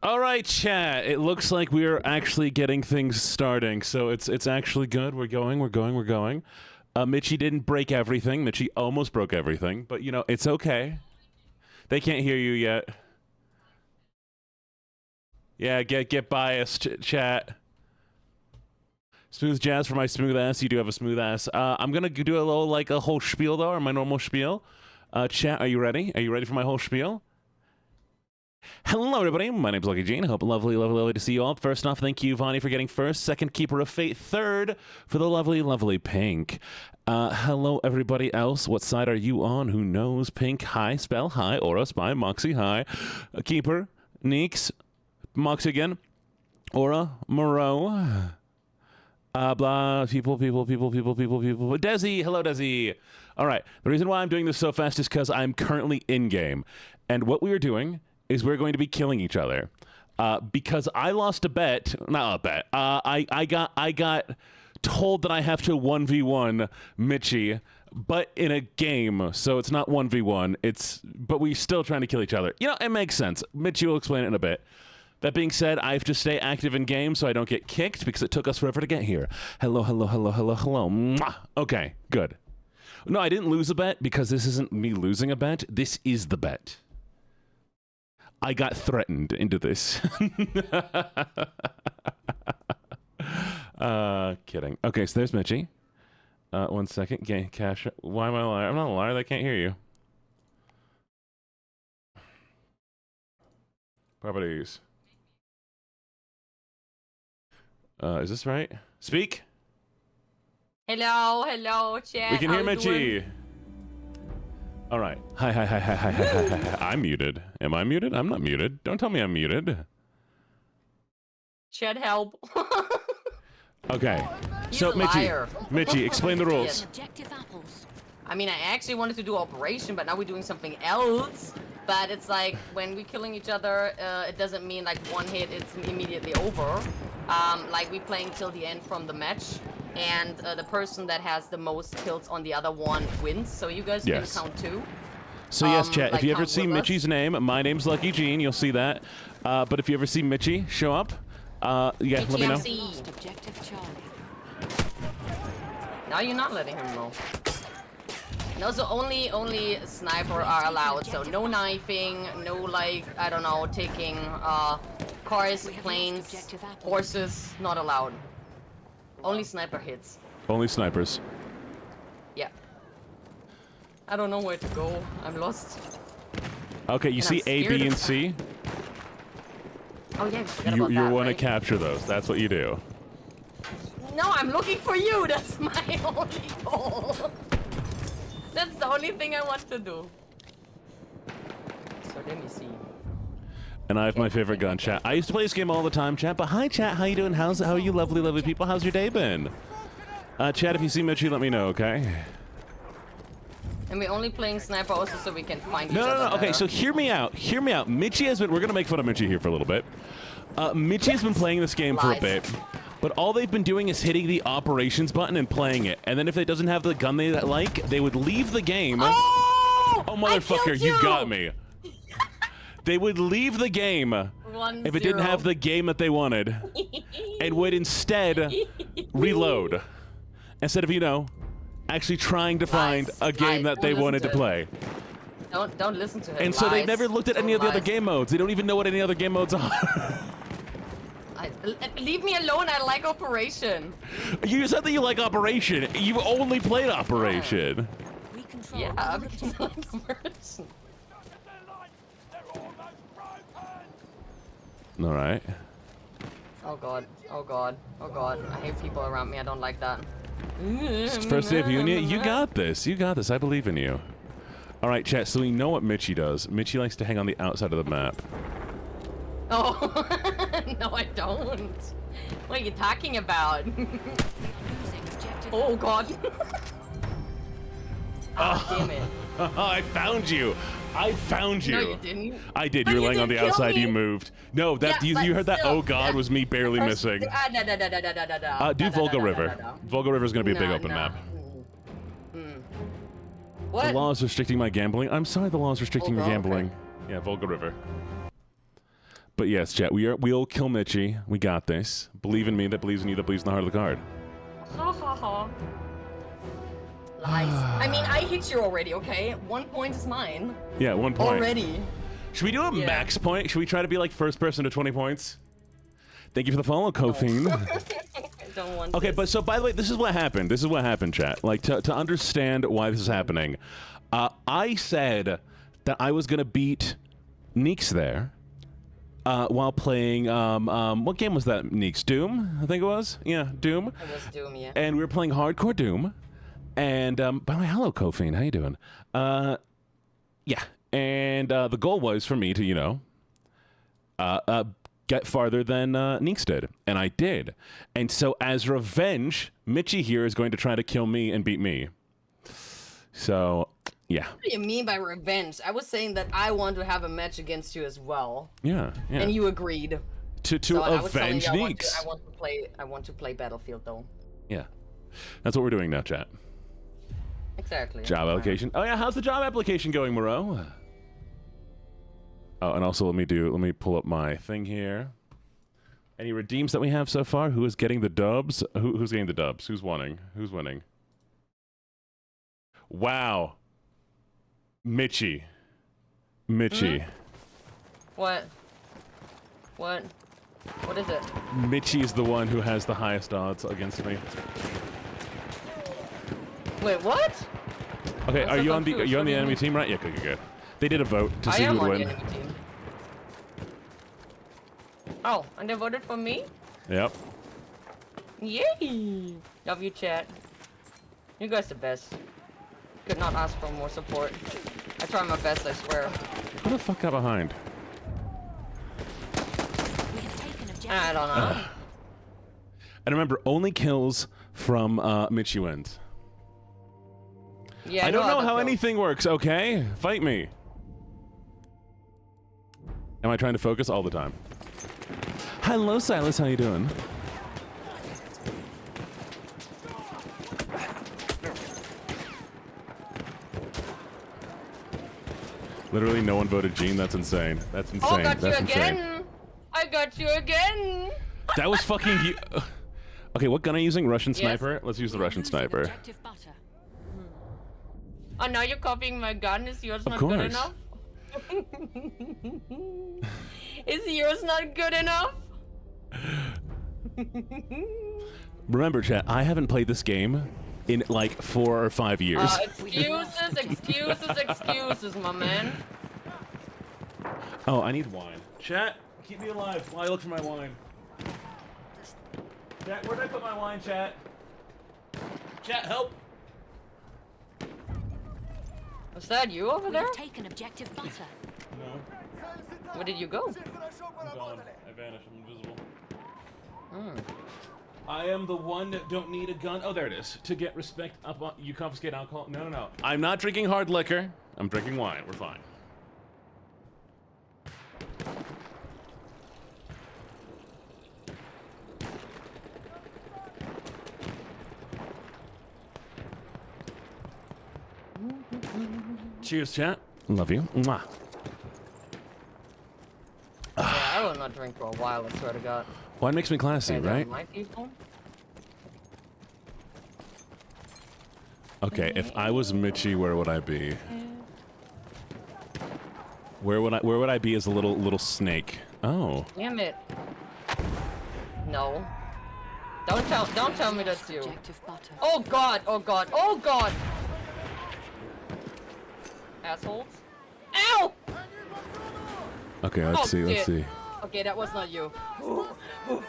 All right, chat. It looks like we're actually getting things starting, so it's actually good. We're going. Mitchie didn't break everything. Mitchie almost broke everything, but you know it's okay. They can't hear you yet. Yeah, get biased, chat. Smooth jazz for my smooth ass. You do have a smooth ass. I'm gonna do a whole spiel though, or my normal spiel. Chat, are you ready? Are you ready for my whole spiel? Hello, everybody. My name's LuckyJene. Hope lovely to see you all. First off, thank you, Vonnie, for getting first. Second, Keeper of Fate. Third, for the lovely Pink. Hello, everybody else. What side are you on? Who knows? Pink, hi. Spell, hi. Aura, Spy, Moxie, hi. Keeper, Neeks, Moxie again. Aura, Moreau. Blah, people. Desi, hello, Desi. All right. The reason why I'm doing this so fast is because I'm currently in-game. And what we are doing is we're going to be killing each other. Because I lost a bet. Not a bet. I got told that I have to 1v1 Mitchie, but in a game. So it's not 1v1. But we're still trying to kill each other. You know, it makes sense. Mitchie will explain it in a bit. That being said, I have to stay active in game so I don't get kicked because it took us forever to get here. Hello. Mwah. Okay, good. No, I didn't lose a bet because this isn't me losing a bet. This is the bet. I got threatened into this. Kidding. Okay, so there's Mitchie. 1 second. Cash. Why am I a liar? I'm not a liar. They can't hear you. Properties. Is this right? Speak. Hello, chat. We can hear Mitchie. All right. Hi. I'm muted. Am I muted? I'm not muted. Don't tell me I'm muted. Chat, help. Okay. He's So a liar. Mitchie, explain the rules. I mean, I actually wanted to do operation, but now we're doing something else. But it's like when we're killing each other, it doesn't mean like one hit, it's immediately over. Like we're playing till the end from the match. And the person that has the most kills on the other one wins. So you guys can count too. So yes, chat, like if you ever see Mitchie's name, my name's LuckyJene, you'll see that. But if you ever see Mitchie show up, yeah, let me know. Now you're not letting him know. No, so only sniper are allowed. So no knifing, no like, I don't know, taking cars, planes, horses, not allowed. Only sniper hits. Only snipers. Yeah. I don't know where to go. I'm lost. Okay, you see A, B, and C? Oh yeah, you want to capture those. That's what you do. No, I'm looking for you. That's my only goal. That's the only thing I want to do. So let me see. And I have my favorite gun, chat. I used to play this game all the time, chat. But hi, chat. How you doing? How are you, lovely people? How's your day been? Chat, if you see Mitchie, let me know, okay? And we're only playing sniper also so we can find each other. No. Okay, better. so hear me out. Mitchie has been. We're gonna make fun of Mitchie here for a little bit. Mitchie has been playing this game for a bit, but all they've been doing is hitting the operations button and playing it. And then if it doesn't have the gun they like, they would leave the game. Oh, motherfucker, you got me. They would leave the game if it didn't have the game that they wanted, and would instead reload instead of, you know, actually trying to find a game that they wanted to play. Don't listen to him. And so they never looked at any of the other game modes. They don't even know what any other game modes are. Leave me alone. I like Operation. You said that you like Operation. You only played Operation. Yeah, because I like Operation. All right. Oh god. I hate people around me. I don't like that. First day of Union. You got this. I believe in you. All right, chat. So we know what Mitchie does. Mitchie likes to hang on the outside of the map. Oh, no, I don't. What are you talking about? Oh god. Damn it. I found you. No, you didn't. I did. But You were you laying on the didn't kill outside. me. You moved. No, that Yeah, you heard that? still, Oh God, was me barely missing. Do Volga River. Volga River is going to be a big open map. What? The law is restricting my gambling. I'm sorry, the law is restricting your Volga, gambling. Yeah, Volga River. But yes, chat, we'll kill Mitchie. We got this. Believe in me that believes in you that believes in the heart of the card. Ha ha ha. Lies. I mean, I hit you already, okay? 1 point is mine. Yeah, 1 point. Already. Should we do a max point? Should we try to be like first person to 20 points? Thank you for the follow, Kofine. I don't want Okay, this. but so by the way, this is what happened. This is what happened, chat. Like to understand why this is happening. I said that I was gonna beat Neeks there while playing what game was that, Neeks? Doom, I think it was. Yeah, Doom. It was Doom, yeah. And we were playing hardcore Doom. And by the way, hello, Kofine. How you doing? Yeah. And the goal was for me to, you know, get farther than Neeks did. And I did. And so as revenge, Mitchie here is going to try to kill me and beat me. So, yeah. What do you mean by revenge? I was saying that I want to have a match against you as well. Yeah, yeah. And you agreed. To So I was telling avenge you Neeks. I want to play Battlefield though. Yeah. That's what we're doing now, chat. Exactly. Job application. Oh yeah, how's the job application going, Moreau? Oh, and also let me pull up my thing here. Any redeems that we have so far? Who is getting the dubs? Who's getting the dubs? Who's winning? Who's winning? Wow. Mitchie. What? What is it? Mitchie is the one who has the highest odds against me. Wait, what? Okay, I'm are so you on the confused. What do you enemy mean? team, right? Yeah, good. They did a vote to I see who am would on the win. enemy team. Oh, and they voted for me? Yep. Yay! Love you, chat. You guys the best. Could not ask for more support. I try my best, I swear. Who the fuck got behind? I don't know. And remember, only kills from Mitchie wins. Yeah, I don't know how kills. anything works, okay? Fight me. Am I trying to focus all the time? Hello, Silas. How you doing? Literally, no one voted Gene. That's insane. That's insane. Oh, got you That's again! insane. I got you again! That was fucking you. Okay, what gun are you using? Russian Yes. sniper? Let's use the Russian sniper. Oh, now you're copying my gun? Is yours not good course. enough? Is yours not good enough? Remember, chat, I haven't played this game in like 4 or 5 years. Excuses, my man. Oh, I need wine. Chat, keep me alive while I look for my wine. Chat, where did I put my wine, chat? Chat, help! Was that you over there? Taken objective butter. No, Where did you go? I'm gone. I vanished. I'm invisible. Hmm. I am the one that don't need a gun. Oh, there it is. To get respect up on... You confiscate alcohol? No. I'm not drinking hard liquor. I'm drinking wine. We're fine. Cheers, chat. Love you. Mwah. Yeah, I will not drink for a while, I swear to God. Wine makes me classy, Okay, right? My people? Okay, if I was Mitchie, where would I be? Where would I be as a little snake? Oh. Damn it. No. Don't tell me that's you. Objective butter. Oh God, oh God, oh God! Assholes. Ow! Okay, let's see. shit. Okay, that was not you.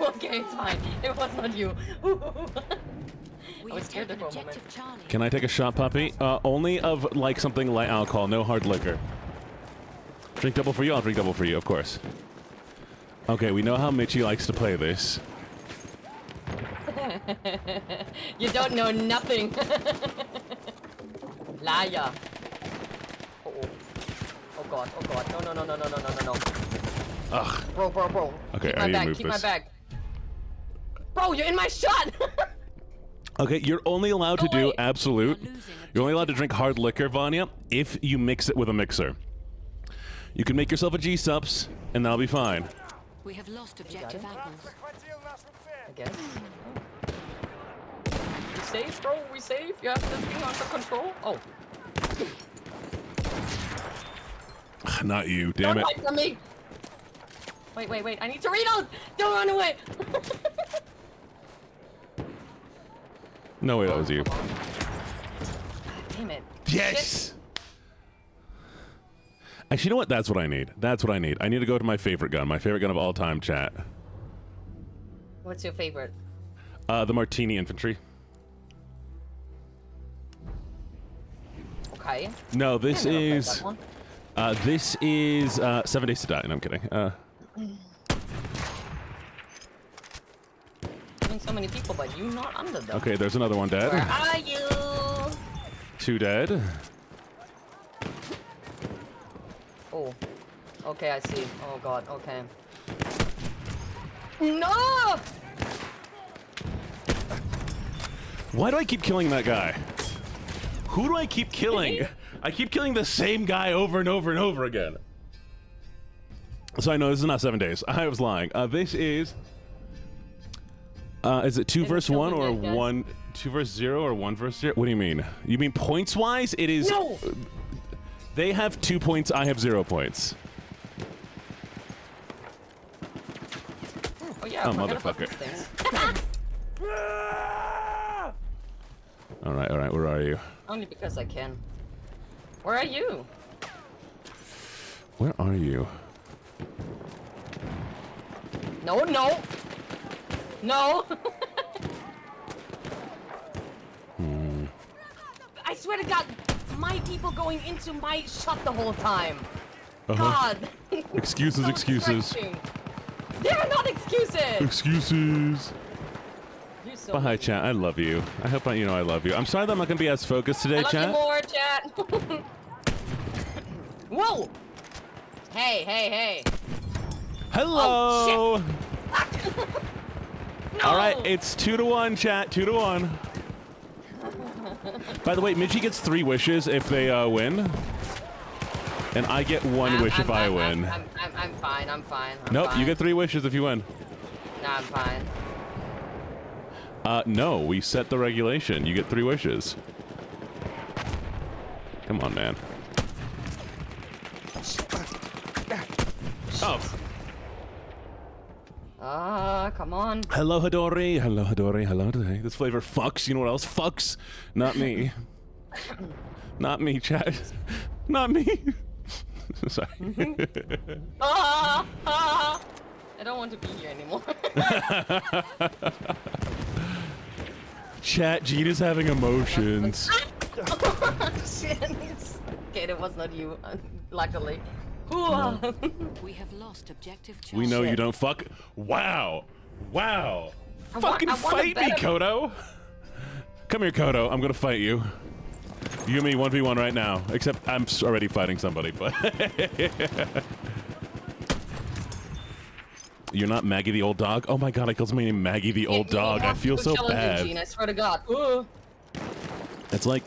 Okay, it's fine. It was not you. I was scared there for a moment. Charlie. Can I take a shot, puppy? Only of like something light alcohol, no hard liquor. Drink double for you. I'll drink double for you, of course. Okay, we know how Mitchie likes to play this. You don't know nothing. Liar. Uh-oh. Oh God, oh God. No. Ugh. Bro. Okay, Keep I my need to bag, move keep my this. bag. Bro, you're in my shot! Okay, you're only allowed to Oh, do wait. absolute. You're only allowed to drink hard liquor, Vanya, if you mix it with a mixer. You can make yourself a G-Sups, and that'll be fine. We have lost objective apples. I guess. We safe, bro? We safe? You have this thing under control? Oh. Not you, damn Don't it. hide from me! Wait. I need to reload! Don't run away! No way, that was you. Damn it. Yes! Actually, you know what? That's what I need. That's what I need. I need to go to my favorite gun. My favorite gun of all time, chat. What's your favorite? The Martini Infantry. Okay. No, this I never played is... that one. This is 7 Days to Die. No, I'm kidding. Killing so many people, but you not under them. Okay, there's another one dead. Where are you? 2 dead. Oh. Okay, I see. Oh god, okay. No! Why do I keep killing that guy? Who do I keep killing? I keep killing the same guy over and over and over again. So I know this is not 7 days. I was lying. This is it 2 versus 1 or 1 2 versus 0 or 1 versus 0? What do you mean? You mean points wise? It is. No! They have 2 points. I have 0 points. Oh yeah, Oh, I forgot about motherfucker. these things. All right. Where are you? Only because I can. Where are you? Where are you? No. I swear to God, my people going into my shot the whole time. God. Excuses, So excuses. stretching. They're not excuses. Excuses. You're so But hi, mean. chat. I love you. I hope you know I love you. I'm sorry that I'm not gonna be as focused today, I love chat. you more, chat. Whoa. Hey. Hello. Oh, No. All right, it's 2-1, chat. 2-1. By the way, Mitchie gets 3 wishes if they win, and I get 1 wish if I win. I'm fine. I'm Nope, fine. you get 3 wishes if you win. Nah, I'm fine. No, we set the regulation. You get 3 wishes. Come on, man. Oh. Come on. Hello, Hidori. Hello, Hidori. This flavor fucks. You know what else fucks? Not me. Not me, chat. Not me. Sorry. I don't want to be here anymore. Chat, Gina's having emotions. Shit. Okay, that was not you, luckily. We have lost objective charge. We know you Shit. don't fuck. Wow. I Fucking want a fight me, better- Kodo. Come here, Kodo. I'm gonna fight you. You and me 1v1 right now. Except I'm already fighting somebody, but... You're not Maggie the old dog? Oh my god, I called somebody named Maggie the old dog. I feel so bad. I swear to God. It's like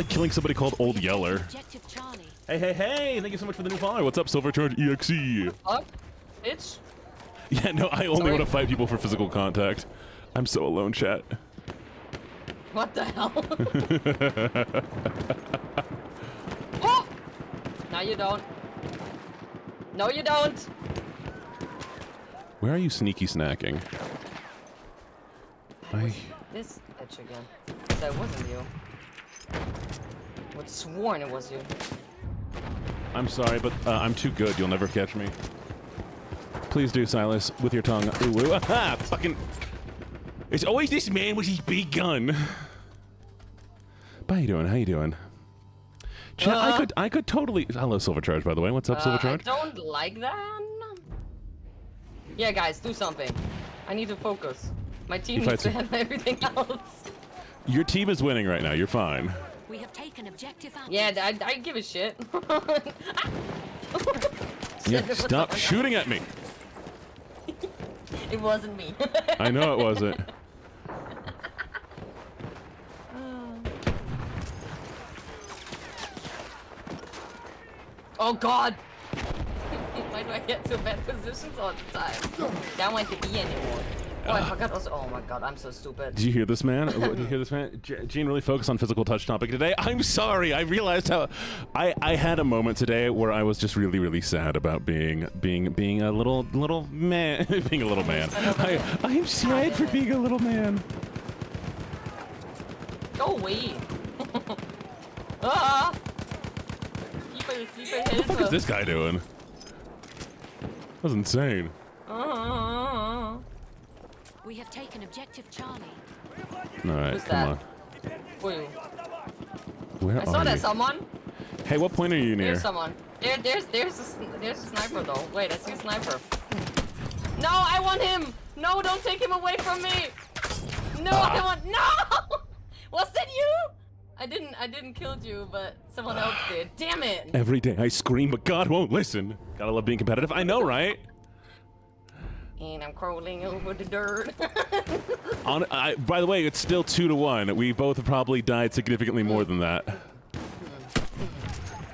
killing somebody called Old Yeller. Objective Charlie. Hey, thank you so much for the new follower. What's up, Silvercharge EXE? Fuck, bitch. Yeah, no, I only Sorry. want to fight people for physical contact. I'm so alone, chat. What the hell? Oh! No, you don't. No, you don't. Where are you sneaky snacking? This bitch again. That wasn't you. I would sworn it was you. I'm sorry, but I'm too good. You'll never catch me. Please do, Silas, with your tongue. Ooh, aha! Fucking... It's always this man with his big gun. How you doing? Chat, I could totally... Hello, Silvercharge, by the way. What's up, I Silvercharge? don't like that. Yeah, guys, do something. I need to focus. My team You needs to fight have everything else. Your team is winning right now. You're fine. We have taken objective apples. Yeah, I give a shit. Yeah, It was stop someone shooting at me. else. It wasn't me. I know it wasn't. Oh God! Why do I get to bad positions all the time? That went to E anymore. Oh, I forgot also. Oh my god, I'm so stupid. Did you hear this, man? Did you hear this, man? Gene really focused on physical touch topic today. I'm sorry. I realized how I had a moment today where I was just really, really sad about being a little man, being a little man. I'm sad for being a little man. Go away. Ah! What the fuck is this guy doing? That was insane. We have taken objective Charlie. All right, Who's come that? on. Who are you? Where I are saw that you? someone. Hey, what point are you near? There's someone. There's a sniper though. Wait, I see a sniper. No, I want him. No, don't take him away from me. No, I want. No. Was that you? I didn't kill you, but someone else did. Damn it. Every day I scream, but God won't listen. Gotta love being competitive. I know, right? And I'm crawling over the dirt. By the way, it's still 2-1. We both have probably died significantly more than that.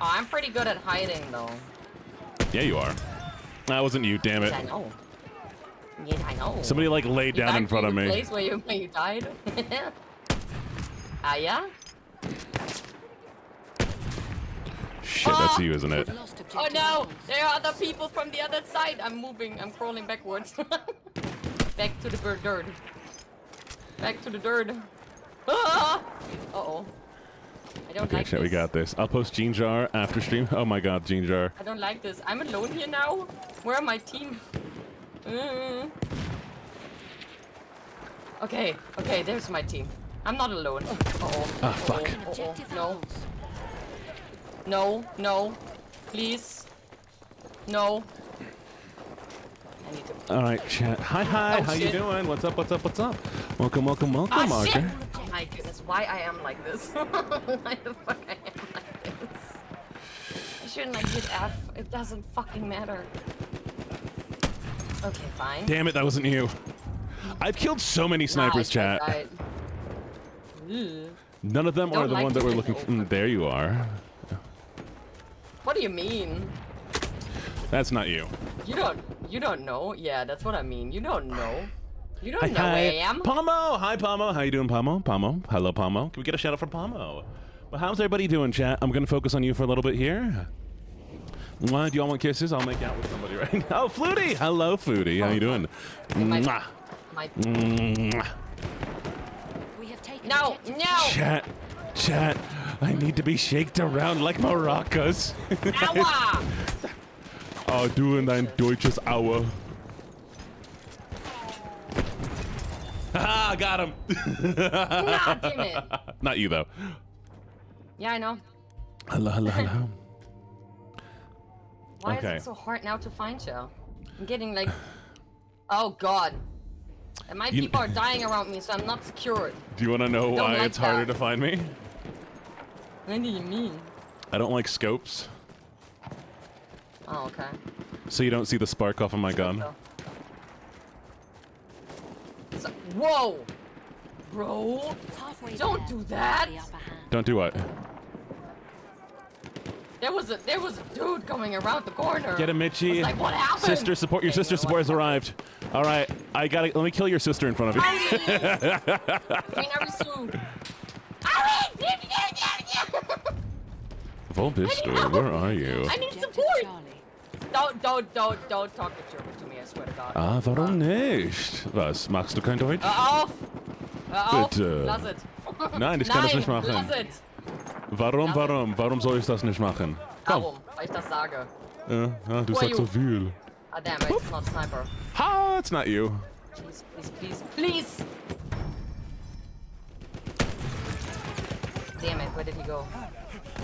Oh, I'm pretty good at hiding though. Yeah, you are. That wasn't you, damn it. Yes, I know. Yes, I know. Somebody like laid down in front of me. The place where you died. Ah, yeah. Shit, that's you, isn't it? Lost objective Oh no! Charles. There are other people from the other side. I'm moving. I'm crawling backwards. Back to the dirt. Back to the dirt. Ah! Uh-oh. I don't Okay, like shit, this. we got this. I'll post Gene Jar after stream. Oh my God, Gene Jar. I don't like this. I'm alone here now. Where are my team? Okay, there's my team. I'm not alone. Uh-oh. Ah, fuck. Taken objective No. Charles. No. Please. No. I need to... All right, chat. Hi, Oh, how you shit. doing? What's up? Welcome, Ah, shit! Marker. Oh my goodness, why I am like this? Why the fuck I am like this? I shouldn't like hit F. It doesn't fucking matter. Okay, fine. Damn it, that wasn't you. I've killed so many snipers, chat. None of them are Don't the like one that to we're get looking for. over. There you are. What do you mean? That's not you. You don't know? Yeah, that's what I mean. You don't know. You don't know Hi. where I am. Pomo! Hi, Pomo. How you doing, Pomo? Hello, Pomo. Can we get a shout out from Pomo? Well, how's everybody doing, chat? I'm going to focus on you for a little bit here. Mwah, do y'all want kisses? I'll make out with somebody right now. Oh, Flutie! Hello, Flutie. How you doing? Mwah. My... Mwah. We have taken No! objective No! Chat. I need to be shaked around like maracas. Aua! Oh, doing dein deutsches Aua. Ah, got him. Nah, damn it. Not you, though. Yeah, I know. Hello. Why Okay. is it so hard now to find you? I'm getting like... Oh god. And my people are dying around me, so I'm not secured. Do you want to know Don't why like it's harder that. to find me? What do you mean? I don't like scopes, Oh, okay. so you don't see the spark off of my gun. So, whoa! Bro! Halfway Don't there. do that! The upper hand. Don't do what? There was a dude coming around the corner. Get him, Mitchie. Like, what happened? Sister support. Your Okay, sister you know support has what? arrived. All right, let me kill your sister in front of you. Volbister, where are you? I need Objective support! Charlie. Don't talk to German to me, I swear to God. Ah, warum nicht? Was, magst du kein Deutsch? Hör auf! Hör auf! Bitte. Lass es! Nein, ich kann das nicht machen. Lass es! Warum soll ich das nicht machen? Komm. Warum? Weil ich das sage. Du Who are sagst so you? viel. Ah, damn it, it's not sniper. Ha, it's not you. Please! Damn it, where did he go?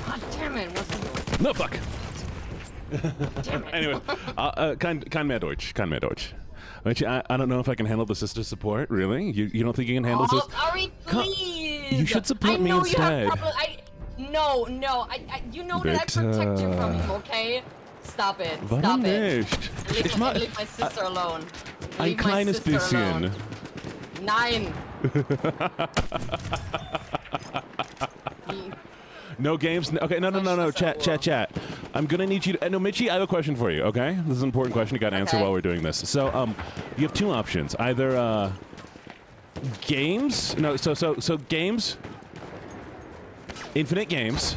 God damn it, what's he doing? No, fuck. Damn it. Anyway, kein mehr Deutsch. Mitchie, I don't know if I can handle the sister support. Really? You don't think you can handle Oh, this? Ari, please! You should support I me know instead. You have no, you know that I protect you from him, okay? Stop it. Warum Stop it. nicht? Leave my sister alone. Ein Leave my kleines sister bisschen. alone. Nein. No games? Okay, no. Chat. I'm gonna need you to. No, Mitchie, I have a question for you. Okay, this is an important question. You got to answer while we're doing this. So, you have two options. Either games. No, so games. Infinite games.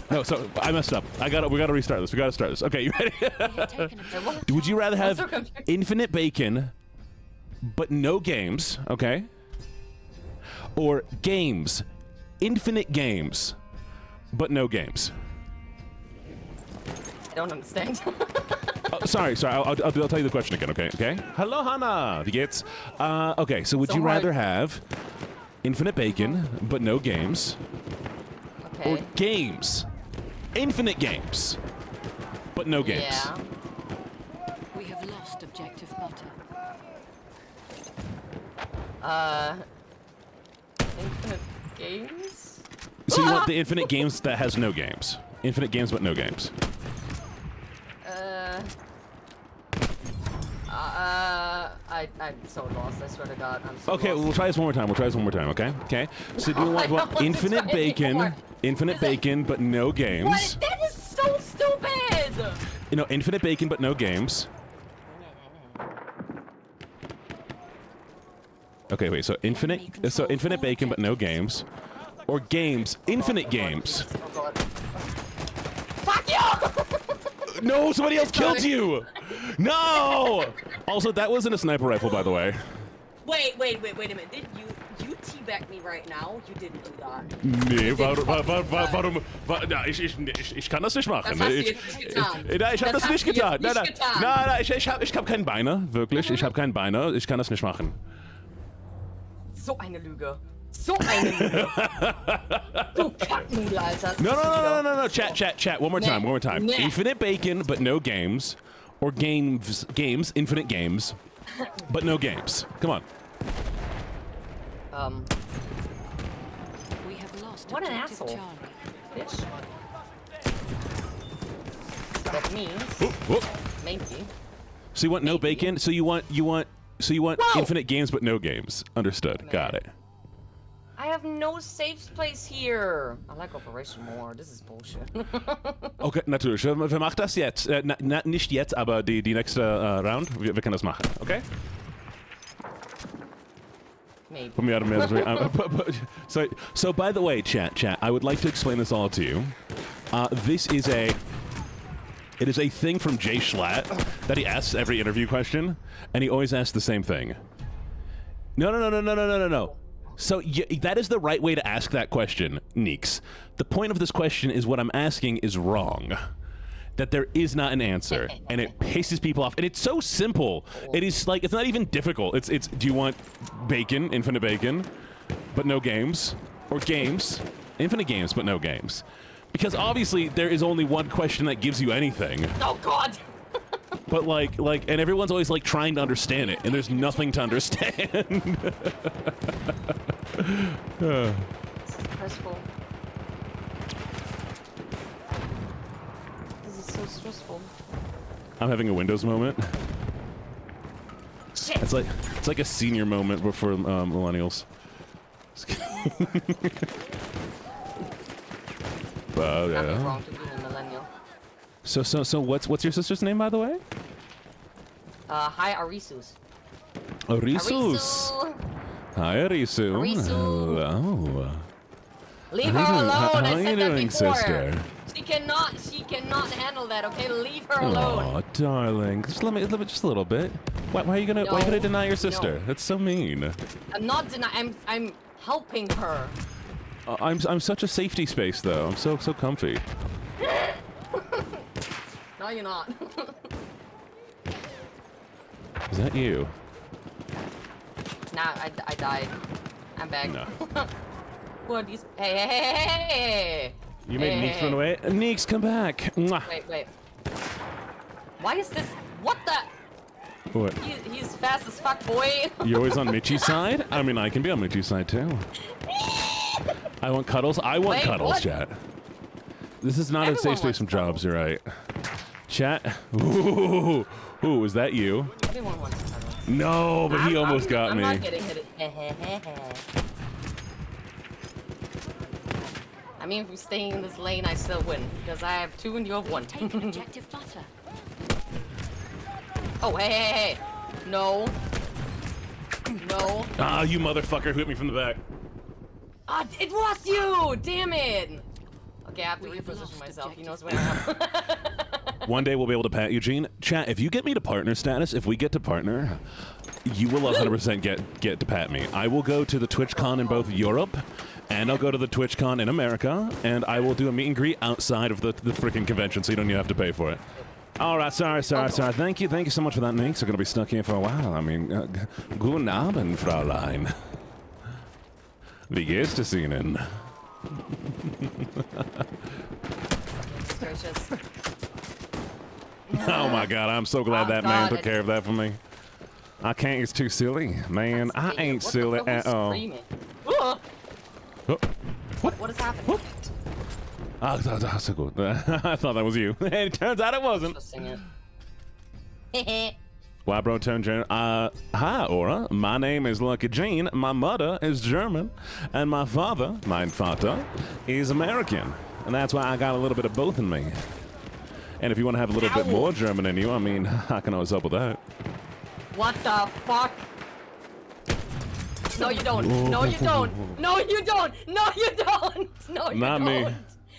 No, so I messed up. We gotta restart this. We gotta start this. Okay, you ready? Would you rather have infinite bacon, but no games? Okay. Or games, infinite games, but no games. I don't understand. Oh, sorry. I'll tell you the question again. Okay. Hello, Hannah. Wie geht's? Okay. So would you rather have infinite bacon but no games, or games, infinite games, but no games? Yeah. We have lost objective butter. Infinite games? So you want the infinite games that has no games. Infinite games but no games. I'm so lost, I swear to God. I'm so Okay, lost. we'll try this one more time. Okay? So do you want infinite bacon, but no games? What? That is so stupid! You know, infinite bacon but no games. Okay, wait. So infinite bacon but no games, or games, infinite games. Oh God. Fuck you! No, somebody else killed you. No. Also, that wasn't a sniper rifle, by the way. Wait a minute. Did you teabag me right now? You didn't do that. Nee, warum? Ich kann das nicht machen. Das hast du jetzt nicht getan. Ich habe das nicht getan. Nein, ich habe keine Beine, wirklich. Ich habe keine Beine. Ich kann das nicht machen. So eine Lüge. So eine Lüge. Du Kacknudel, Alter. No. Chat. One more time. Nah. Infinite bacon, but no games. Or games, infinite games, but no games. Come on. We have lost What an objective asshole. Charlie. Bitch. That means Whoop. maybe. So you want no bacon? So you want Whoa. infinite games but no games. Understood. Man. Got it. I have no safe place here. I like Operation more. This is bullshit. Okay, natürlich. Wir machen das jetzt. Nicht jetzt, aber die nächste Round. Wir können das machen. Okay? Maybe. Put me out of misery. So by the way, chat, I would like to explain this all to you. It is a thing from Jay Schlatt that he asks every interview question, and he always asks the same thing. No. So that is the right way to ask that question, Neeks. The point of this question is what I'm asking is wrong. That there is not an answer, and it pisses people off. And it's so simple. It is like, it's not even difficult. It's do you want bacon, infinite bacon, but no games? Or games, infinite games, but no games? Because obviously there is only one question that gives you anything. Oh God. But like, and everyone's always like trying to understand it, and there's nothing to understand. Stressful. This is so stressful. I'm having a Windows moment. Shit. It's like a senior moment for millennials. Nothing Yeah. wrong to being a millennial. So what's your sister's name, by the way? Hi, Arisus. Arisus. Hi, Arisu. Arisu. Hello. Leave her How alone. are I you said that doing, before. sister? She cannot handle that. Okay, leave her alone. Oh, darling. Just let me just a little bit. Why are you gonna deny your sister? No. That's so mean. I'm not denying. I'm helping her. I'm such a safety space though. I'm so comfy. No, you're not. Is that you? Nah, I died. I'm back. No. Who are these? Hey. You made Neeks run away. Neeks, come back. Mwah. Wait. Why is this? What the? What? He's fast as fuck, boy. You're always on Mitchie's side? I mean, I can be on Mitchie's side too. I want cuddles. I want Wait, cuddles, what? chat. This is not a Everyone safe space wants from jobs, you're right. Chat. Ooh, is that you? Everyone wants to cuddle. No, but he almost got I'm me. not getting hit. mean, if we stay in this lane, I still win because I have 2 and you have 1. Take an objective butter. Oh, hey. No. No. Ah, you motherfucker who hit me from the back. Ah, it was you! Damn it! Okay, I have to reposition myself. He knows where I am. One day we'll be able to pat Eugene. Chat, if you get me to partner status, if we get to partner, you will 100% get to pat me. I will go to the TwitchCon in both Europe, and I'll go to the TwitchCon in America, and I will do a meet and greet outside of the freaking convention, so you don't even have to pay for it. All right, sorry. Thank you so much for that, Nix. We're gonna be stuck here for a while. I mean, guten Abend, Fraulein. Wie geht's es Ihnen? Gracious. Oh my God, I'm so glad that man took care of that for me. I can't. It's too silly, man. I ain't silly at all. Oh. Oh. What is happening? Oh. I thought that was you. It turns out it wasn't. Why, bro, turn German. Hi, Aura. My name is LuckyJene. My mother is German, and my father, mein Vater, is American, and that's why I got a little bit of both in me. And if you want to have a little bit more German in you, I mean, I can always help with that. What the fuck? No, you don't. No, you don't. No, you don't. No, you don't. No, you Not don't. me.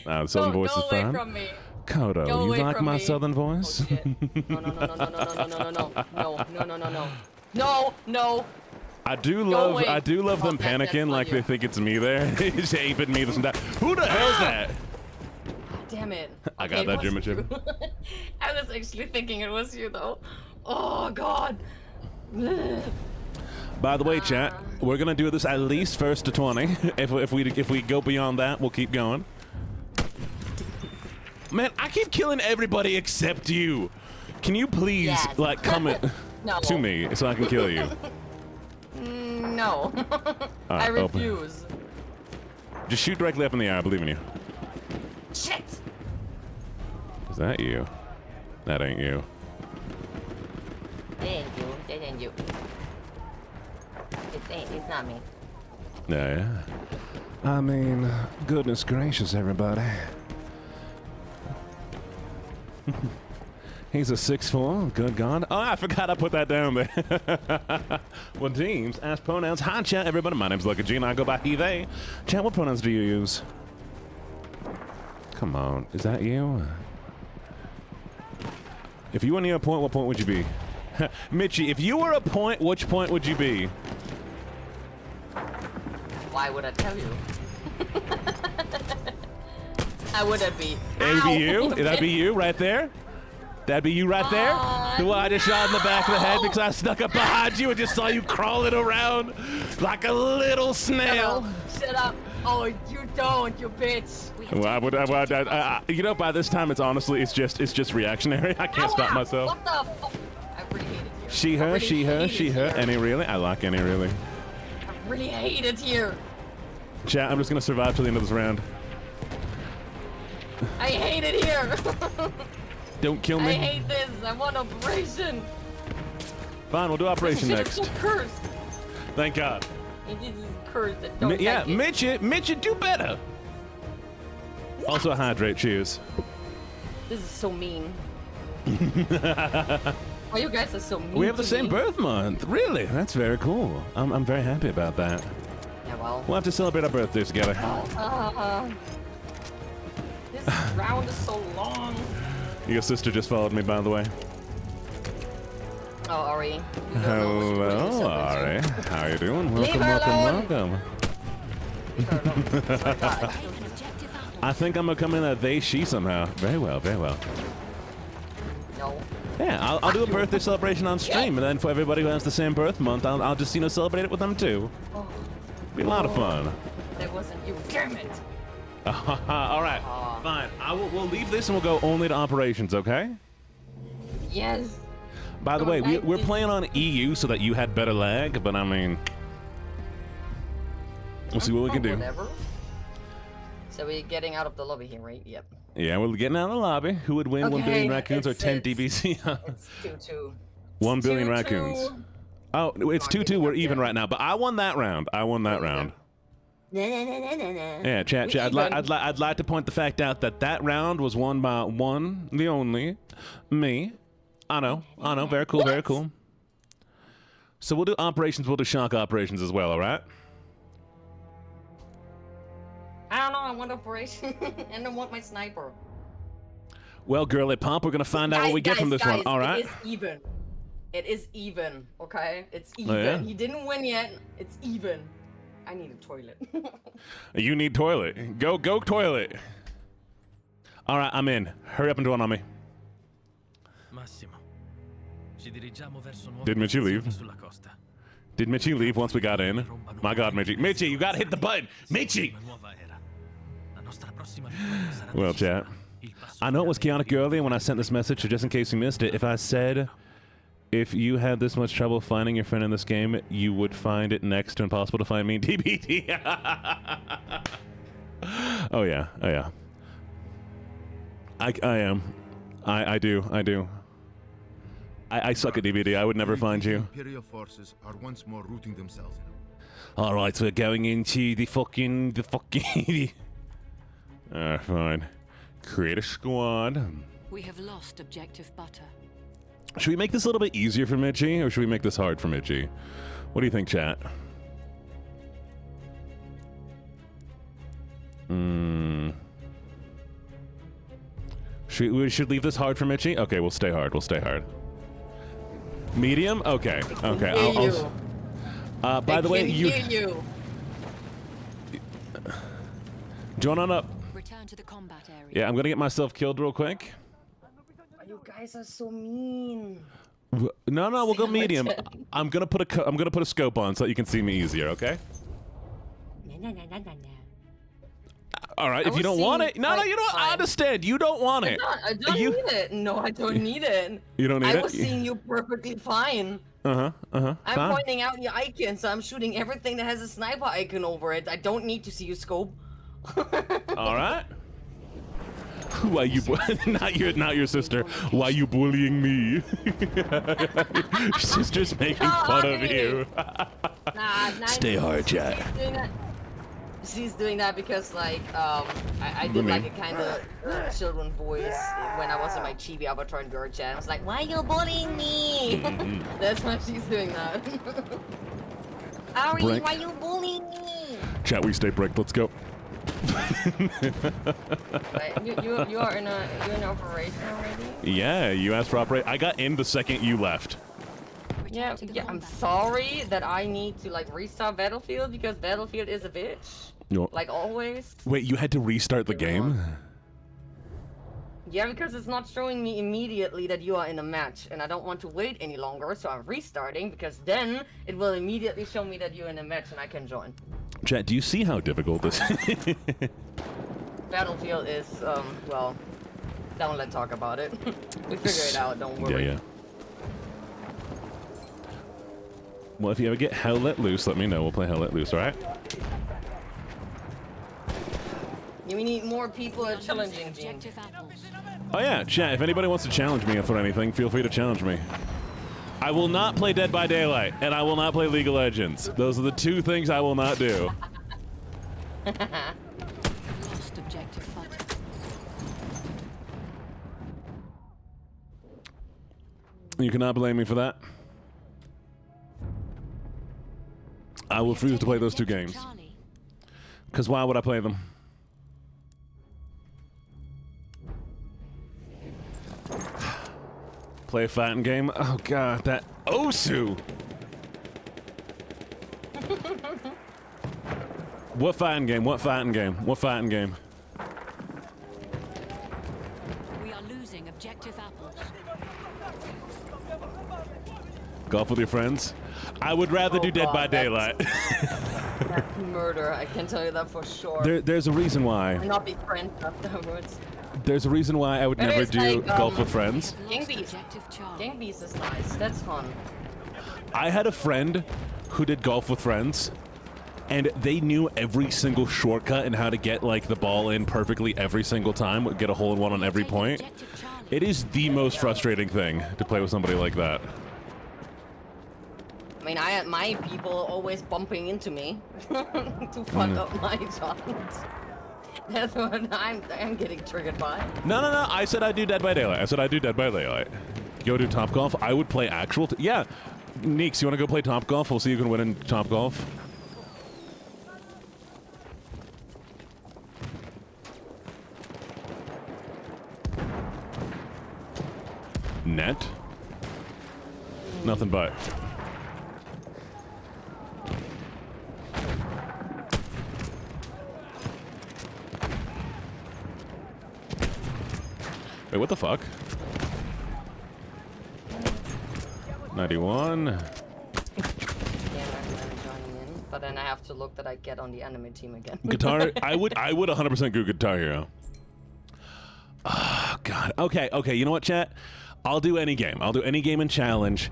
Nah, the southern voice is Go away fine. from me. Kodo, Go you away like from my me. southern voice? Oh, shit. No. I do love them that's panicking not like you. they think it's me there. He's aping me this and that. Who the hell's that? Damn it. I got that, Jimmy Jim. I was actually thinking it was you though. Oh God. By the way, chat, we're gonna do this at least first to 20. If we go beyond that, we'll keep going. Man, I keep killing everybody except you. Can you please Yes. like come No. to me so I can kill you? No. I open. refuse. Just shoot directly up in the air. I believe in you. Shit. Is that you? That ain't you. That ain't you. It's not me. Yeah. I mean, goodness gracious, everybody. He's a 6'4", good God. Oh, I forgot I put that down there. Well, teams, ask pronouns. Hi, chat, everybody. My name's LuckyJene. I go by he, they. Chat, what pronouns do you use? Come on, is that you? If you were near a point, what point would you be? Mitchie, if you were a point, which point would you be? Why would I tell you? I wouldn't be. It'd be you? That'd be you right there? That'd be you right there? The one I just shot in the back of the head because I snuck up behind you and just saw you crawling around like a little snail. Shut up. Oh, you don't, you bitch. Well, you know, by this time, it's just reactionary. I can't stop myself. What the fuck? I really hate it here. She, her. Any really? I like any really. I really hate it here. Chat, I'm just gonna survive till the end of this round. I hate it here. Don't kill me. I hate this. I want operation. Fine, we'll do operation Shit, next. it's so cursed. Thank God. It is cursed. That don't Yeah, like it. Mitchie, do better. Also hydrate. Cheers. This is so mean. Oh, you guys are so mean. We have the to same me. birth month. Really? That's very cool. I'm very happy about that. Yeah, well. We'll have to celebrate our birthdays together. This round is so long. Your sister just followed me, by the way. Oh, Ari. Hello, Ari. How you doing? Leave Welcome, her welcome, alone. welcome. Leave her alone. Sorry, God. Take an objective out. I think I'm gonna come in at they, she somehow. Very well, very well. No. Yeah, I'll do a birthday celebration on stream, and then for everybody who has the same birth month, I'll just, celebrate it with them too. Oh, Be a lot of fun. that wasn't you. Damn it. All right, fine. We'll leave this and we'll go only to operations, okay? Yes. By the Oh, way, I we're did- playing on EU so that you had better lag, but I mean, we'll see what we can do. Whatever. So we're getting out of the lobby here, right? Yep. Yeah, we're getting out of the lobby. Who would win, 1 billion Okay, raccoons or it's- 10 it's- DBC? It's 2-2. 1 billion 2-2. raccoons. Oh, it's Not 2-2. giving We're up even yet. right now, but I won that round. I won that round. Yeah, chat. I'd like to point the fact out that round was won by one, the only, me. I know. Very cool. Very cool. So we'll do operations. We'll do shock operations as well. All right. I don't know. I want operation, and I want my sniper. Well, girly pop, we're gonna find out what we get from this one. All right. It is even. It is even. Okay, it's even. Oh, yeah? He didn't win yet. It's even. I need a toilet. You need toilet. Go toilet. All right, I'm in. Hurry up and join on me. Did Mitchie leave? Did Mitchie leave once we got in? My God, Mitchie, you gotta hit the button. Mitchie. Well, chat. I know it was chaotic earlier when I sent this message, so just in case you missed it, if I said if you had this much trouble finding your friend in this game, you would find it next to impossible to find me in DBD. Oh yeah. I am. I do. I suck at DBD. I would never find you. Imperial forces are once more rooting themselves. All right, so we're going into the fucking. Fine. Create a squad. We have lost objective butter. Should we make this a little bit easier for Mitchie, or should we make this hard for Mitchie? What do you think, chat? We should leave this hard for Mitchie? Okay, we'll stay hard. Medium? Okay. By the way, you. Join on up. Return to the combat area. Yeah, I'm gonna get myself killed real quick. You guys are so mean. No, we'll go medium. I'm gonna put a scope on so that you can see me easier. Okay. All right. If you don't want it, no, you don't. I understand. You don't want it. I don't need it. No, I don't need it. You don't need it. I was seeing you perfectly fine. I'm pointing out the icon, so I'm shooting everything that has a sniper icon over it. I don't need to see your scope. All right. Why you? Not your sister. Why you bullying me? Your sister's making fun of you. Stay hard, chat. She's doing that because, like, I did like a kind of children voice when I was in my chibi avatar in girl chat. I was like, "Why you bullying me?" That's why she's doing that. Ari, why you bullying me? Chat, we stay brick. Let's go. Wait, you are in an operation already? Yeah, you asked for operate. I got in the second you left. Yeah, I'm sorry that I need to like restart Battlefield because Battlefield is a bitch. Like always. Wait, you had to restart the game? Yeah, because it's not showing me immediately that you are in a match, and I don't want to wait any longer, so I'm restarting because then it will immediately show me that you're in a match and I can join. Chat, do you see how difficult this is? Battlefield is, well, don't let's talk about it. We figure it out, don't worry. Yeah. Well, if you ever get Hell Let Loose, let me know. We'll play Hell Let Loose, alright? We need more people challenging Gene. Oh yeah, chat, if anybody wants to challenge me for anything, feel free to challenge me. I will not play Dead by Daylight, and I will not play League of Legends. Those are the two things I will not do. Lost objective butter. You cannot blame me for that. I will refuse to play those two games. Because why would I play them? Play a fighting game? Oh god, that Osu! What fighting game? What fighting game? What fighting game? We are losing objective apples. Golf with your friends? I would rather do Dead by Daylight. That's murder, I can tell you that for sure. There's a reason why. We'll not be friends afterwards. There's a reason why I would never do golf with friends. Gang Beast is nice. That's fun. I had a friend who did golf with friends, and they knew every single shortcut and how to get like the ball in perfectly every single time, get a hole in one on every point. It is the most frustrating thing to play with somebody like that. I mean, I had my people always bumping into me to fuck up my shot. That's what I'm getting triggered by. No. I said I'd do Dead by Daylight. Go do Top Golf. I would play actual. Yeah. Neeks, you want to go play Top Golf? We'll see who can win in Top Golf. Net? Nothing but. Wait, what the fuck? 91. Yeah, I'm joining in, but then I have to look that I get on the enemy team again. Guitar, I would 100% go Guitar Hero. Oh, God. Okay, you know what, chat? I'll do any game. I'll do any game and challenge,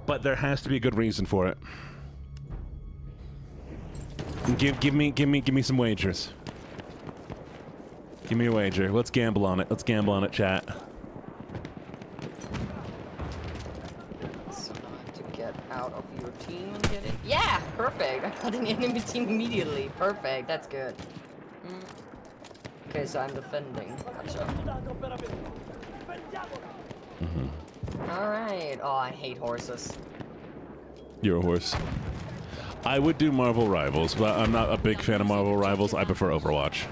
but there has to be a good reason for it. Give me some wagers. Give me a wager. Let's gamble on it. Chat. So now I have to get out of your team and get it. Yeah, perfect. I got an enemy team immediately. Perfect. That's good. Okay, so I'm defending. Gotcha. All right. Oh, I hate horses. You're a horse. I would do Marvel Rivals, but I'm not a big fan of Marvel Rivals. I prefer Overwatch.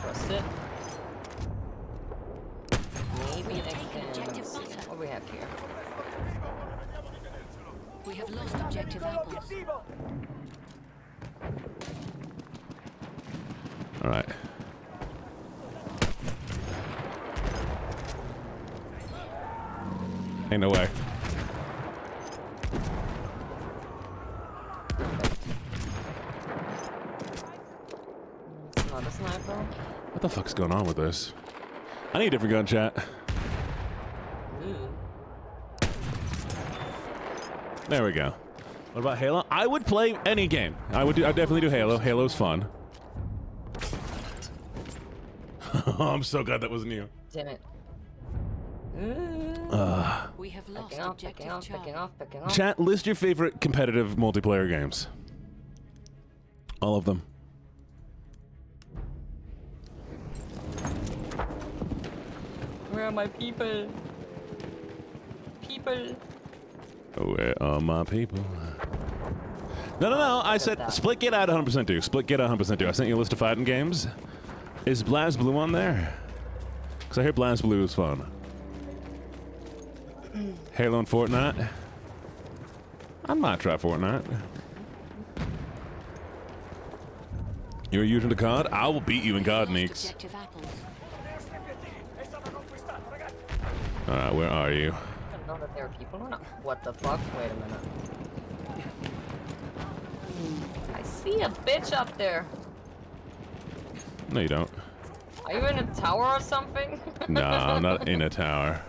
Trust it. Maybe I can see what we have here. We have lost objective apples. All right. Ain't no way. It's not a sniper. What the fuck's going on with this? I need a different gun, chat. There we go. What about Halo? I would play any game. I'd definitely do Halo. Halo's fun. I'm so glad that wasn't you. Damn it. We have lost Picking off, objective picking off, Charlie. picking off, picking off. Chat, list your favorite competitive multiplayer games. All of them. Where are my people? People. Where are my people? No. I said that. split get out 100% do. Split get out 100% do. I sent you a list of fighting games. Is Blaz Blue on there? Because I hear Blaz Blue is fun. Halo and Fortnite. I might try Fortnite. You're using the COD? I will beat you in COD, Neeks. Objective apples. Alright, where are you? I don't know that there are people or not. What the fuck? Wait a minute. I see a bitch up there. No, you don't. Are you in a tower or something? No, I'm not in a tower.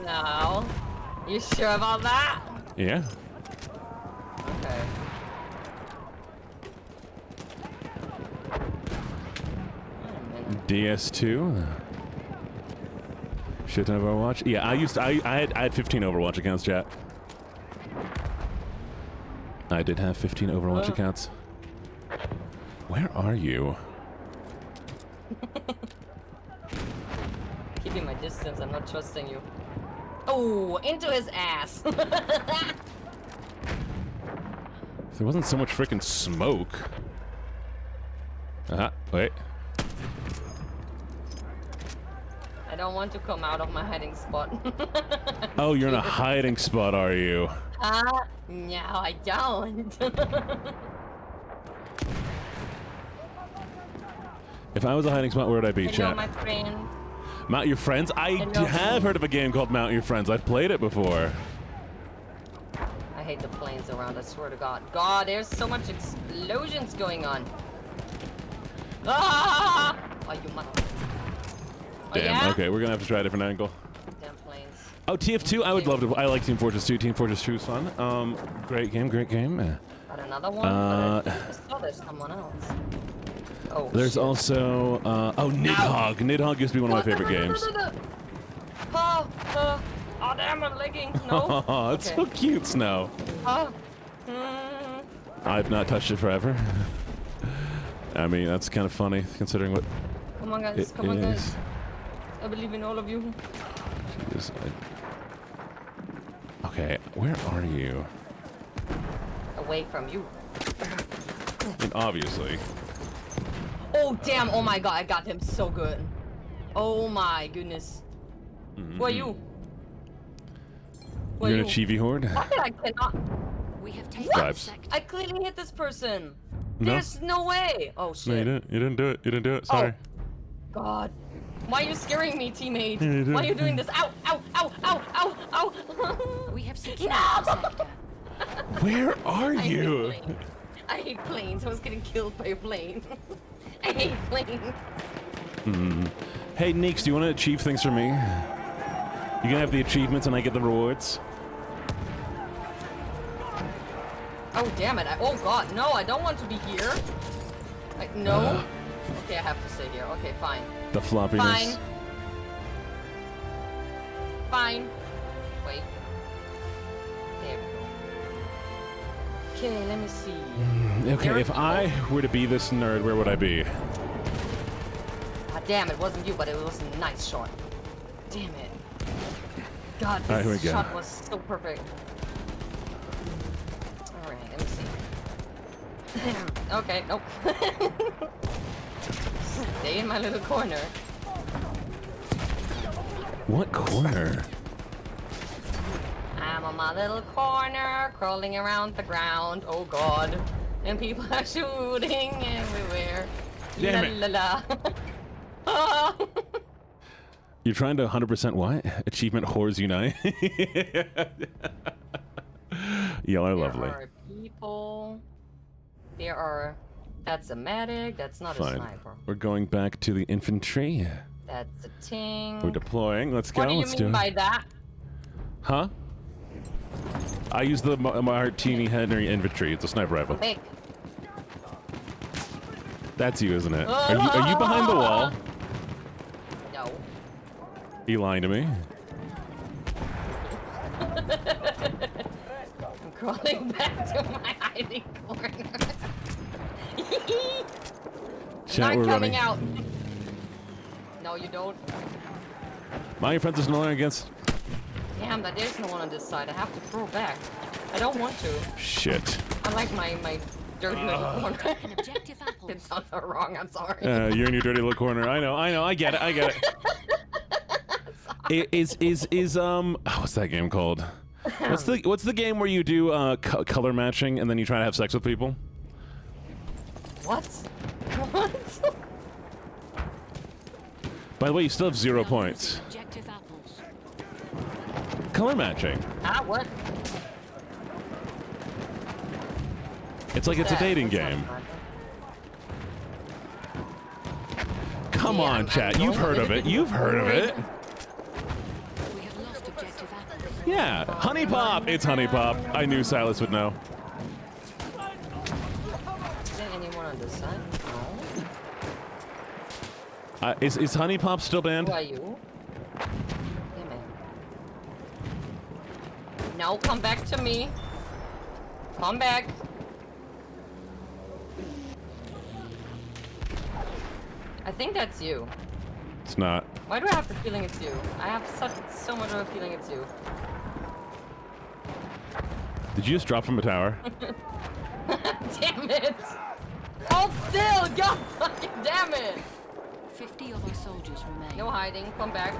No. You sure about that? Yeah? Okay. Wait a minute. DS2. Shit ton of Overwatch. Yeah, I had 15 Overwatch accounts, chat. I did have 15 Overwatch accounts. Where are you? Keeping my distance, I'm not trusting you. Oh, into his ass. If there wasn't so much freaking smoke. Wait. I don't want to come out of my hiding spot. Oh, you're in a hiding spot, are you? No, I don't. If I was a hiding spot, where would I be, Hello, chat? my friend. Mount Your Friends? I Hello. have heard of a game called Mount Your Friends. I've played it before. I hate the planes around, I swear to God. God, there's so much explosions going on. Ah! Oh, you mother. Oh, Damn, yeah? okay, we're gonna have to try a different angle. Damn planes. Oh, TF2, I would love to. I like Team Fortress 2. Team Fortress 2 is fun. Great game, great game. Got another one? But I saw there's someone else. Oh, There's shit. also, Nidhogg. Nidhogg used to be one of my favorite games. Oh, damn, I'm lagging. No. Oh, it's so cute, Snow. I've not touched it forever. I mean, that's kind of funny considering what. Come on, guys. It Come on, is. guys. I believe in all of you. Jeez, okay, where are you? Away from you. I mean, obviously. Oh, damn. Oh, my God. I got him so good. Oh, my goodness. Who are you? Who are You're an you? Achievy Horde? Why did I cannot? We have taken Vibes. the sector. I clearly hit this person. No? There's no way. Oh, shit. No, you didn't. You didn't do it. You didn't do it. Sorry. God. Why are you scaring me, teammate? You did. Why are you doing this? Ow, ow, ow, ow, ow, ow. We have secured No! the sector. Where are you? I hate planes. I was getting killed by a plane. I hate planes. Hey, Neeks, do you want to achieve things for me? You can have the achievements and I get the rewards. Oh, damn it. Oh, God. No, I don't want to be here. Like, no. Okay, I have to stay here. Okay, fine. The floppiness. Fine. Fine. Wait. There we go. Okay, let me see. Okay, if I were to be this nerd, where would I be? Ah, damn, it wasn't you, but it was a nice shot. Damn it. God, Alright, here we this go. shot was so perfect. Alright, let me see. Okay, nope. Stay in my little corner. What corner? I'm on my little corner, crawling around the ground. Oh God. And people are shooting everywhere. Damn it. La la la. You're trying to 100% what? Achievement Whores Unite? Y'all are lovely. There are people. There are. That's a medic. That's not a Fine. sniper. We're going back to the infantry. That's a ting. We're deploying. Let's go. What do you Let's do mean it. by that? Huh? I use the Martini Henry infantry. It's a sniper rifle. Big. That's you, isn't it? Are you behind the wall? No. Are you lying to me? I'm crawling back to my hiding corner. Chat, Not we're coming running. out. No, you don't. My friends is no longer against. Damn, that there's no one on this side. I have to throw back. I don't want to. Shit. I like my dirty little corner. An objective apples. It sounds so wrong. I'm sorry. You're in your dirty little corner. I know. I get it. What's that game called? What's the game where you do color matching and then you try to have sex with people? What? What? By the way, you still have 0 points. Objective apples. Color matching. Ah, what? It's like it's a That- dating that's not game. fun. Come Yeah, on, I'm chat. You've going heard of with it. it. You've heard of it. We have lost objective apples. Yeah. Honey Pop. It's Honey Pop. I knew Silas would know. Is there anyone on this side? No. Is Honey Pop still banned? Who are you? Damn it. No, come back to me. Come back. I think that's you. It's not. Why do I have the feeling it's you? I have so much of a feeling it's you. Did you just drop from a tower? Damn it! Hold still! God fucking damn it! 50 of our soldiers remain. No hiding. Come back.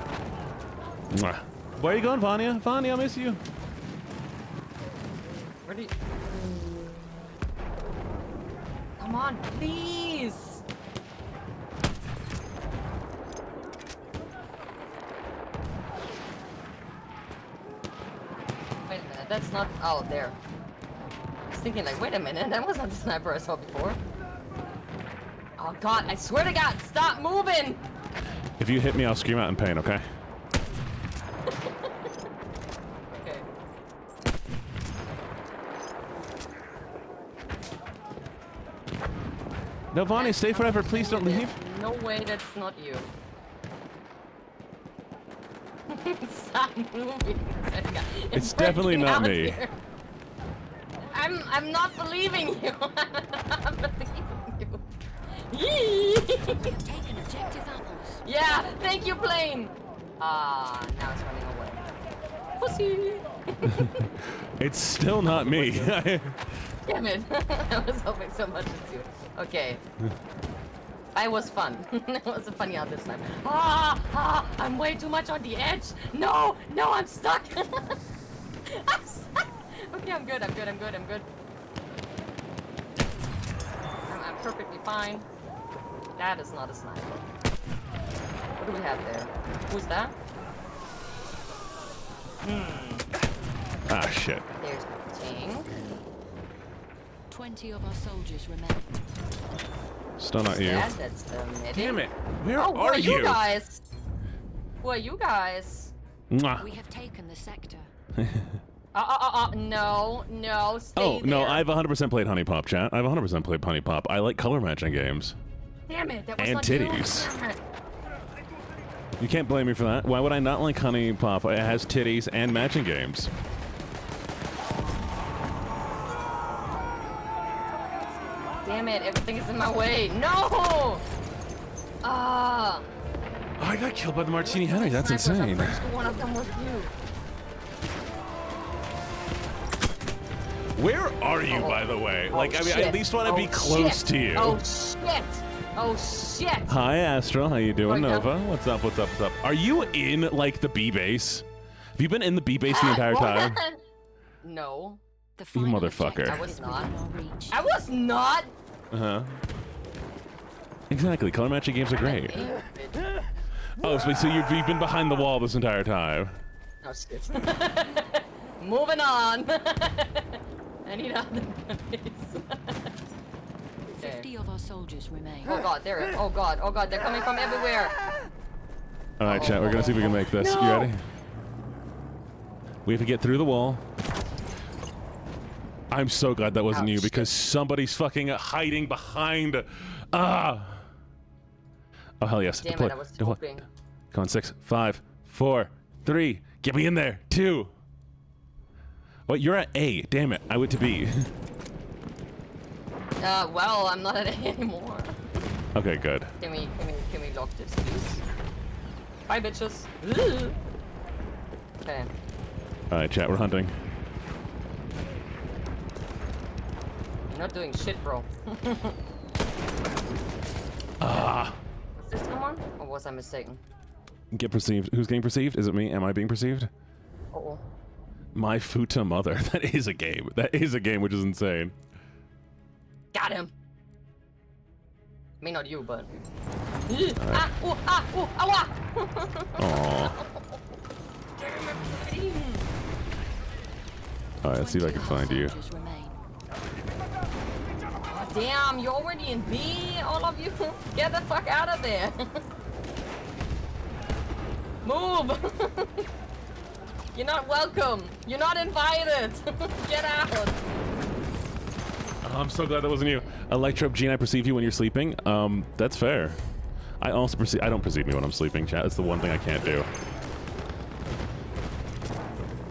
Mwah. Where are you going, Vanya? Vanya, I miss you. Where do you... Come on, please! Wait a minute, that's not... Oh, there. I was thinking like, wait a minute, that was not the sniper I saw before. Oh god, I swear to god, stop moving! If you hit me, I'll scream out in pain, okay? Okay. No, Vanya, stay forever. Please don't leave. No way, that's not you. Stop moving. It's definitely not out me. here. I'm not believing you. I'm not believing you. Yee! Taken objective apples. Yeah, thank you, plane. Ah, now it's running away. Pussy. It's still not me. Damn it. I was hoping so much it's you. Okay. It was fun. It was a funny out this time. I'm way too much on the edge. No, I'm stuck. I'm stuck. Okay, I'm good. I'm perfectly fine. That is not a sniper. What do we have there? Who's that? Ah, shit. There's the tank. 20 of our soldiers remain. Still not you. Yeah, that's the medic. Damn it. Where Oh, who are you? guys? Who are you guys? Mwah. We have taken the sector. No, stay Oh, no, there. I've 100% played Honey Pop, chat. I've 100% played Honey Pop. I like color matching games. Damn it, that was And not titties. you. Damn it. You can't blame me for that. Why would I not like Honey Pop? It has titties and matching games. Damn it, everything is in my way. No! Ah. Oh, I got killed by the Martini Henry. That's Snipers, I'm insane. pretty sure one of them was you. Where are you, by the way? Like, I mean, I shit. at least want to be Oh, close shit. to you. Oh shit! Oh shit! Hi, Astro. How you doing, Right Nova? What's up? Are you in, like, the B base? Have you been in the B base the entire time? No, The You final motherfucker. objective I was is not. within our reach. I was not. Uh-huh. Exactly. Color matching games are great. Damn it. Oh, so you've been behind the wall this entire time. Oh shit. Moving on. I need other guys. Okay. 50 of our soldiers remain. Oh god, oh god, they're coming from everywhere. All right, chat. We're gonna see if we can make this. You No. ready? We have to get through the wall. I'm so glad that wasn't Ouch. you because somebody's fucking hiding behind. Ah. Oh hell yes. Damn Deploy. it, I was Deploy. hoping. Come on, 6, 5, 4, 3. Get me in there. 2. What? You're at A. Damn it. I went to B. Well, I'm not at A anymore. Okay, good. Can we lock this, please? Bye, bitches. Ugh. Okay. All right, chat. We're hunting. You're not doing shit, bro. Ah. Was this someone? Or was I mistaken? Get perceived. Who's getting perceived? Is it me? Am I being perceived? Uh-oh. My Futa mother. That is a game. That is a game, which is insane. Got him. I mean, not you, but. Ah! Ooh! Ah! Ooh! Awa! Aww. All right, let's see if I can 20 of our find you. soldiers remain. Damn, you're already in B, all of you. Get the fuck out of there. Move. You're not welcome. You're not invited. Get out. Oh, I'm so glad that wasn't you. Electro-Gene, I perceive you when you're sleeping. That's fair. I also perceive. I don't perceive me when I'm sleeping, chat. That's the one thing I can't do.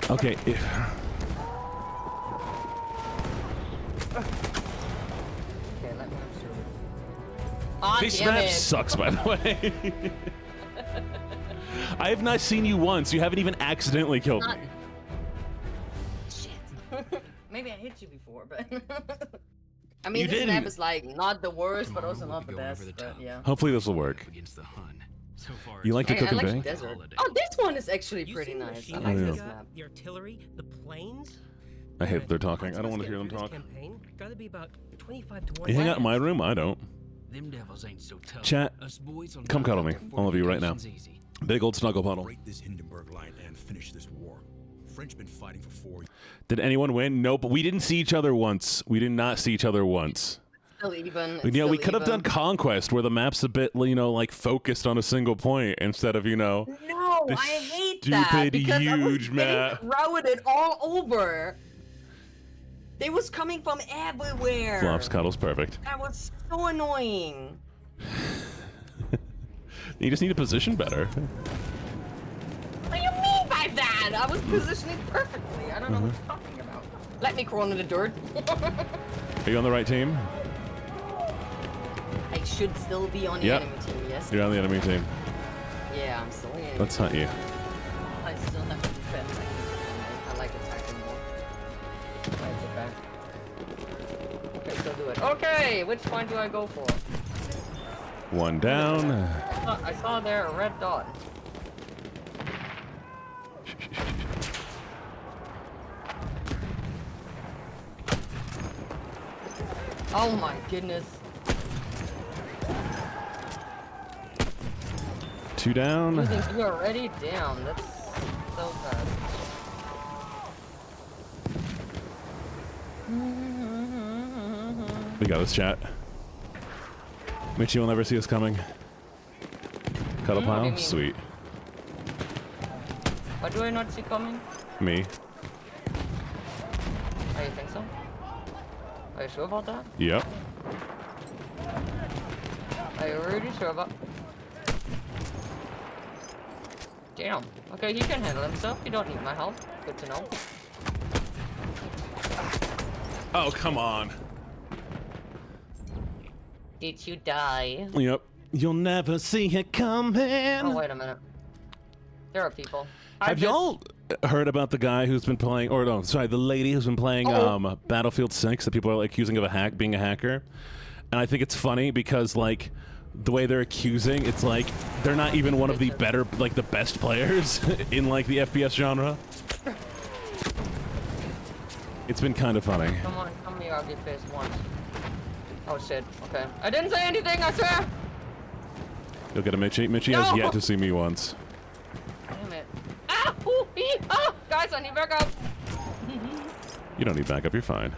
Okay. Okay, let me observe. Ah, This damn map it. sucks, by the way. I have not seen you once. You haven't even accidentally killed me. Shit. Maybe I hit you before, but. I mean, You this map didn't. is like not the worst, but also Tomorrow not the we'll be going best. over the But top. yeah. Hopefully this will work. Against the Hun. So far, You like to I cook and like the bake? desert. Holiday. Oh, this one is actually You pretty seen the nice. I machine like guns, this yeah. map. The artillery, the planes. I hate that they're talking. I Odds don't of want us to hear them getting talk. through this campaign gotta be about 25 to 1. You hang out in my room? I don't. Them devils ain't so tough. Chat, Us boys will come knock cuddle out me, their all of you right now. fortifications easy. Big old snuggle puddle. Break this Hindenburg line and finish this war. French been fighting for 4 years. Did anyone win? Nope. We didn't see each other once. We did not see each other once. Still even. You know, we could have done Conquest, where the map's a bit, you know, like focused on a single point instead of, you know. No, this I hate that stupid, because I was huge map. getting crowded all over. They was coming from everywhere. Flops, cuddles, perfect. That was so annoying. You just need to position better. What do you man. I was positioning perfectly. I don't know what you're talking about. Let me crawl in the dirt. Are you on the right team? I should still be on the Yep. enemy team, yes? You're on the enemy team. Yeah, I'm still on the enemy Let's hunt you. I still have to defend. I like attacking more. Why is it back? Okay, still do it. Okay, which point do I go for? One down. I saw there a red dot. Oh my goodness. Two down. You think you're already down? That's so fast. We got this, chat. Mitchie will never see us coming. Cuddle What do you pile? mean? Sweet. What do I not see coming? Me. Oh, you think so? Are you sure about that? Yep. Are you really sure about? Damn. Okay, he can handle himself. You don't need my help. Good to know. Oh, come on. Did you die? Yep. You'll never see it coming. Oh, wait a minute. There are people. Hi, Have bitch. y'all heard about the guy who's been playing, or no, sorry, the lady who's been playing Battlefield 6 that people are accusing of being a hacker? And I think it's funny because, like, the way they're accusing, it's like they're not even one of the better, like, the best players in, like, the FPS genre. It's been kind of funny. Come on, come here, ugly face once. Oh shit, okay. I didn't say anything, I swear! You'll get a Mitchie. Mitchie has yet to see me once. Damn it. Ah! Ooh, ah! Guys, I need backup! You don't need backup, you're fine.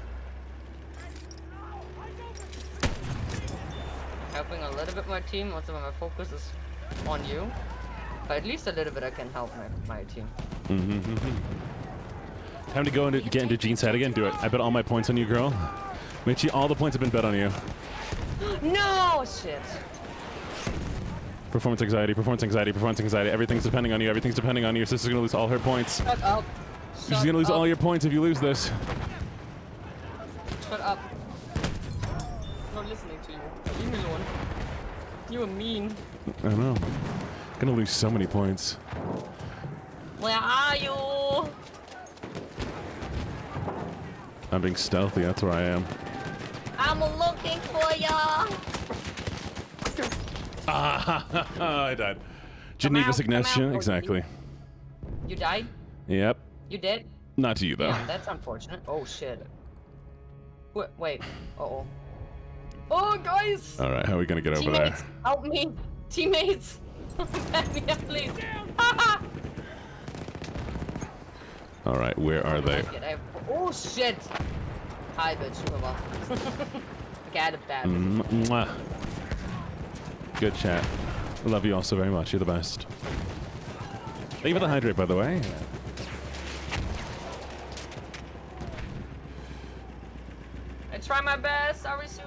Helping a little bit my team, most of my focus is on you. But at least a little bit I can help my team. Time to go into get into Jean's head again. Do it. I bet all my points on you, girl. Mitchie, all the points have been bet on you. No! Shit. Performance anxiety, performance anxiety, performance anxiety. Everything's depending on you. Everything's depending on you. Your sister's gonna lose all her points. Shut up. She's gonna lose all your points if you lose this. Shut up. I'm not listening to you. Leave me alone. You are mean. I know. Gonna lose so many points. Where are you? I'm being stealthy. That's where I am. I'm looking for ya. I died. Come Geneva out, signature. come out. Exactly. You died? Yep. You did? Not to you though. Damn, that's unfortunate. Oh shit. Wait. Uh-oh. Oh, guys! All right. How are we gonna get over Teammates, there? help me! Teammates! Back me up, please! All right. Where are they? Oh shit! Hi, bitch. Rüber. Okay, I had a bad. Mwah. Good chat. I love you all so very much. You're the best. Thank you for the hydrate, by the way. I try my best, Arisu.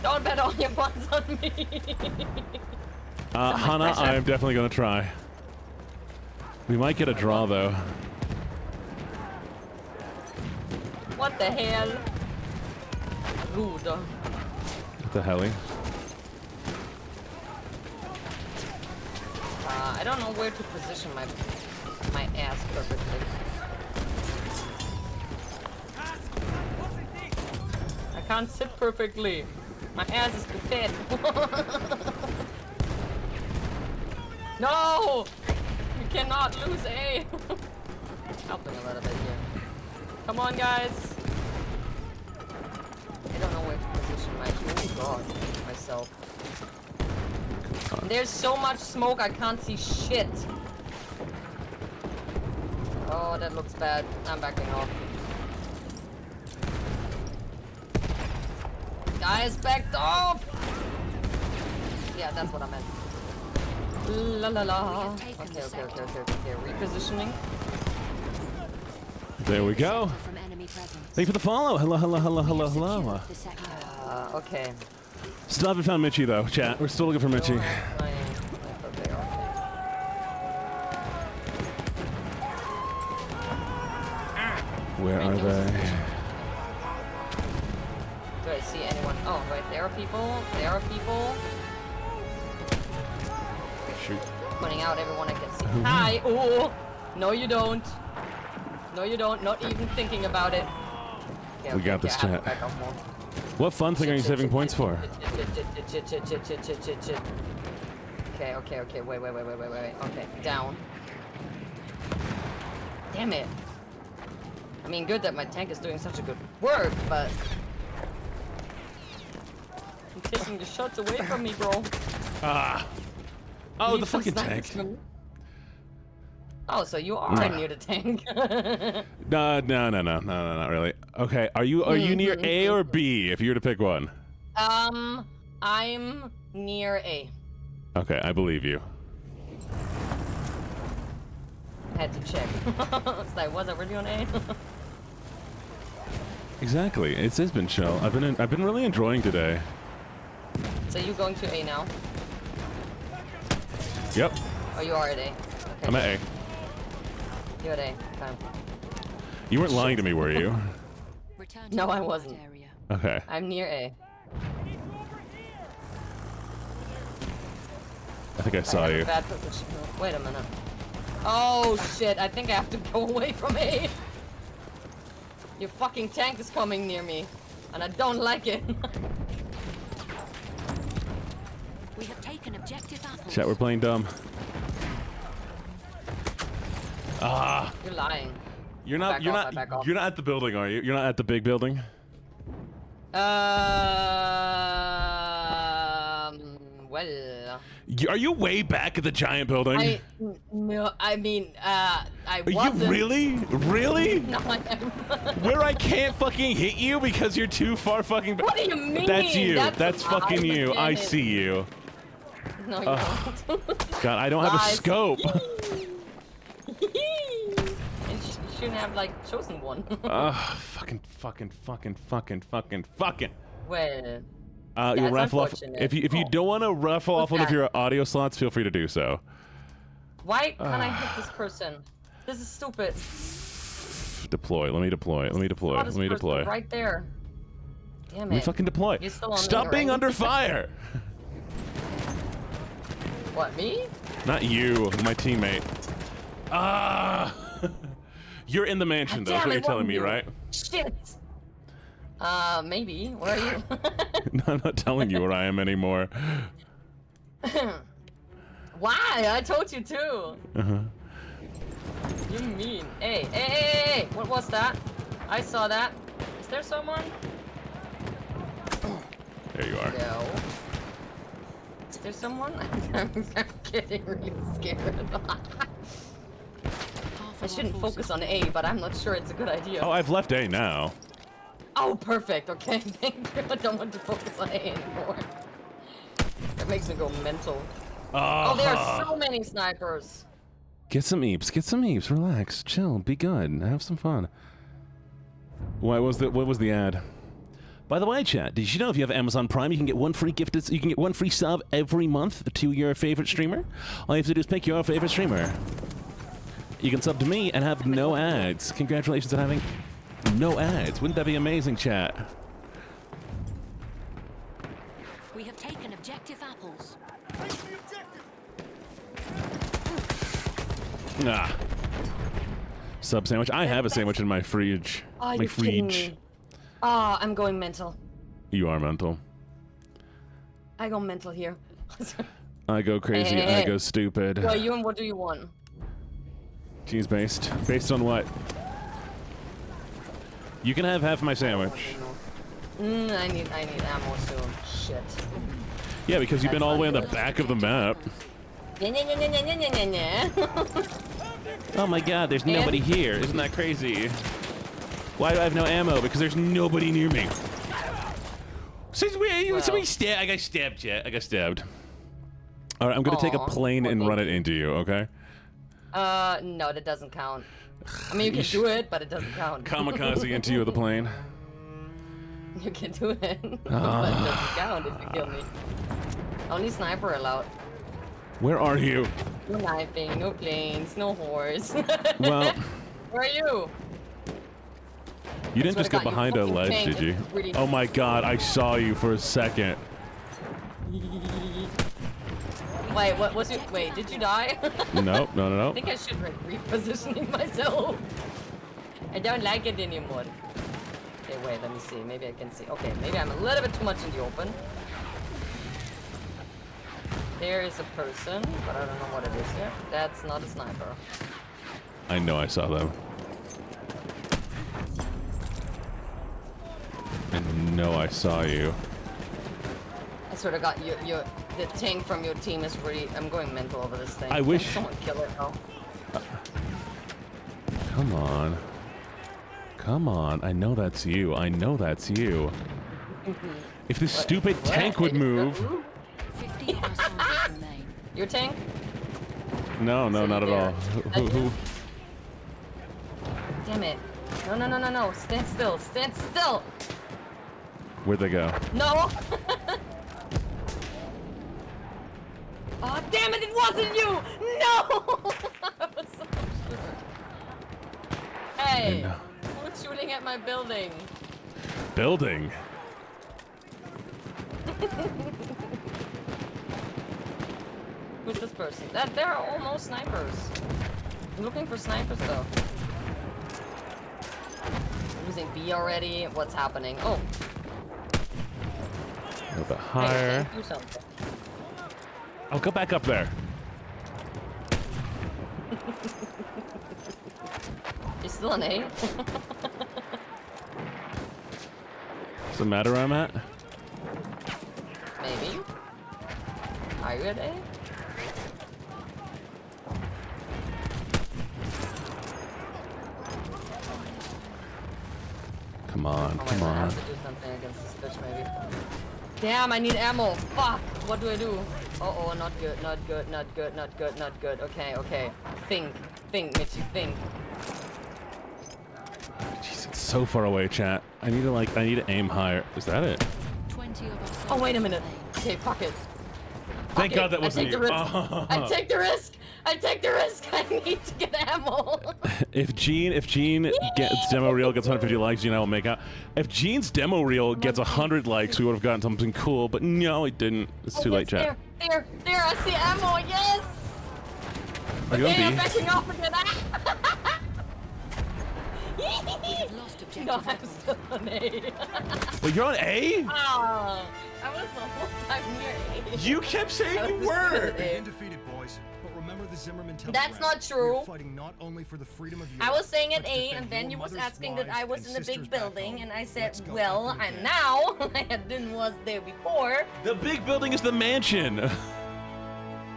Don't bet all your funds on me. Hana, I am definitely gonna try. We might get a draw though. What the hell? Rude. What the helly? I don't know where to position my ass perfectly. I can't sit perfectly. My ass is too fat. No! You cannot lose A. Helping a little bit here. Come on, guys. I don't know where to position my myself. There's so much smoke, I can't see shit. Oh, that looks bad. I'm backing off. Guys, backed off! Yeah, that's what I meant. La la la. Okay. Repositioning. There we go. From enemy presence. Thank you for the follow. Hello. Secured the sector. Okay. Still haven't found Mitchie though, chat. We're still looking for Mitchie. Where are they? Do I see anyone? Oh, right, there are people. There are people. Shoot. Pointing out everyone I can see. Hi! Oh! No, you don't. No, you don't. Not even thinking about it. Okay, We got this, I have to chat. back off more. What fun thing are you saving points for? Okay, okay, okay. Wait. Okay, down. Damn it. I mean, good that my tank is doing such a good work, but I'm taking the shots away from me, bro. Ah. Oh, Leave the some fucking snipers tank. for me. Oh, so you are near the tank. No, not really. Okay, are you near A or B? If you were to pick one. I'm near A. Okay, I believe you. Had to check. It's like, was I really on A? Exactly. It's been chill. I've been really enjoying today. So you going to A now? Yep. Oh, you are at A. Okay. I'm at A. You're at A. Fine. You weren't lying to me, were you? Return to No, the I combat wasn't. area. Okay. I'm near A. I think I saw you. Bad position. Wait a minute. Oh shit! I think I have to go away from A. Your fucking tank is coming near me, and I don't like it. We have taken objective apples. Chat, we're playing dumb. Ah. You're lying. You're not. Back You're off, I back not. off. You're not at the building, are you? You're not at the big building. Well. Are you way back at the giant building? No, I mean, I Are wasn't. you really? Really? No, I am. Where I can't fucking hit you because you're too far fucking back? What do you mean? That's you. That's a fucking lie. you. I Damn it. see you. No, you don't. God, I don't have a Lies. scope. And you shouldn't have, like, chosen one. Fucking. Well, You'll That's raffle off. unfortunate. If you Oh. don't want to raffle off one of that? your audio slots, feel free to do so. why can't I hit this person? This is stupid. Deploy. Let me deploy. Let me deploy. Saw Let this me person deploy. Right there. Damn Let me it. fucking deploy. You're still on Stop me, being right? under fire. What, me? Not you, my teammate. Ah. You're in the mansion, though. That's Damn, what it you're telling wasn't me, you. right? Shit. Maybe. Where are you? No, I'm not telling you where I am anymore. Why? I told you too. You mean? Hey! What was that? I saw that. Is there someone? There you are. No. Is there someone? I'm getting really scared. I shouldn't focus on A, but I'm not sure it's a good idea. Oh, I've left A now. Oh, perfect. Okay, thank you. I don't want to focus on A anymore. That makes me go mental. Oh, there are so many snipers. Get some eeps. Get some eeps. Relax. Chill. Be good. Have some fun. What was the ad? By the way, chat, did you know if you have Amazon Prime, you can get one free gift? You can get one free sub every month to your favorite streamer. All you have to do is pick your favorite streamer. You can sub to me and have no ads. Congratulations on having no ads. Wouldn't that be amazing, chat? We have taken objective apples. Ah. Sub sandwich. I have a sandwich in my fridge. Oh, My you're kidding fridge. me. Oh, I'm going mental. You are mental. I go mental here. I go crazy. Hey. I go stupid. Well, you and what do you want? Cheese based. Based on what? You can have half my sandwich. I need ammo soon. Shit. Yeah, because you've been That's all the way on not the good. back of the map. Yeah. Oh my god, there's And? nobody here. Isn't that crazy? Why do I have no ammo? Because there's nobody near me. Somebody stabbed. I got stabbed, chat. I got stabbed. All right, I'm gonna take a Aw, plane poor and run it baby. into you, okay? No, that doesn't count. I mean, you can do it, but it doesn't count. Kamikaze into you with the plane. You can do it, but it doesn't count if you kill me. Only sniper allowed. Where are you? No knifing, no planes, no horse. Well, Where are you? You didn't swear just to go God, behind a fucking ledge, tank did you? is really- Oh my God, I saw you for a second. Wait, what was you? Wait, did you die? Nope, no. I think I should repositioning myself. I don't like it anymore. Okay, wait, let me see. Maybe I can see. Okay, maybe I'm a little bit too much in the open. There is a person, but I don't know what it is yet. That's not a sniper. I know I saw them. I know I saw you. I sort of got the tank from your team is really. I'm going mental over this thing. I wish- Can someone kill it though. Come on. Come on. I know that's you. I know that's you. If this stupid What? tank would move. 50 of our soldiers remain. Your tank? No, So not at there. all. Who? Damn it. No. Stand still. Stand still. Where'd they go? No. Oh, damn it. It wasn't you. No. I was so sure. Hey. know. Who's shooting at my building? Building. Who's this person? They're almost snipers. I'm looking for snipers though. Using B already. What's happening? Oh. A little bit Hey, higher. do something. I'll go back up there. You still an A? Does it matter where I'm at? Maybe. Are you at A? Come on, Oh, come wait, I on. have to do something against this bitch, maybe. Damn, I need ammo. Fuck. What do I do? Uh-oh, not good, not good, not good, not good, not good. Okay. Think, Mitchie, think. Jeez, it's so far away, chat. I need to aim higher. Is that it? 20 of our soldiers Oh, wait a minute. remain. Okay, fuck it. Thank Fuck God it. that wasn't I you. take the risk. I take the risk. I take the risk. I need to get ammo. If Gene gets demo reel gets 150 likes, Gene and I will make out. If Gene's demo reel gets 100 likes, we would have gotten something cool. But no, it didn't. It's too late, chat. There. I see ammo. Yes. Are you on Okay, I'm B? backing off again. We have lost objective No, I'm Alpha. still on A. Wait, you're on A? Oh, I was the whole time near A. You kept saying I you was were. good at A. Been defeated, boys. But remember the Zimmerman telegram. That's not true. We're fighting not only for the freedom of I Europe, was saying at but to A, defend and then your you was mothers, asking that wives, I was and in the big sisters back building, home. and I said, Let's go well, hunting I'm again. now. I didn't was there before. The big building is the mansion.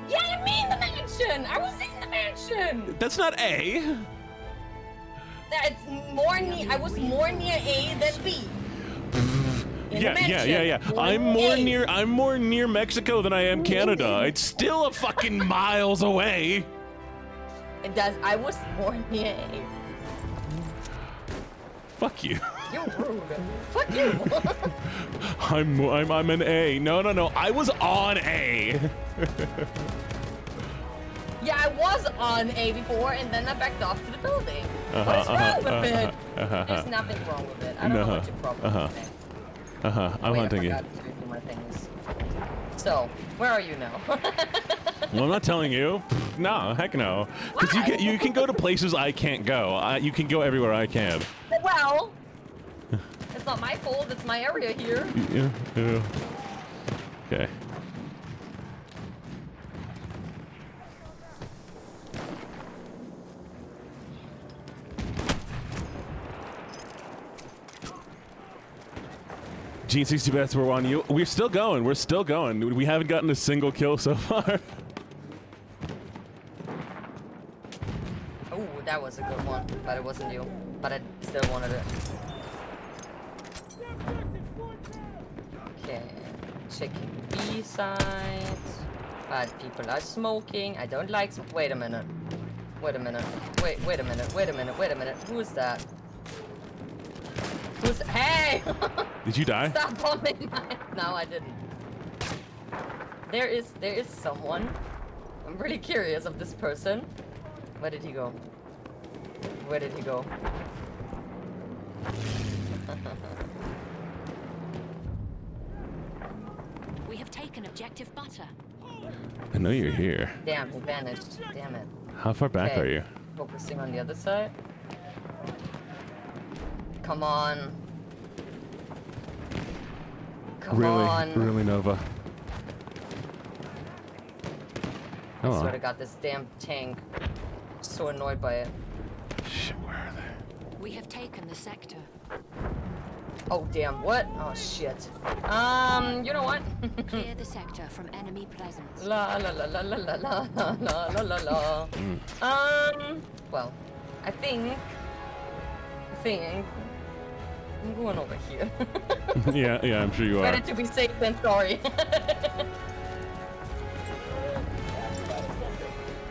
Yeah, I mean the mansion. I was in the mansion. That's not A. That's more near. I was more near A than B. In the Yeah. mansion. I'm more near Mexico than I am Canada. It's still a fucking miles away. It does. I was more near A. Fuck you. You're rude. Fuck you. I'm an A. No. I was on A. Yeah, I was on A before, and then I backed off to the building. What's wrong with it? There's nothing wrong with it. I don't know what your problem is. I'm hunting you. I forgot to do my things. So, where are you now? Well, I'm not telling you. No, heck no. Because you can go to places I can't go. You can go everywhere I can. Well, it's not my fault. It's my area here. Yeah. Okay. Gene 60 bets, we're on you. We're still going. We haven't gotten a single kill so far. Oh, that was a good one, but it wasn't you. But I still wanted it. Okay, checking B side. But people are smoking. I don't like smoke. Wait a minute. Wait a minute. Who is that? Who's? Hey! Did you die? Stop bombing my. No, I didn't. There is someone. I'm really curious of this person. Where did he go? We have taken objective butter. I know you're here. Damn, he vanished. Damn it. How far back Okay. are you? Focusing on the other side. Come on. Come on. Really, Nova. I Come swear on. to God, this damn tank. So annoyed by it. Shit, where are they? We have taken the sector. Oh damn, what? Oh shit. You know what? Clear the sector from enemy presence. La la la la la la la la la la la. Well, I think I'm going over here. Yeah, I'm sure you are. Better to be safe than sorry.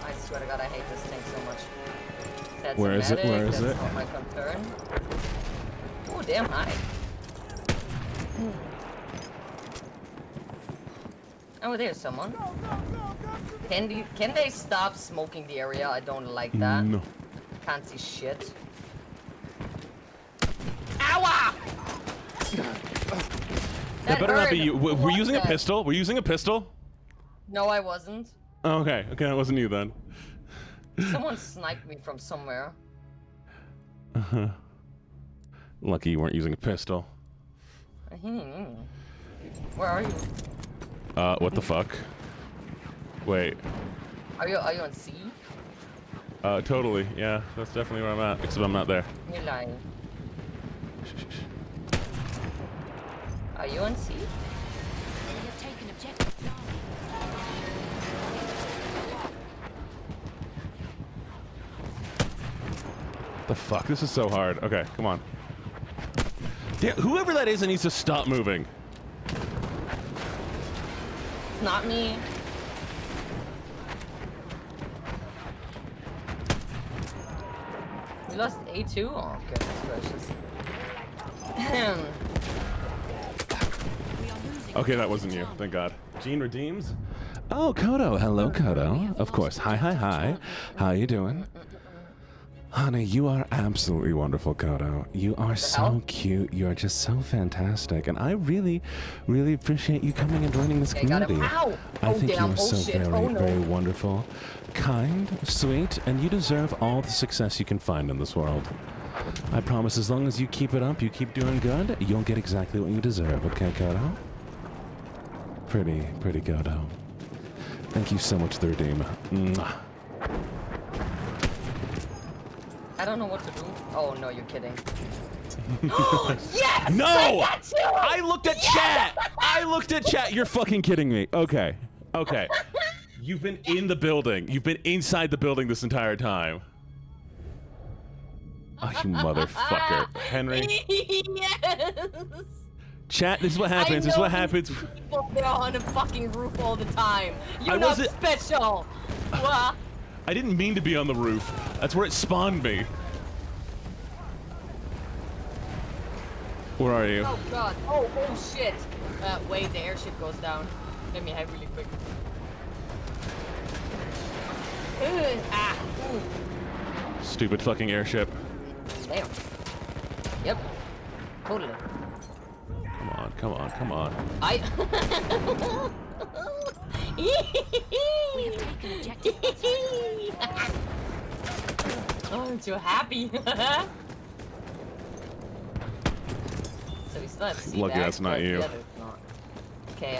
I swear to God, I hate this tank so much. That's Where is it? medic, Where is that's it? not my concern. Oh damn, hi. Oh, there's someone. Can they stop smoking the area? I don't like that. No. Can't see shit. Ow! That better not be you. We're What using a the- pistol? We're using a pistol? No, I wasn't. Oh, okay, that wasn't you then. Someone sniped me from somewhere. Lucky you weren't using a pistol. Where are you? What the fuck? Wait. Are you on C? Totally, yeah, that's definitely where I'm at, except I'm not there. You're lying. Are you on C? We have taken objective Charlie. The fuck? This is so hard. Okay, come on. Damn, whoever that is, it needs to stop moving. It's not me. We lost A2? Oh, goodness gracious. We are losing. Okay, that wasn't you. Thank God. Gene redeems. Oh, Kodo. Hello, Kodo. Of course. Hi. How you doing? Honey, you are absolutely wonderful, Kodo. You are so hell? cute. You are just so fantastic. And I really, really appreciate you coming and joining this Okay, got him. community. Ow! I Oh, think damn. you are Oh, so shit. very, Oh, no. very wonderful, kind, sweet, and you deserve all the success you can find in this world. I promise as long as you keep it up, you keep doing good, you'll get exactly what you deserve, okay, Kodo? Pretty Kodo. Thank you so much, the Redeemer. Mwah. I don't know what to do. Oh, no, you're kidding. Yes! No! I got you! I looked at chat! I looked at chat! You're fucking kidding me. Okay. You've been in the building. You've been inside the building this entire time. Oh, you motherfucker. Henry. Yes! Chat, this is what happens. This is what happens. People, they're on the fucking roof all the time. I You're not wasn't- special. Wah. I didn't mean to be on the roof. That's where it spawned me. Where are you? Oh god. Oh shit. Wait, the airship goes down. Let me hide really quick. Ooh. Stupid fucking airship. Damn. Yep. Totally. Come on. I. We have taken objective butter. Oh, I'm so happy. So we still have C Lucky back, that's not but you. the other's not. Okay,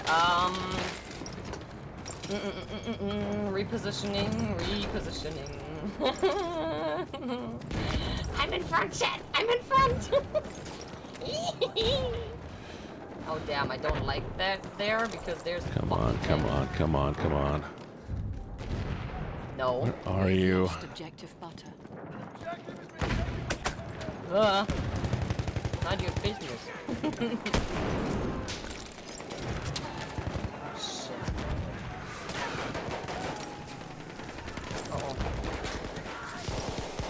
repositioning. I'm in front, chat. I'm in front. Oh damn, I don't like that there because there's. Come on. No. Where are you? Lost objective butter. Not your business. Shit. Uh-oh.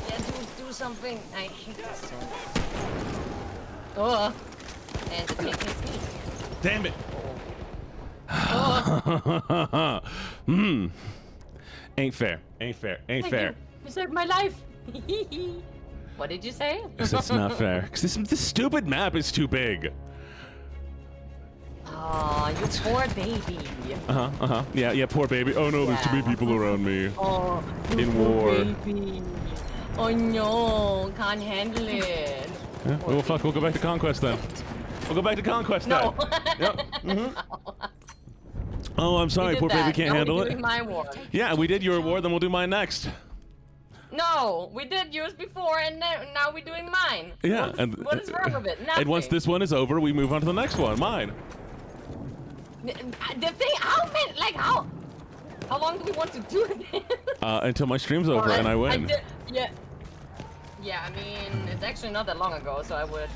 Yeah, do something. I hate this thing. And the tank hits me. Damn it. Ain't fair. Thank you. You saved my life. What did you say? That's not fair. Because this stupid map is too big. Oh, you poor baby. Yeah, poor baby. Oh no, there's too many people around me. Oh, you In poor war. baby. Oh no, can't handle it. Yeah, well, fuck, we'll go back to Conquest then. We'll go back to Conquest No. then. Yep. Oh, I'm sorry, We did poor baby that. can't Now handle we're it. doing my war. Yeah, we did your award, then we'll do mine next. No, we did yours before, and now we're doing mine. Yeah, What is wrong with it? Nothing. And once this one is over, we move on to the next one, mine. The thing, how long do we want to do this? Until my stream's over and I win. Yeah. Yeah, I mean, it's actually not that long ago, so I would...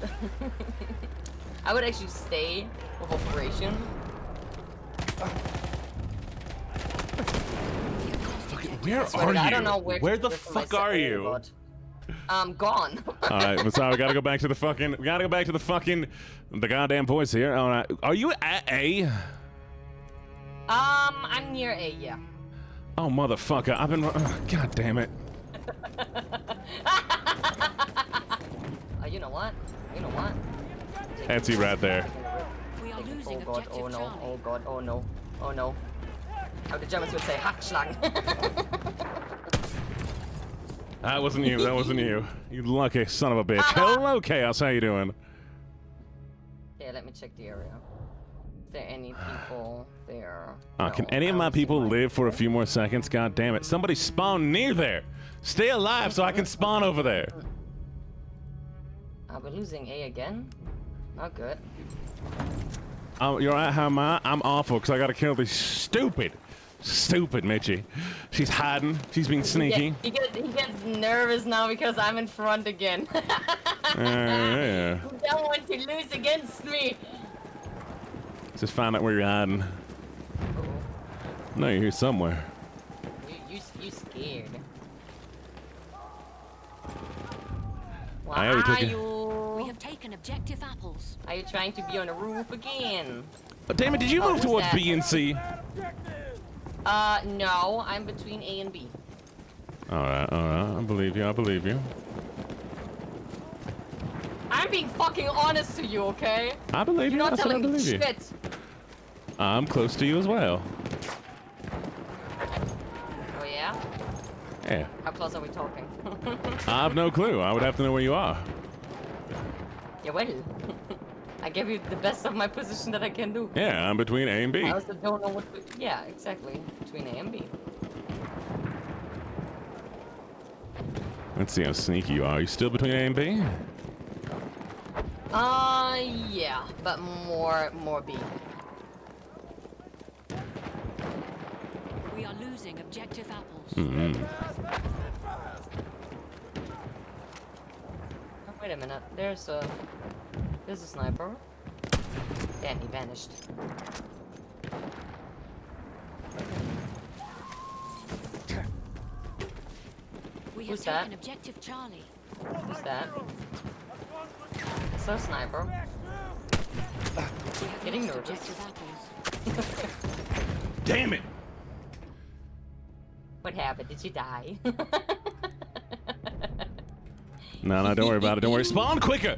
I would actually stay with Operation. Where Swear are to God, you? I don't know where the to put fuck are myself, you? but I'm gone. All right, but sorry, we gotta go back to the fucking. We gotta go back to the goddamn voice here. All right, are you at A? I'm near A, yeah. Oh motherfucker, I've been. God damn it. You know what? You know what? Etsy right there. We are losing Oh god, objective oh no, Charlie. oh god, oh no, oh no. How the Germans would say, Hackschlang. That wasn't you. That wasn't you. You lucky son of a bitch. Hello, Chaos. How you doing? Yeah, let me check the area. Is there any people there? Can No, any of I my don't see people one. live for a few more seconds? God damn it! Somebody spawn near there. Stay alive so I can spawn over there. Are we losing A again? Not good. You're right, how am I? I'm awful because I gotta kill this stupid Mitchie. She's hiding. She's being sneaky. He gets nervous now because I'm in front again. Yeah. You don't want to lose against me. Just find out where you're hiding. No, you're here somewhere. You scared. Why I already took are it. We you? have taken objective apples. Are you trying to be on the roof again? Oh, damn it! Did you move who's towards that? B and C? No, I'm between A and B. All right. I believe you. I'm being fucking honest to you, okay? I believe You're you. not That's what I telling me believe you. shit. I'm close to you as well. Oh yeah? Yeah. How close are we talking? I have no clue. I would have to know where you are. Yeah, well, I gave you the best of my position that I can do. Yeah, I'm between A and B. I also don't know what to... Yeah, exactly. Between A and B. Let's see how sneaky you are. Are you still between A and B? Yeah, but more B. We are losing objective apples. Mm-hmm. Oh, wait a minute. There's a sniper. Damn, he vanished. We have Who's taken that? objective Charlie. Who's that? It's a sniper. We have Getting lost nervous. objective apples. Damn it! What happened? Did you die? No, don't worry about it. Don't worry. Spawn quicker!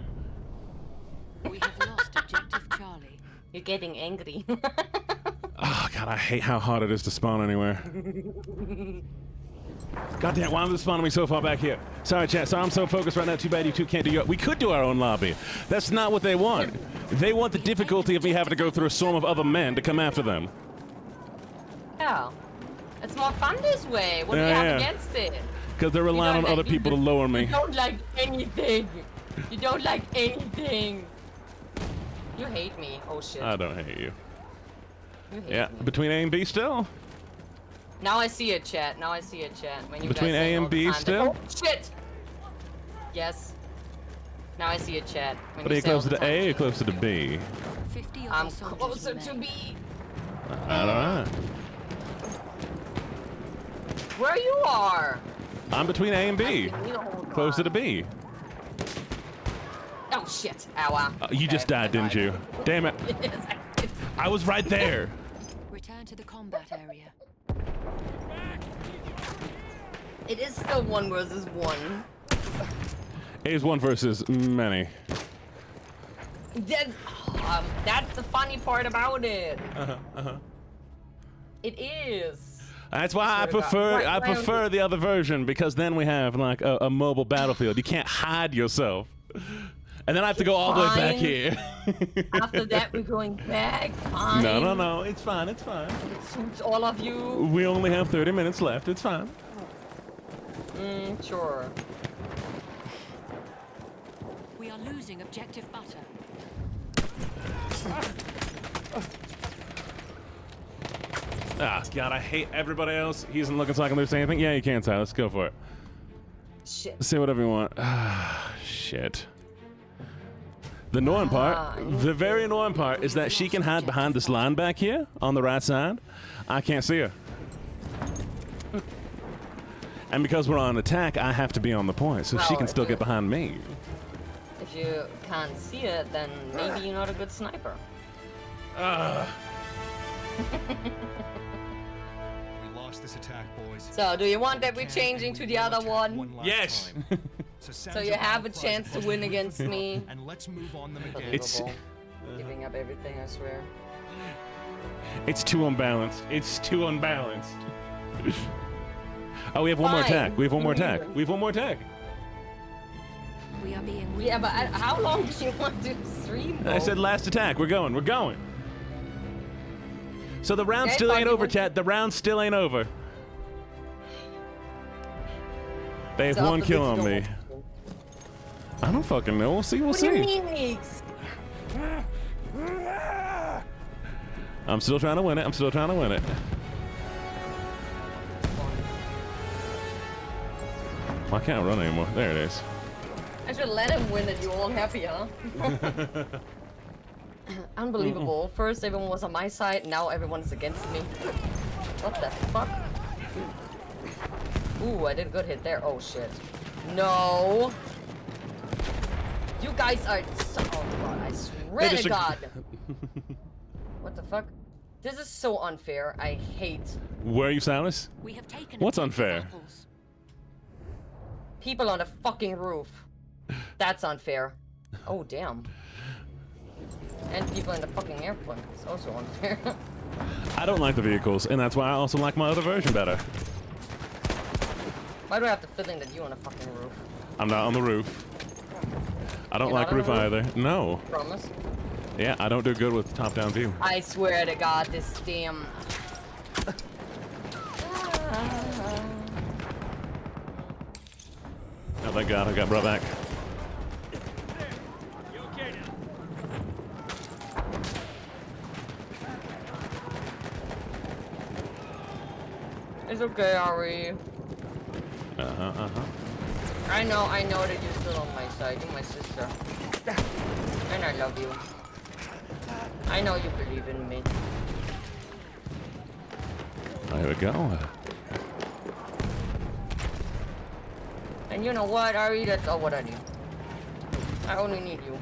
We have lost objective Charlie. You're getting angry. Oh, God, I hate how hard it is to spawn anywhere. God damn, why am I spawning me so far back here? Sorry, chat. Sorry, I'm so focused right now. Too bad you two can't do your... We could do our own lobby. That's not what they want. They want the difficulty of me having to go through a swarm of other men to come after them. Yeah. It's more fun this way. What do you Yeah, have yeah. against it? Because they're relying on don't other like- people to lower me. You don't like anything. You don't like anything. You hate me. Oh shit. I don't hate you. You hate Yeah, me. between A and B still? Now I see it, chat. Now I see it, chat. When you Between guys A say and all the B time that- still? Oh shit. Yes. Now I see it, chat. When But are you say all closer the to A or time. closer to B? 50 of I'm our soldiers closer to remain. B. Alright. Where you are? I'm between A and B. Asking me the whole Closer to time. B. Oh shit. Ow. You just died, didn't you? Damn it. Yes, I did. I was right there. Return to the combat area. It is still 1 versus 1. It is one versus many. That's the funny part about it. It is. That's why I prefer the other version, because then we have like a mobile battlefield. You can't hide yourself. And then I have to go all the way back here. After that, we're going back. Fine. No. It's fine. It's fine. It suits all of you. We only have 30 minutes left. It's fine. Sure. We are losing objective butter. Ah, God, I hate everybody else. He isn't looking so I can lose anything. Yeah, you can, Tyler. Let's go for it. Shit. Say whatever you want. Ah, shit. The annoying part, the very annoying part, is that she can hide behind this line back here on the right side. I can't see her. And because we're on attack, I have to be on the point, so she can still get behind me. If you can't see it, then maybe you're not a good sniper. We lost this attack, boys. So, do you want that we're changing to the other one? Yes. So you have a chance to win against me. And let's move on them again. It's Giving up everything, I swear. it's too unbalanced. It's too unbalanced. Oh, we have one more Fine. attack. We have one more attack. We have one more attack. We are being Yeah, but how long do you want to stream? I said last attack. We're going. We're going. So the round Okay, still fine, ain't you over, want- chat. The round still ain't over. They have So one after kill this, on you me. I don't fucking know. We'll see. We'll What do you see. mean, Meeks? I'm still trying to win it. I'm still trying to win it. Why can't I run anymore? There it is. I should let him win it. You all happy, huh? Unbelievable. First everyone was on my side, now everyone is against me. What the fuck? Ooh, I did a good hit there. Oh shit. No. You guys are so... Oh god, I swear to god. What the fuck? This is so unfair. I hate Where are you, Silas? We have taken What's objective unfair? apples. people on the fucking roof. That's unfair. Oh damn. And people in the fucking airplane. It's also unfair. I don't like the vehicles, and that's why I also like my other version better. Why do I have the feeling that you're on a fucking roof? I'm not on the roof. I don't You're like not on roof the roof? either. No. Promise? Yeah, I don't do good with top-down view. I swear to God, this damn... Oh, thank God, I got brought back. It's okay, Ari. I know that you're still on my side. You're my sister. And I love you. I know you believe in me. There we go. And you know what, Ari? That's all what I need. I only need you.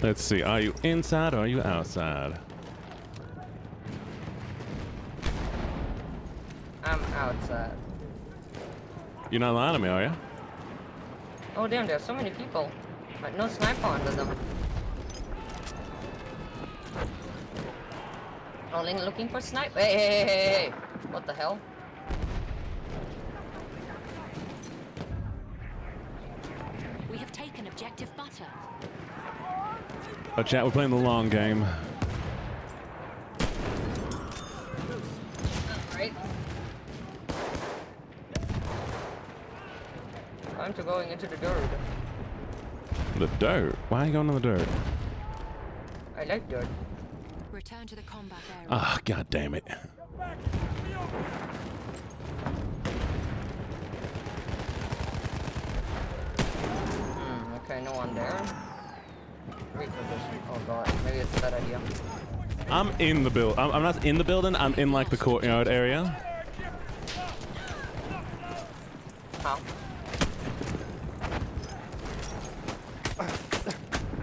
Let's see, are you inside or are you outside? I'm outside. You're not lying to me, are you? Oh damn, there's so many people. But no sniper under them. Only looking for sniper. Hey. What the hell? We have taken objective butter. Oh, chat, we're playing the long game. Right. Time to going into the dirt. The dirt? Why are you going to the dirt? I like dirt. Return to the combat area. Ah, God damn it. Okay, no one there. Reposition. Oh god, maybe it's a bad idea. I'm in the build. I'm not in the building. I'm in like the courtyard area. How?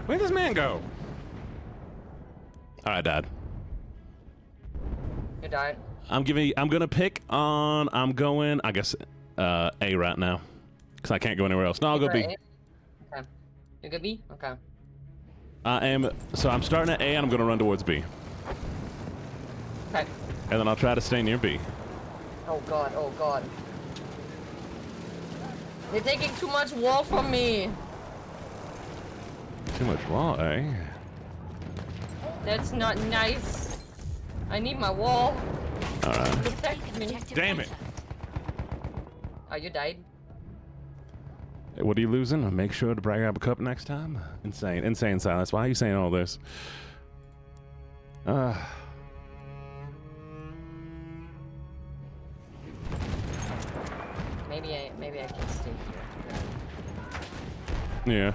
Where'd this man go? All right, Dad. You died. I'm gonna pick on. I'm going. I guess A right now. because I can't go anywhere else. No, I'll go B. Right. Okay. You good, B? Okay. I am. So I'm starting at A, and I'm going to run towards B. Okay. And then I'll try to stay near B. Oh god, oh god. They're taking too much wall from me. Too much wall, eh? That's not nice. I need my wall. Alright. Protect me. Damn it! Oh, you died? Hey, what are you losing? Make sure to brag up a cup next time? Insane. Insane silence. Why are you saying all this? Maybe I can stay here. Yeah.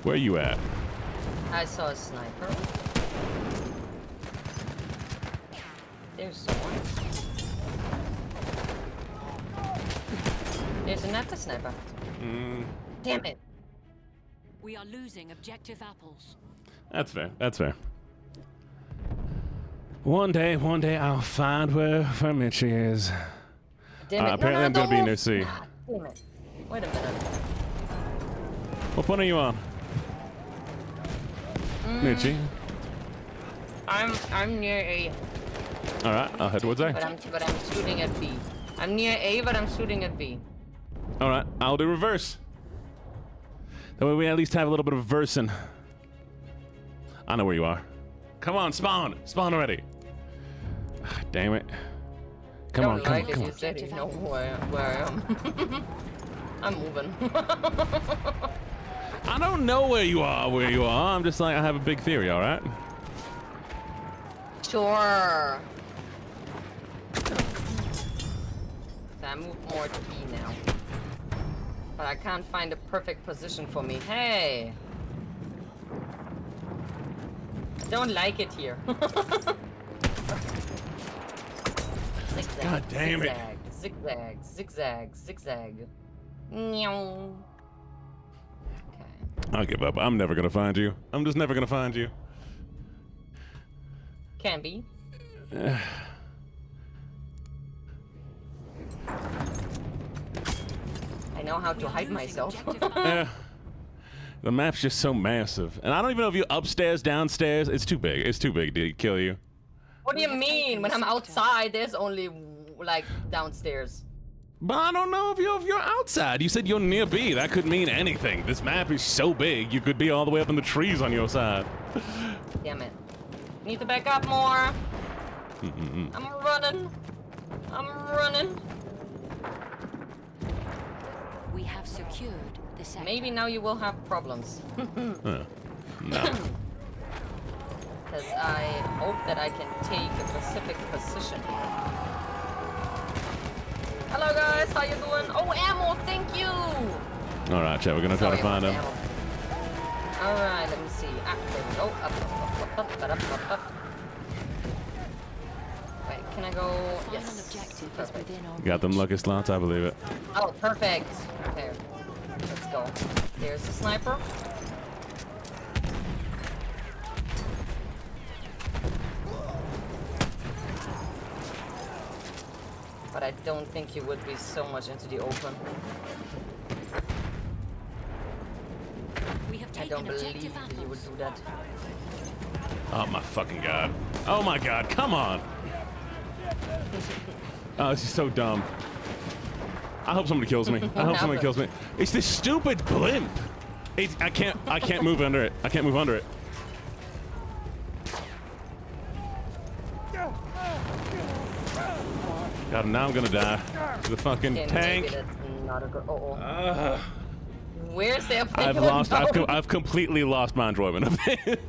Where you at? I saw a sniper. There's someone. There's another sniper. Damn it. We are losing objective apples. That's fair. That's fair. One day I'll find where Mitchie is. Damn it. Apparently I'm gonna be near C. Ah, damn it. Wait a minute. What point are you on? Mitchie. I'm near A, Alright, I'll head towards A. but I'm shooting at B. I'm near A, but I'm shooting at B. Alright, I'll do reverse. That way we at least have a little bit of versing. I know where you are. Come on, spawn! Spawn already. Damn it. Come on, come on, come You on. said you know where I am. I'm moving. I don't know where you are, I'm just like, I have a big theory, alright? Sure. So I move more to B now. But I can't find a perfect position for me. Hey! I don't like it here. Zigzag, God damn it. zigzag, zigzag, zigzag. Meow. Okay. I'll give up. I'm never gonna find you. I'm just never gonna find you. Can be. I know how to hide myself. Yeah. The map's just so massive. And I don't even know if you're upstairs, downstairs. It's too big. It's too big to kill you. What do you mean? When I'm outside, there's only, like, downstairs. But I don't know if you're outside. You said you're near B. That could mean anything. This map is so big, you could be all the way up in the trees on your side. Damn it. Need to back up more. I'm running. I'm running. We have secured the sector. Maybe now you will have problems. No. Because I hope that I can take a specific position here. Hello guys, how you doing? Oh, ammo, thank you! All right, chat. We're gonna try to find him. Alright, let me see. There we go. Up. Wait, can I go? Final Yes. objective is Perfect. within our Got them lucky slots. I believe it. Oh, perfect. Okay, let's go. There's the sniper. But I don't think he would be so much into the open. We have I taken don't believe objective he would apples. do that. Oh my fucking god. Oh my god. Come on. Oh, this is so dumb. I hope somebody kills me. I hope somebody kills me. It's this stupid blimp. I can't move under it. I can't move under it. God, now I'm gonna die. The fucking Okay, tank. maybe that's not a good. Where's the airplane? I've going lost. down? I've completely lost my enjoyment of it.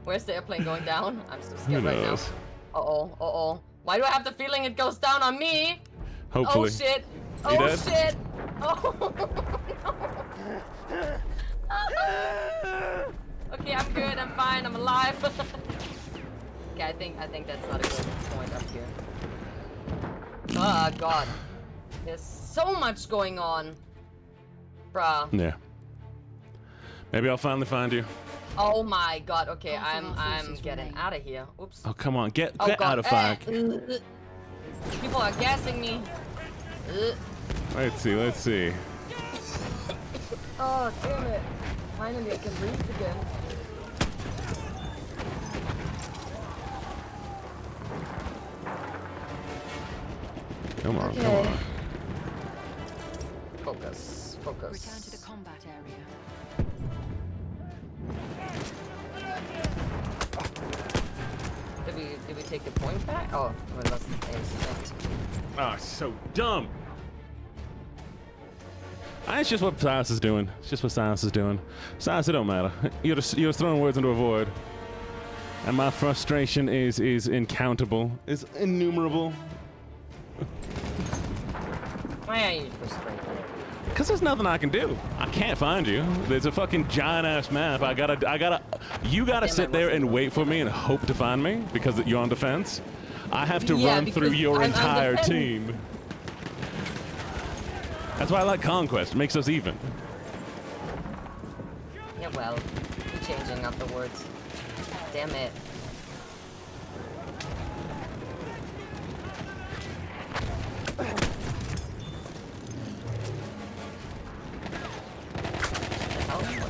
Where's the airplane going down? I'm so Who scared right now. knows? Uh-oh. Why do I have the feeling it goes down on me? Hopefully. Oh shit. You Oh dead? shit. Oh no. Okay, I'm good. I'm fine. I'm alive. Okay, I think that's not a good point up here. Oh god. There's so much going on. Bruh. Yeah. Maybe I'll finally find you. Oh my god. Okay, Both of our I'm forces getting remain. out of here. Oops. Oh come on, get Oh, God. out of fire. People are gassing me. Let's see. Let's see. Oh, damn it. Finally, I can breathe again. Come on, come Okay. on. Focus, focus. Return to the combat area. Did we take the point back? Oh, well, that's the ace. Ah, so dumb. It's just what Silas is doing. It's just what Silas is doing. Silas, it don't matter. You're just throwing words into a void. And my frustration is incountable. Is innumerable. Why are you frustrated? Because there's nothing I can do. I can't find you. There's a fucking giant ass map. You gotta sit there and wait for me and hope to find me because you're on defense. I have to Yeah, run through because your I'm on entire defense. team. That's why I like Conquest. It makes us even. Yeah, well, you're changing up the words. Damn it.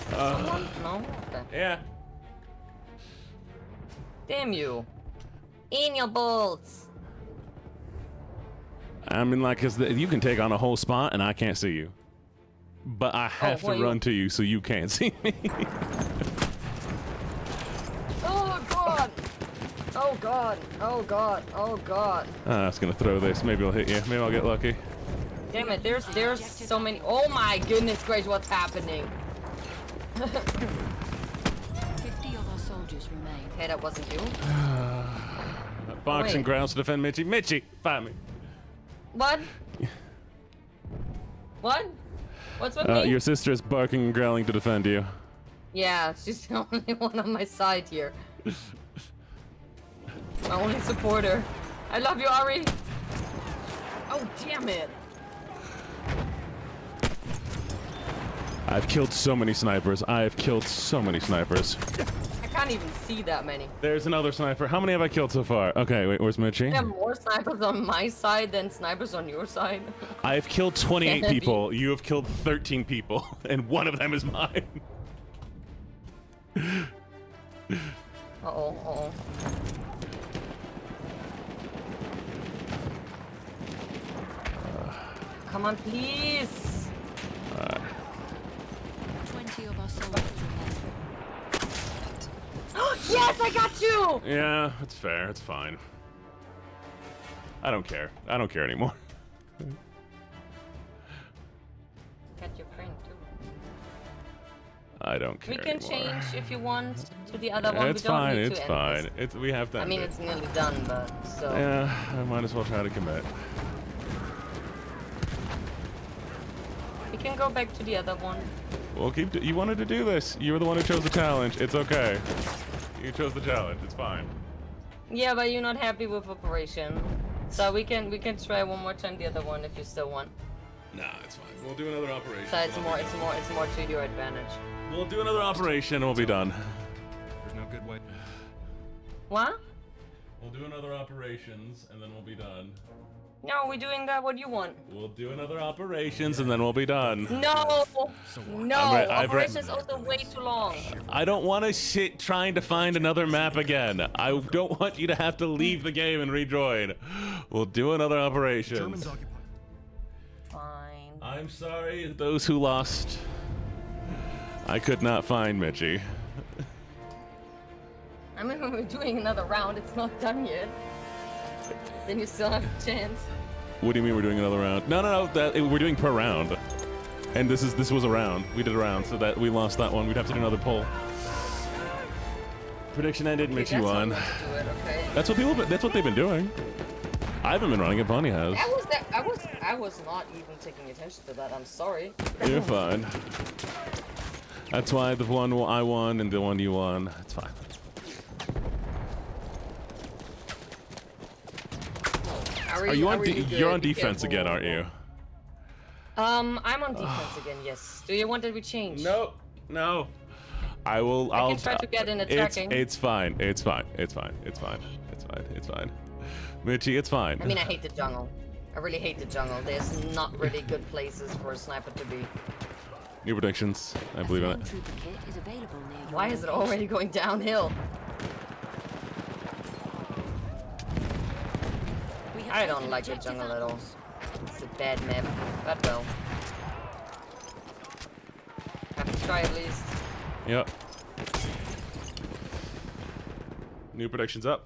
Someone? No? Okay. Yeah. Damn you. In your bolts. I mean, like, 'cause you can take on a whole spot and I can't see you. But I have well, to run to you so you can't see me. Oh god! Oh god! Oh god! Oh god! I was gonna throw this. Maybe I'll hit you. Maybe I'll get lucky. Damn it! There's so many. Oh my goodness gracious! What's happening? 50 of our soldiers remain. Okay, that wasn't you. Boxing Wait. grounds to defend Mitchie. Mitchie, find me. What? What? What's with me? Your sister is barking and growling to defend you. Yeah, she's the only one on my side here. My only supporter. I love you, Ari. Oh, damn it. I've killed so many snipers. I have killed so many snipers. I can't even see that many. There's another sniper. How many have I killed so far? Okay, wait, where's Mitchie? There are more snipers on my side than snipers on your side. I've killed 28 Can't be. people. You have killed 13 people, and one of them is mine. Uh-oh, uh-oh. Come on, please. 20 of our soldiers remain. Yes, I got you! Yeah, it's fair. It's fine. I don't care. I don't care anymore. Got your friend, too. I don't care We can anymore. change if you want to the other one. It's We don't fine. need It's to end fine. this. It's we have to. I end mean, it. it's nearly done, but still. Yeah, I might as well try to commit. We can go back to the other one. Well, you wanted to do this. You were the one who chose the challenge. It's okay. You chose the challenge. It's fine. Yeah, but you're not happy with Operation. So we can try one more time the other one if you still want. Nah, it's fine. We'll do another operation. So it's more to your advantage. We'll do another operation and we'll be done. There's no good way. What? We'll do another operations and then we'll be done. No, we're doing that what you want. We'll do another operations and then we'll be done. No! No! I've read- Operation's also way too long. I don't want to sit trying to find another map again. I don't want you to have to leave the game and rejoin. We'll do another operations. Germans occupy. Fine. I'm sorry, those who lost. I could not find Mitchie. I mean, when we're doing another round, it's not done yet. Then you still have a chance. What do you mean we're doing another round? No. We're doing per round. And this was a round. We did a round, so that we lost that one. We'd have to do another poll. Prediction ended. Okay, Mitchie that's won. how to do it, okay. That's what they've been doing. I haven't been running it. Bonnie has. I was not even taking attention to that. I'm sorry. You're fine. That's why the one I won and the one you won. It's fine. Are you on? You're on defense again, aren't you? I'm on defense again. Yes. Do you want that we change? No. I'll can try to get in attacking. It's fine. Mitchie, it's fine. I mean, I hate the jungle. I really hate the jungle. There's not really good places for a sniper to be. New predictions. I believe in it. Trooper kit is available near your Why is it location. already going downhill? We have I don't taken like the objective jungle at all. apples. It's a bad map, but well. Have to try at least. Yep. New predictions up.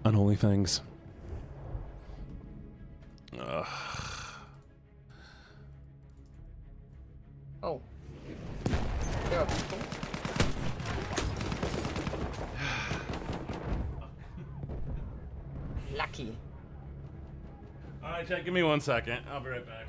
Unholy things. Oh. There are people. Lucky. All right, chat. Give me 1 second. I'll be right back.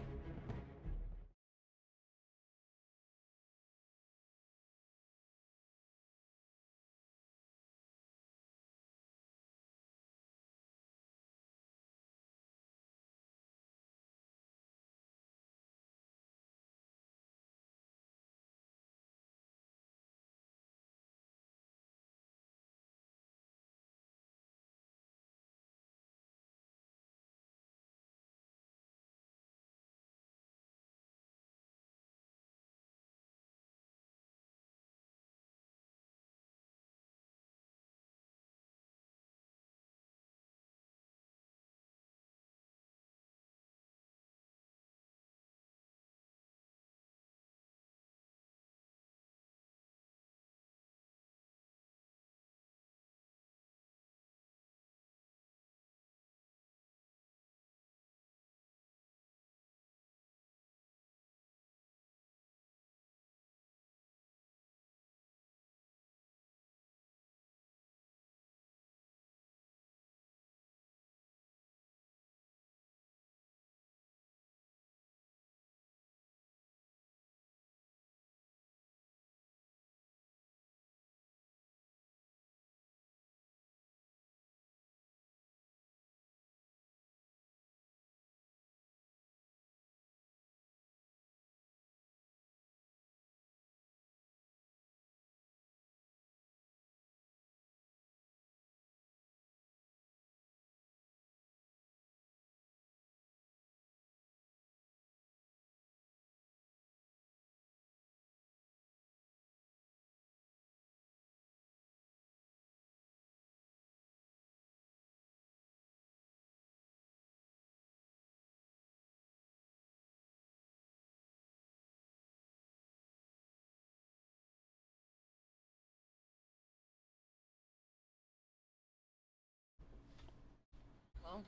Well,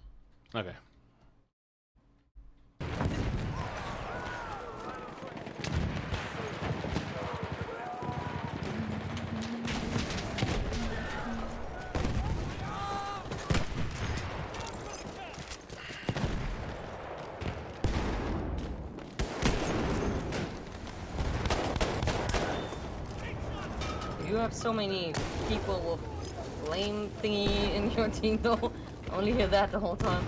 Okay. you have so many people with flame thingy in your team though. I only hear that the whole time.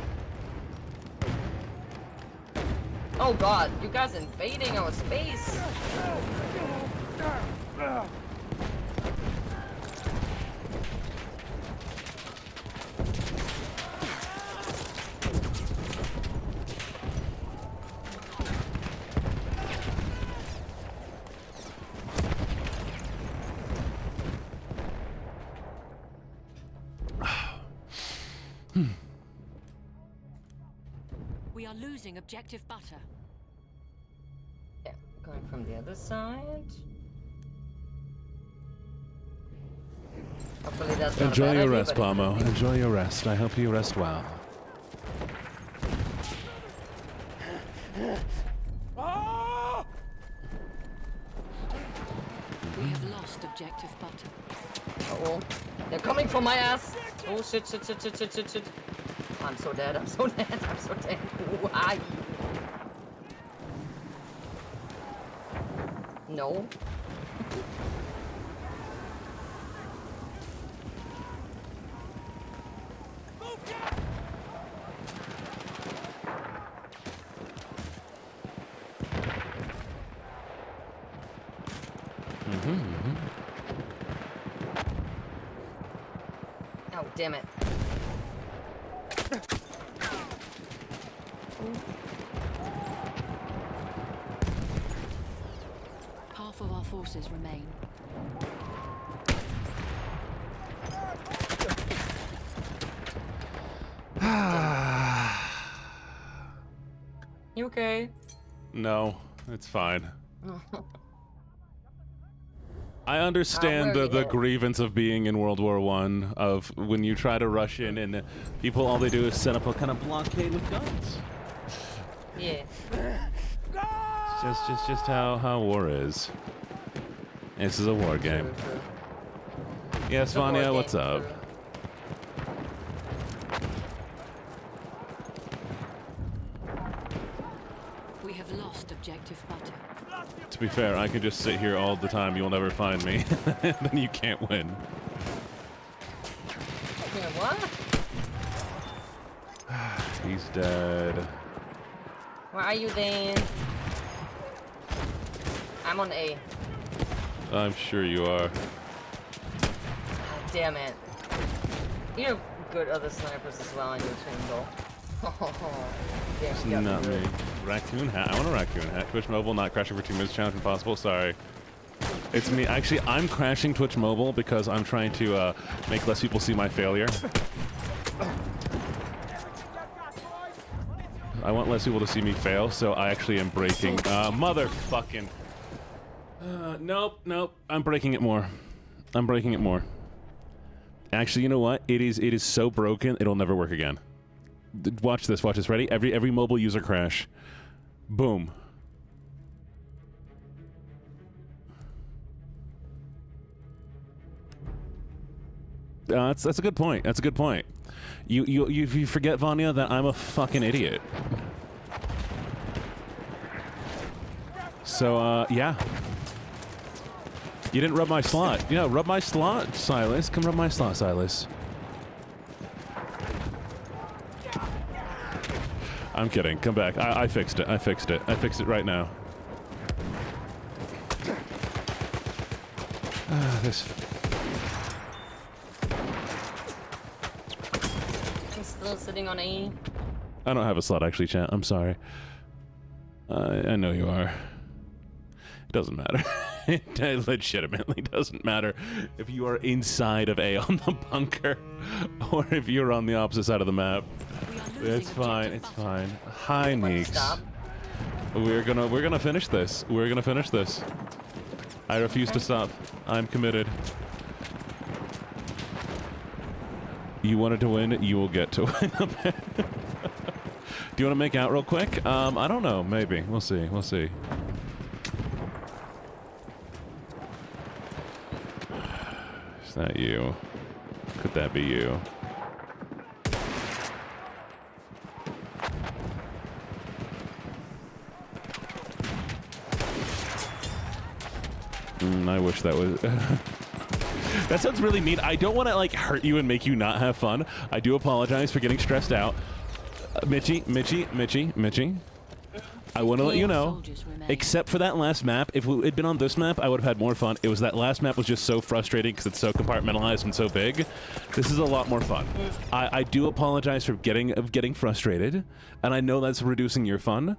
Oh god, you guys invading our space! We are losing objective butter. Yeah, going from the other side. Hopefully that's not a Enjoy bad your idea, rest, but it Palmo. could be. Enjoy your rest. I hope you rest well. We have lost objective butter. Uh-oh. They're coming for my ass! Oh shit, shit, shit, shit, shit, shit, shit. I'm so dead, I'm so dead, I'm so dead. Why? No. Oh, damn it. Half of our forces remain. You okay? No, it's fine. I understand where are the we at? grievance of being in World War One, of when you try to rush in and people, all they do is set up a kind of blockade with guns. Yeah. It's just how war is. This is a war game. True, true. Yes, It's a war Vanya, game, what's up? true. We have lost objective butter. To be fair, I can just sit here all the time. You'll never find me. Then you can't win. Yeah, what? He's dead. Where are you then? I'm on A. I'm sure you are. God damn it. You have good other snipers as well on your team, though. Damn, It's you got not me. me. Raccoon hat. I want a raccoon hat. Twitch Mobile not crashing for 2 minutes. Challenge impossible. Sorry. It's me. Actually, I'm crashing Twitch Mobile because I'm trying to make less people see my failure. I want less people to see me fail, so I actually am breaking. Motherfucking. Nope. I'm breaking it more. I'm breaking it more. Actually, you know what? It is so broken, it'll never work again. Watch this. Ready? Every mobile user crash. Boom. That's a good point. That's a good point. You forget, Vanya, that I'm a fucking idiot. So yeah. You didn't rub my slot. Yeah, rub my slot, Silas. Come rub my slot, Silas. I'm kidding. Come back. I fixed it. I fixed it. I fixed it right now. This. I'm still sitting on A. I don't have a slot, actually, chat. I'm sorry. I know you are. It doesn't matter. It legitimately doesn't matter if you are inside of A on the bunker or if you're on the opposite side of the map. It's fine. It's fine. Hi, Neeks. Stop. We're gonna finish this. We're gonna finish this. I refuse to stop. I'm committed. You wanted to win, you will get to win. Do you want to make out real quick? I don't know. Maybe. We'll see. We'll see. Is that you? Could that be you? I wish that was... That sounds really mean. I don't want to, like, hurt you and make you not have fun. I do apologize for getting stressed out. Mitchie. I want to let you know, except for that last map, if it had been on this map, I would have had more fun. It was that last map was just so frustrating because it's so compartmentalized and so big. This is a lot more fun. I do apologize for getting frustrated, and I know that's reducing your fun.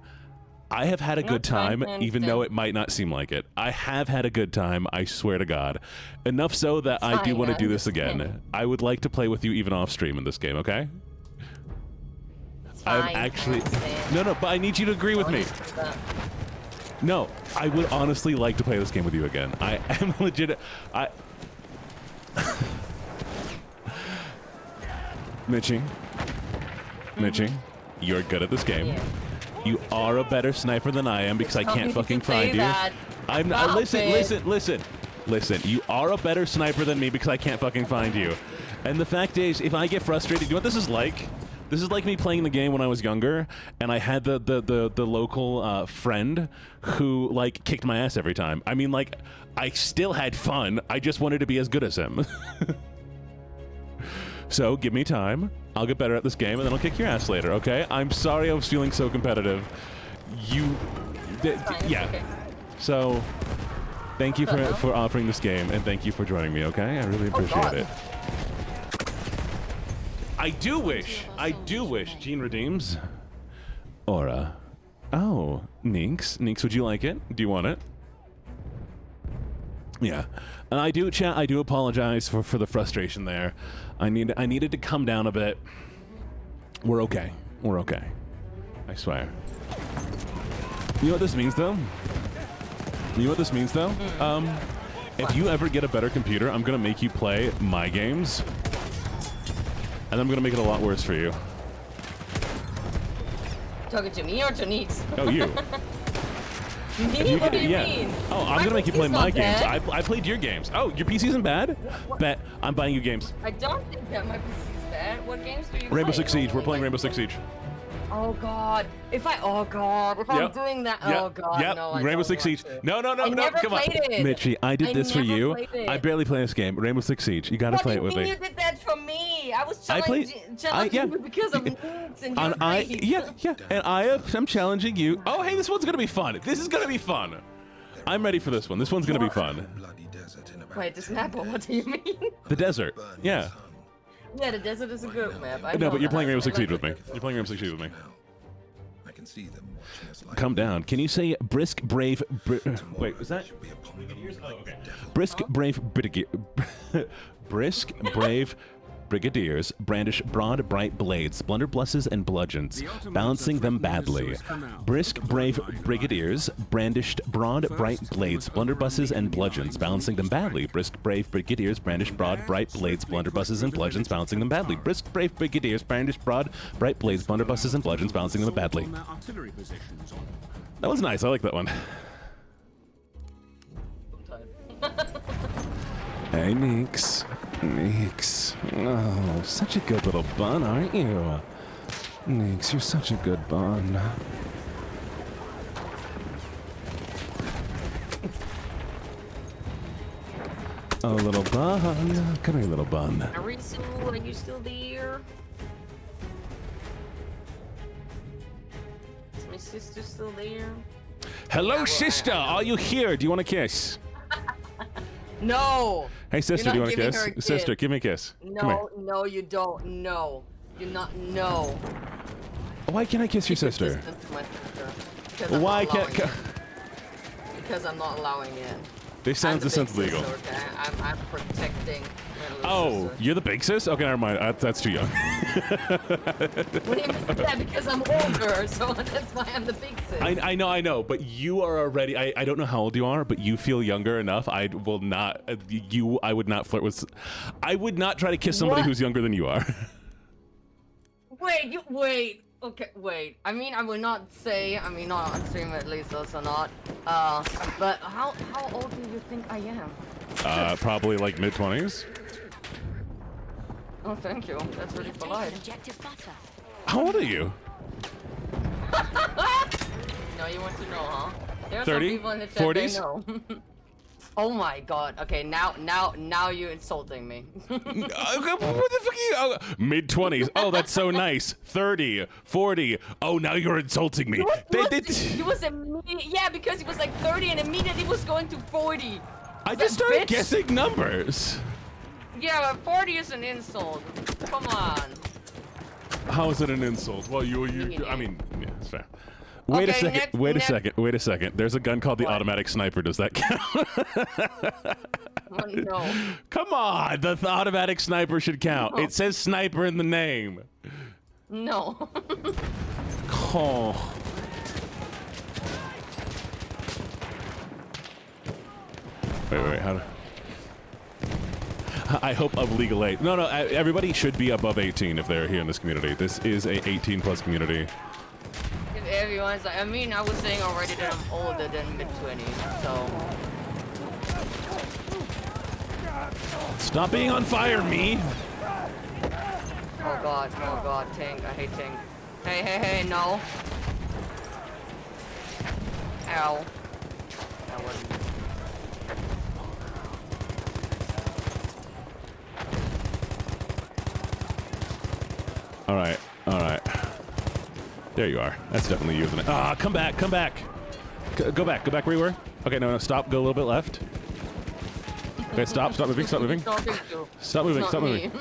I have had a good time, even though it might not seem like it. I have had a good time, I swear to God. Enough so that I do want to do this again. I would like to play with you even off stream in this game, okay? I'm actually... No, but I need you to agree with me. No, I would honestly like to play this game with you again. I am legit... Mitchie, you're good at this game. Yeah. You are a better sniper than I am because I can't fucking find you. I'm not. Listen. You are a better sniper than me because I can't fucking find you. And the fact is, if I get frustrated, you know what this is like? This is like me playing the game when I was younger, and I had the local friend who like kicked my ass every time. I mean, like, I still had fun. I just wanted to be as good as him. So give me time. I'll get better at this game, and then I'll kick your ass later, okay? I'm sorry I was feeling so competitive. Yeah. Okay. So, thank you for offering this game, and thank you for joining me, okay? I really appreciate it. I do wish, Gene redeems. Aura. Oh, Ninx, would you like it? Do you want it? Yeah, and I do, chat. I do apologize for the frustration there. I needed to come down a bit. We're okay. We're okay. I swear. You know what this means, though? You know what this means, though? If you ever get a better computer, I'm gonna make you play my games, and I'm gonna make it a lot worse for you. Talking to me or to Neeks? Oh, you. Me? What do you mean? Oh, I'm gonna make you play my games. I played your games. Oh, your PC isn't bad? Bet. I'm buying you games. I don't think that my PC's bad. What games do you play? Rainbow Six Siege. We're Only, playing like, Rainbow Six Siege. Oh God! If I'm doing that, oh God, Yep. no! I Rainbow don't Six want Siege. to. No, I never come on. played it. Mitchie, I did this for never you. played it. I barely play this game. Rainbow Six Siege. You gotta What play do it with you mean me. you did that for me? I was I played- challenging yeah. you because of Neeks and And you're great. yeah. And I'm challenging you. Oh, hey, this one's gonna be fun. This is gonna be fun. I'm ready for this one. This one's gonna be fun. Wait, this map? What do you mean? The desert. Yeah. Yeah, the desert is a good map. I No, know but you're that. playing Rainbow Six I Siege like with me. the You're playing Rainbow Six Siege with me. I can see them watching us like Come down. Can you say brisk, brave? Wait, was that? Oh, okay. Brisk, brave, brisk, brave brigadiers brandish broad, bright blades, blunderbusses, and bludgeons, balancing them badly. Brisk, brave brigadiers brandished broad, bright blades, blunderbusses, and bludgeons, balancing them badly. Brisk, brave brigadiers brandish broad, bright blades, blunderbusses, and bludgeons, balancing them badly. Brisk, brave brigadiers brandish broad, bright blades, blunderbusses, and bludgeons, balancing them badly. That was nice. I like that one. Hey, Neeks. Neeks. Oh, such a good little bun, aren't you? Neeks, you're such a good bun. Oh, little bun. Come here, little bun. Are you still there? Is my sister still there? Hello, sister. Are you here? Do you want a kiss? No. Hey, sister, do you You're want a not kiss? giving her a Sister, kiss. give me a kiss. Come here. No, no, you don't. No. You're not. No. Why can't I kiss your sister? Distance to my sister. Because I'm Why not can't? allowing it. Because I'm not allowing it. This sounds I'm the big legal. sister, okay? I'm protecting my little Oh, sister. you're the big sis? Okay, never mind. That's too young. What do you mean? Yeah, because I'm older, so that's why I'm the big sis. I know, but you are already. I don't know how old you are, but you feel younger enough. I will not. I would not flirt with. I would not try to kiss somebody What? who's younger than you are. Wait. Okay, wait. I mean, I will not say. I mean, not on stream at least, also not. But how old do you think I am? Probably like mid-20s. Oh, thank you. That's really polite. Objective butter. How old are you? No, you want to know, huh? There are 30? some people in the chat 40s? they know. Oh my god. Okay, now you're insulting me. What the fuck are you? Mid-20s. Oh, that's so nice. 30, 40. Oh, now you're insulting me. He was immediately, yeah, because he was like 30 and immediately was going to 40. I just started bitch? guessing numbers. Yeah, but 40 is an insult. Come on. How is it an insult? Well, you. I mean, yeah, it's fair. Wait a Okay, second. next- Wait a next- second. Wait a second. There's a gun called the What? automatic sniper. Does that count? Oh, no. Come on, the automatic sniper should count. No. It says sniper in the name. No. Oh. Wait, how do... I hope of legal age. No, everybody should be above 18 if they're here in this community. This is a 18+ community. If everyone's like, I mean, I was saying already that I'm older than mid-20s, so. Stop being on fire, me! Oh god, tank, I hate tank. Hey, no. Ow. That wasn't. All right. There you are. That's definitely you, isn't it? Ah, come back. Go back where you were. Okay, no, stop. Go a little bit left. Okay, stop moving. Stop moving.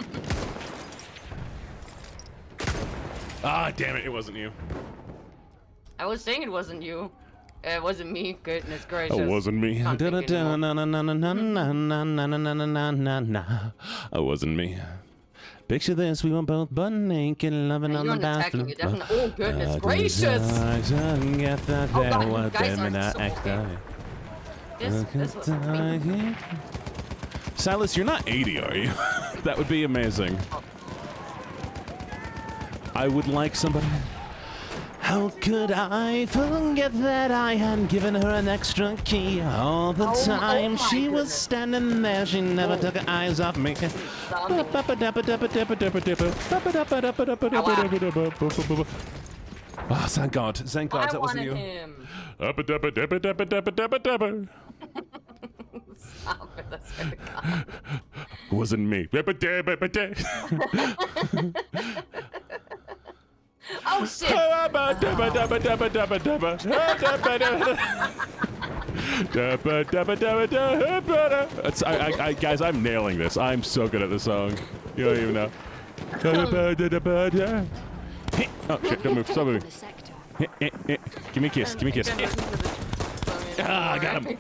Ah, damn it, it wasn't you. I was saying it wasn't you. It wasn't me. Goodness gracious. It wasn't me. Can't think anymore. It wasn't me. Picture this, we were both butt naked, loving on You're the bathroom. attacking. You're definitely. Oh goodness gracious! Oh God, you guys are so okay. This was me. Silas, you're not 80, are you? That would be amazing. I would like somebody. How could I forget that I had given her an extra key all the time? my She was goodness. standing there, she never took her eyes off me. Oh, thank God. Thank God I that wasn't wanted you. him. Stop it, that's gonna God. Wasn't me. Oh shit! Guys, I'm nailing this. I'm so good at this song. You don't even know. Oh shit! Don't move. Stop moving. The sector. Give me a kiss. Give me a kiss. Ah, I got him.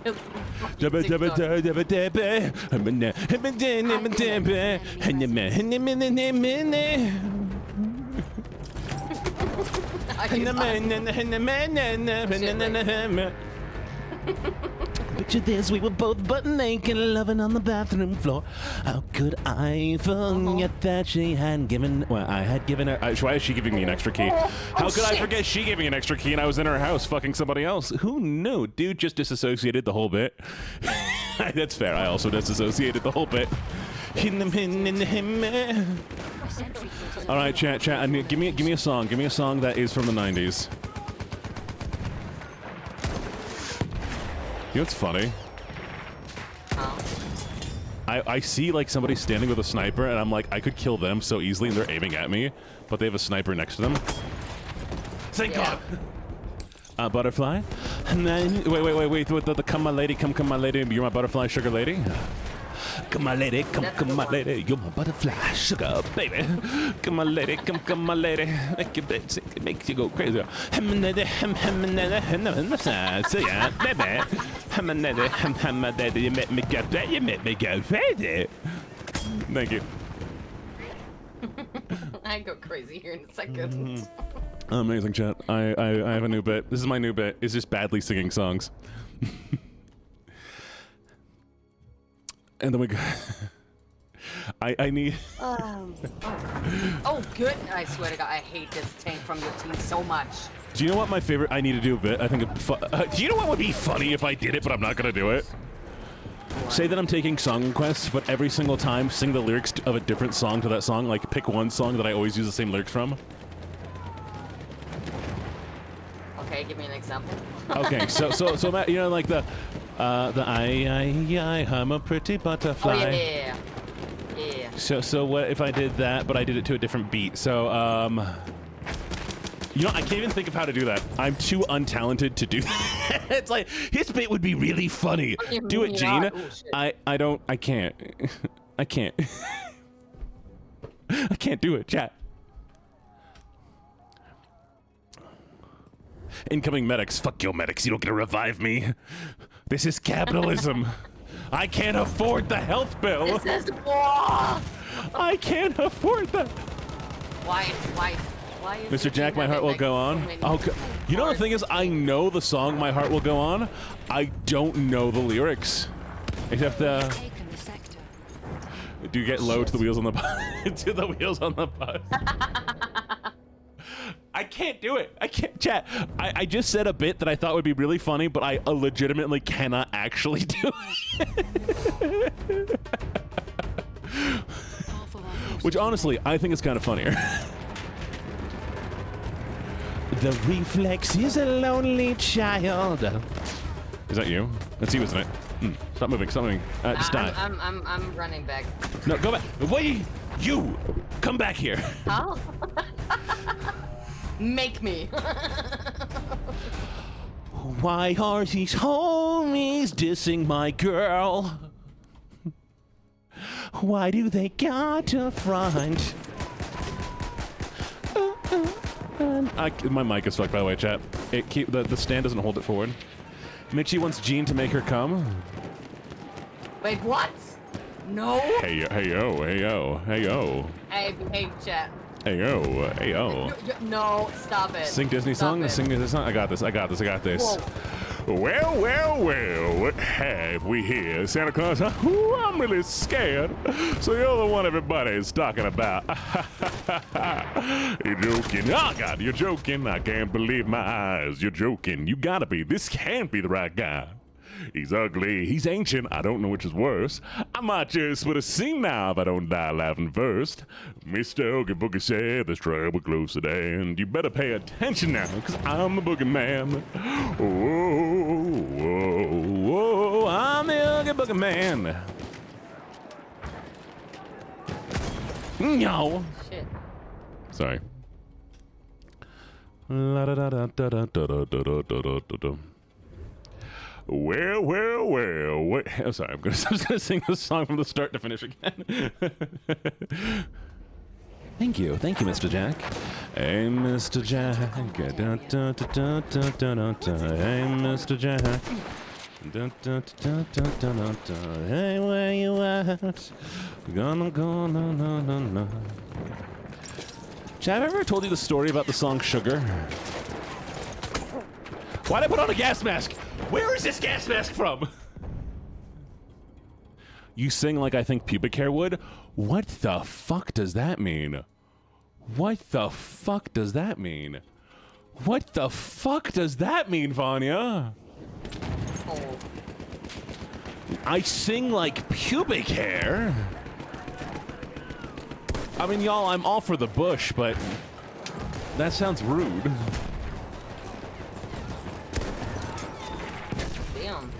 Picture this, we were both butt naked, loving on the bathroom floor. How could I forget that she had given... Well, I had given her... why is she giving me an extra key? How could I forget she gave me an extra key and I was in her house fucking somebody else? Who knew? Dude just disassociated the whole bit. That's fair. I also disassociated the whole bit. All right, chat. Give me a song. Give me a song that is from the 90s. You know what's funny? I see like somebody standing with a sniper and I'm like, I could kill them so easily and they're aiming at me, but they have a sniper next to them. Thank God. Butterfly. And then, wait. The come my lady, come my lady. You're my butterfly, sugar lady. Come my lady, come my lady. You're my butterfly, sugar baby. Come my lady, come my lady. Make you go crazy. You make me go crazy. Thank you. I go crazy here in a second. Amazing, chat. I have a new bit. This is my new bit. It's just badly singing songs. And then we go... I need... Oh, good. I swear to God, I hate this tank from your team so much. Do you know what my favorite... I need to do a bit. I think... do you know what would be funny if I did it, but I'm not going to do it? Say that I'm taking song requests, but every single time sing the lyrics of a different song to that song. Like, pick one song that I always use the same lyrics from. Okay, give me an example. Okay, so you know, like the I'm a pretty butterfly. Oh, yeah. So what if I did that, but I did it to a different beat? So, you know, I can't even think of how to do that. I'm too untalented to do that. It's like, his bit would be really funny. Do it, Gene. I can't. I can't. I can't do it, chat. Incoming medics. Fuck your medics. You don't get to revive me. This is capitalism. I can't afford the health bill. This is war. I can't afford that. Why is Mr. Jack, My Heart Will Go On. You know the thing is, I know the song My Heart Will Go On. I don't know the lyrics. Except Taken the sector. do you get low to the wheels on the bus? To the wheels on the bus. I can't do it. I can't, chat. I just said a bit that I thought would be really funny, but I legitimately cannot actually do it. Which honestly, I think is kind of funnier. The reflex is a lonely child. Is that you? That's you, isn't it? Stop moving. Stop moving. Just die. I'm running back. No, go back. Wait. You. Come back here. How? Make me. Why are these homies dissing my girl? Why do they got to front? My mic is fucked, by the way, chat. the stand doesn't hold it forward. Mitchie wants Gene to make her come. Wait, what? No. Hey yo, hey yo, hey yo. Hey, behave, chat. Hey yo, hey yo. No, stop it. Sing Disney Stop song. it. Sing Disney song. I got this. I got this. I got this. Whoa. Well, what have we here? Santa Claus, huh? Ooh, I'm really scared. So you're the one everybody's talking about. You're joking. Oh, God, you're joking. I can't believe my eyes. You're joking. You gotta be. This can't be the right guy. He's ugly. He's ancient. I don't know which is worse. I might just put a scene now if I don't die laughing first. Mr. Oogie Boogie said there's trouble close at hand. You better pay attention now, because I'm the boogeyman. Whoa, whoa, whoa. I'm the Oogie Boogie Man. No. Shit. Sorry. La da da da da da da da da da da da. Well, what? I'm sorry, I'm just gonna sing this song from the start to finish again. Thank you, Mr. Jack. Hey, Mr. Jack. Da, da, da, da, da, da, da, da. Hey, Mr. Jack. Da, da, da, da, da, da, da. Hey, where you at? Gonna go, no, no, no, no. Chad, have I ever told you the story about the song Sugar? Why'd I put on a gas mask? Where is this gas mask from? You sing like I think pubic hair would? What the fuck does that mean? What the fuck does that mean? What the fuck does that mean, Vanya? Oh. I sing like pubic hair? I mean, y'all, I'm all for the bush, but that sounds rude. Damn.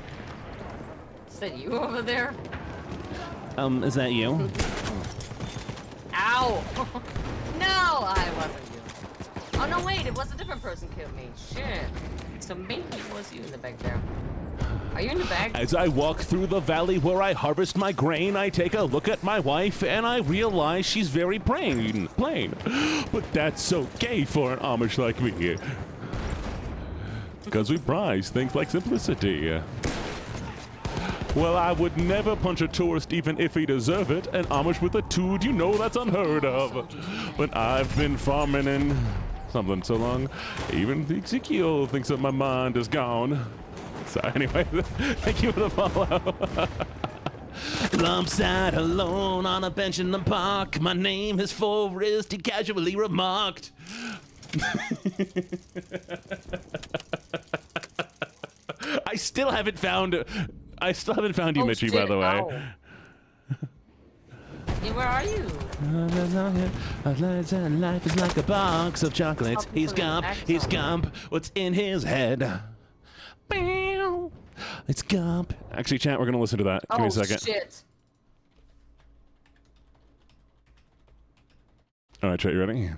Is that you over there? Is that you? Ow! No, I wasn't you. Oh no, wait, it was a different person killed me. Shit. So maybe it was you in the back there. Are you in the back? As I walk through the valley where I harvest my grain, I take a look at my wife and I realize she's very plain. But that's okay for an Amish like me. Because we prize things like simplicity. Well, I would never punch a tourist even if he deserve it. An Amish with a tood, you know that's unheard of. But I've been farming in something so long, even Ezekiel thinks that my mind is gone. So anyway, thank you for the follow. I'm sat alone on a bench in the park. My name is Forrest, he casually remarked. I still haven't found you, Mitchie, shit, by the way. ow. Yeah, where are you? Life is like a box of chocolates. Stop He's putting gump, accent. he's gump. What's in his head? It's gump. Actually, chat, we're gonna listen to that. Give me a second. Shit. All right, chat, you ready?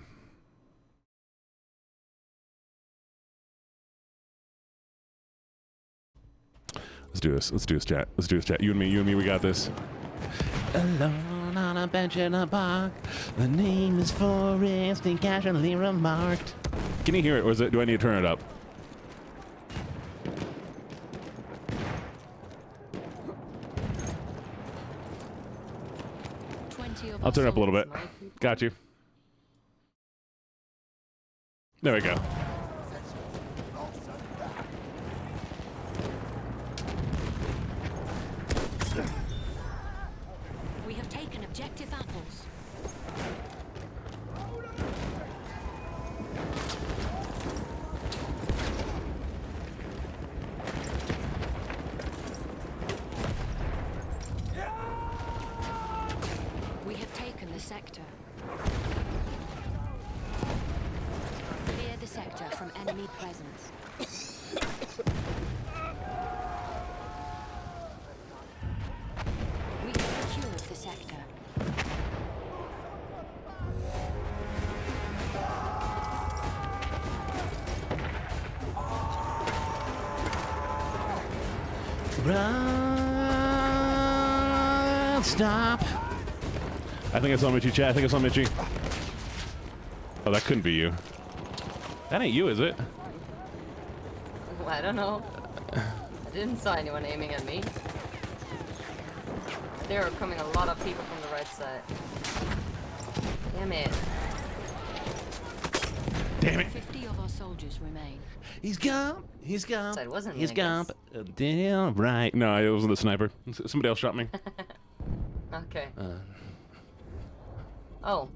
Let's do this. Let's do this, chat. Let's do this, chat. You and me, we got this. Alone on a bench in a park. The name is Forrest, he casually remarked. Can you hear it, or do I need to turn it up? I'll turn it up a little bit. Got you. There we go. We have taken objective apples. We have taken the sector. Clear the sector from enemy presence. We have secured the sector. Run, stop. I think I saw Mitchie, chat. I think I saw Mitchie. Oh, that couldn't be you. That ain't you, is it? I don't know. I didn't saw anyone aiming at me. There are coming a lot of people from the right side. Damn it. Damn it. 50 of our soldiers remain. He's gone. He's gone. So it wasn't me, He's I gone. guess. Damn right. No, it wasn't the sniper. Somebody else shot me. Okay. Oh.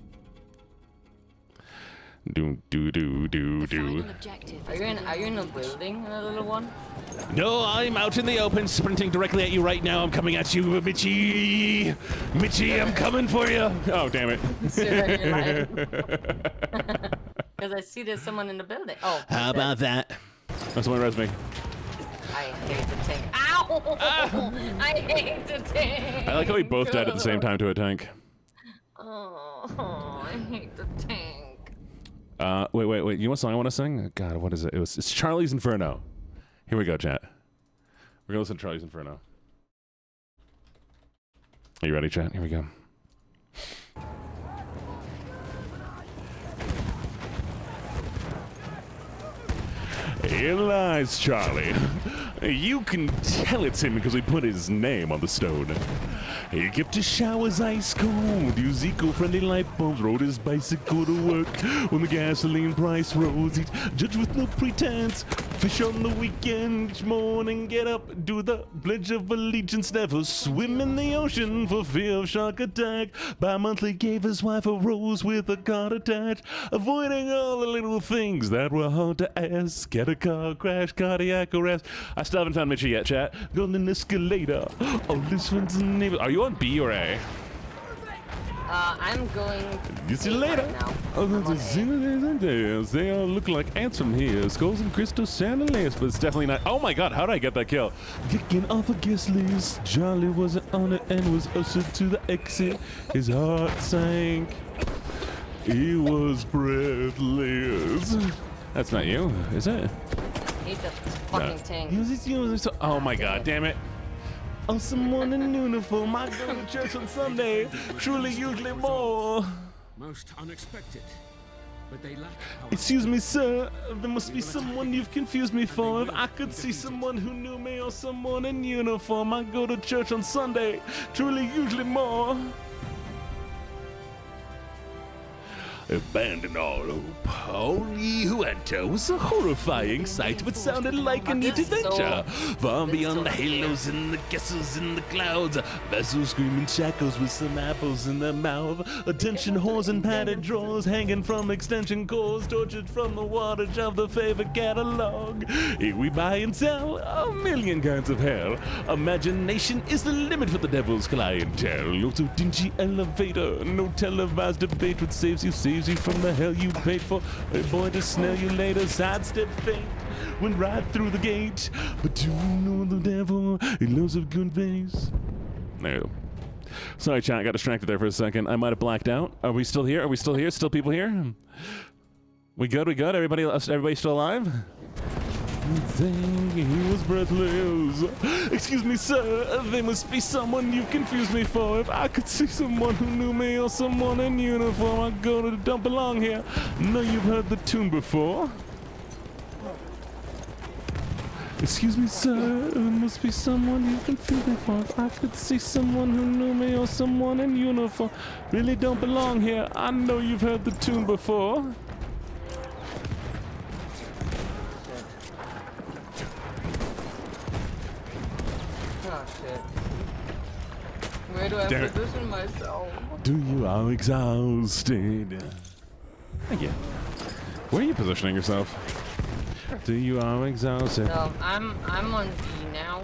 Do. The final objective Are is you in within a our reach. building, a little one? No, I'm out in the open, sprinting directly at you right now. I'm coming at you, Mitchie. Mitchie, I'm coming for you. Oh, damn it. Because I see there's someone in the building. Oh. How about that? That's someone res me. I hate the tank. Ow! I hate the tank. I like how we both died at the same time to a tank. Oh, I hate the tank. Wait. You know what song I want to sing? God, what is it? It's Charlie's Inferno. Here we go, chat. We're gonna listen to Charlie's Inferno. Are you ready, chat? Here we go. Here lies Charlie. You can tell it's him because we put his name on the stone. He kept his showers ice cold, used eco-friendly light bulbs, rode his bicycle to work. When the gasoline price rose, he'd judge with no pretense. Fish on the weekend, each morning get up, do the Pledge of Allegiance, never swim in the ocean for fear of shark attack. Bi-monthly gave his wife a rose with a card attached, avoiding all the little things that were hard to ask. Get a car crash, cardiac arrest. I still haven't found Mitchie yet, chat. Golden escalator, all his friends and neighbors. Are you on B or A? I'm going. You see you A later. right now. Oh, I'm on the A. Xenoders and Dares. They all look like ants from here. Skulls and crystal chandeliers, but it's definitely not. Oh my god, how did I get that kill? Kicking off a guest list. Charlie wasn't on it and was ushered to the exit. His heart sank. He was breathless. That's not you, is it? I hate the fucking tank. He was oh my god, damn it. Oh, someone in uniform. I go to church on Sunday. Truly, usually more. Most unexpected. But they lack power. Excuse me, sir. There must be someone you've confused me for. If I could see someone who knew me or someone in uniform, I go to church on Sunday. Truly, usually more. Abandon all hope. Only who enter was a horrifying sight, but sounded like a neat adventure. Far beyond the halos and the castles in the clouds, vessels screaming shackles with some apples in their mouth. Attention whores and padded drawers hanging from extension cords, tortured from the wattage of the favorite catalog. Here we buy and sell a million kinds of hell. Imagination is the limit for the devil's clientele. No so dingy elevator, no televised debate what saves you from the hell you paid for. A boy to snare you later, sidestep fate, went right through the gate. But do you know the devil? He loves a good face. No. Sorry, chat, I got distracted there for a second. I might have blacked out. Are we still here? Are we still here? Still people here? We good? We good? Everybody still alive? He was breathless. Excuse me, sir. There must be someone you've confused me for. If I could see someone who knew me or someone in uniform, I'd go to Don't Belong Here. Know you've heard the tune before. Excuse me, sir. There must be someone you've confused me for. If I could see someone who knew me or someone in uniform, really don't belong here. I know you've heard the tune before. Oh shit. Where do I Damn it. position myself? Do you are exhausted? Thank you. Where are you positioning yourself? Do you are exhausted? So I'm on B now.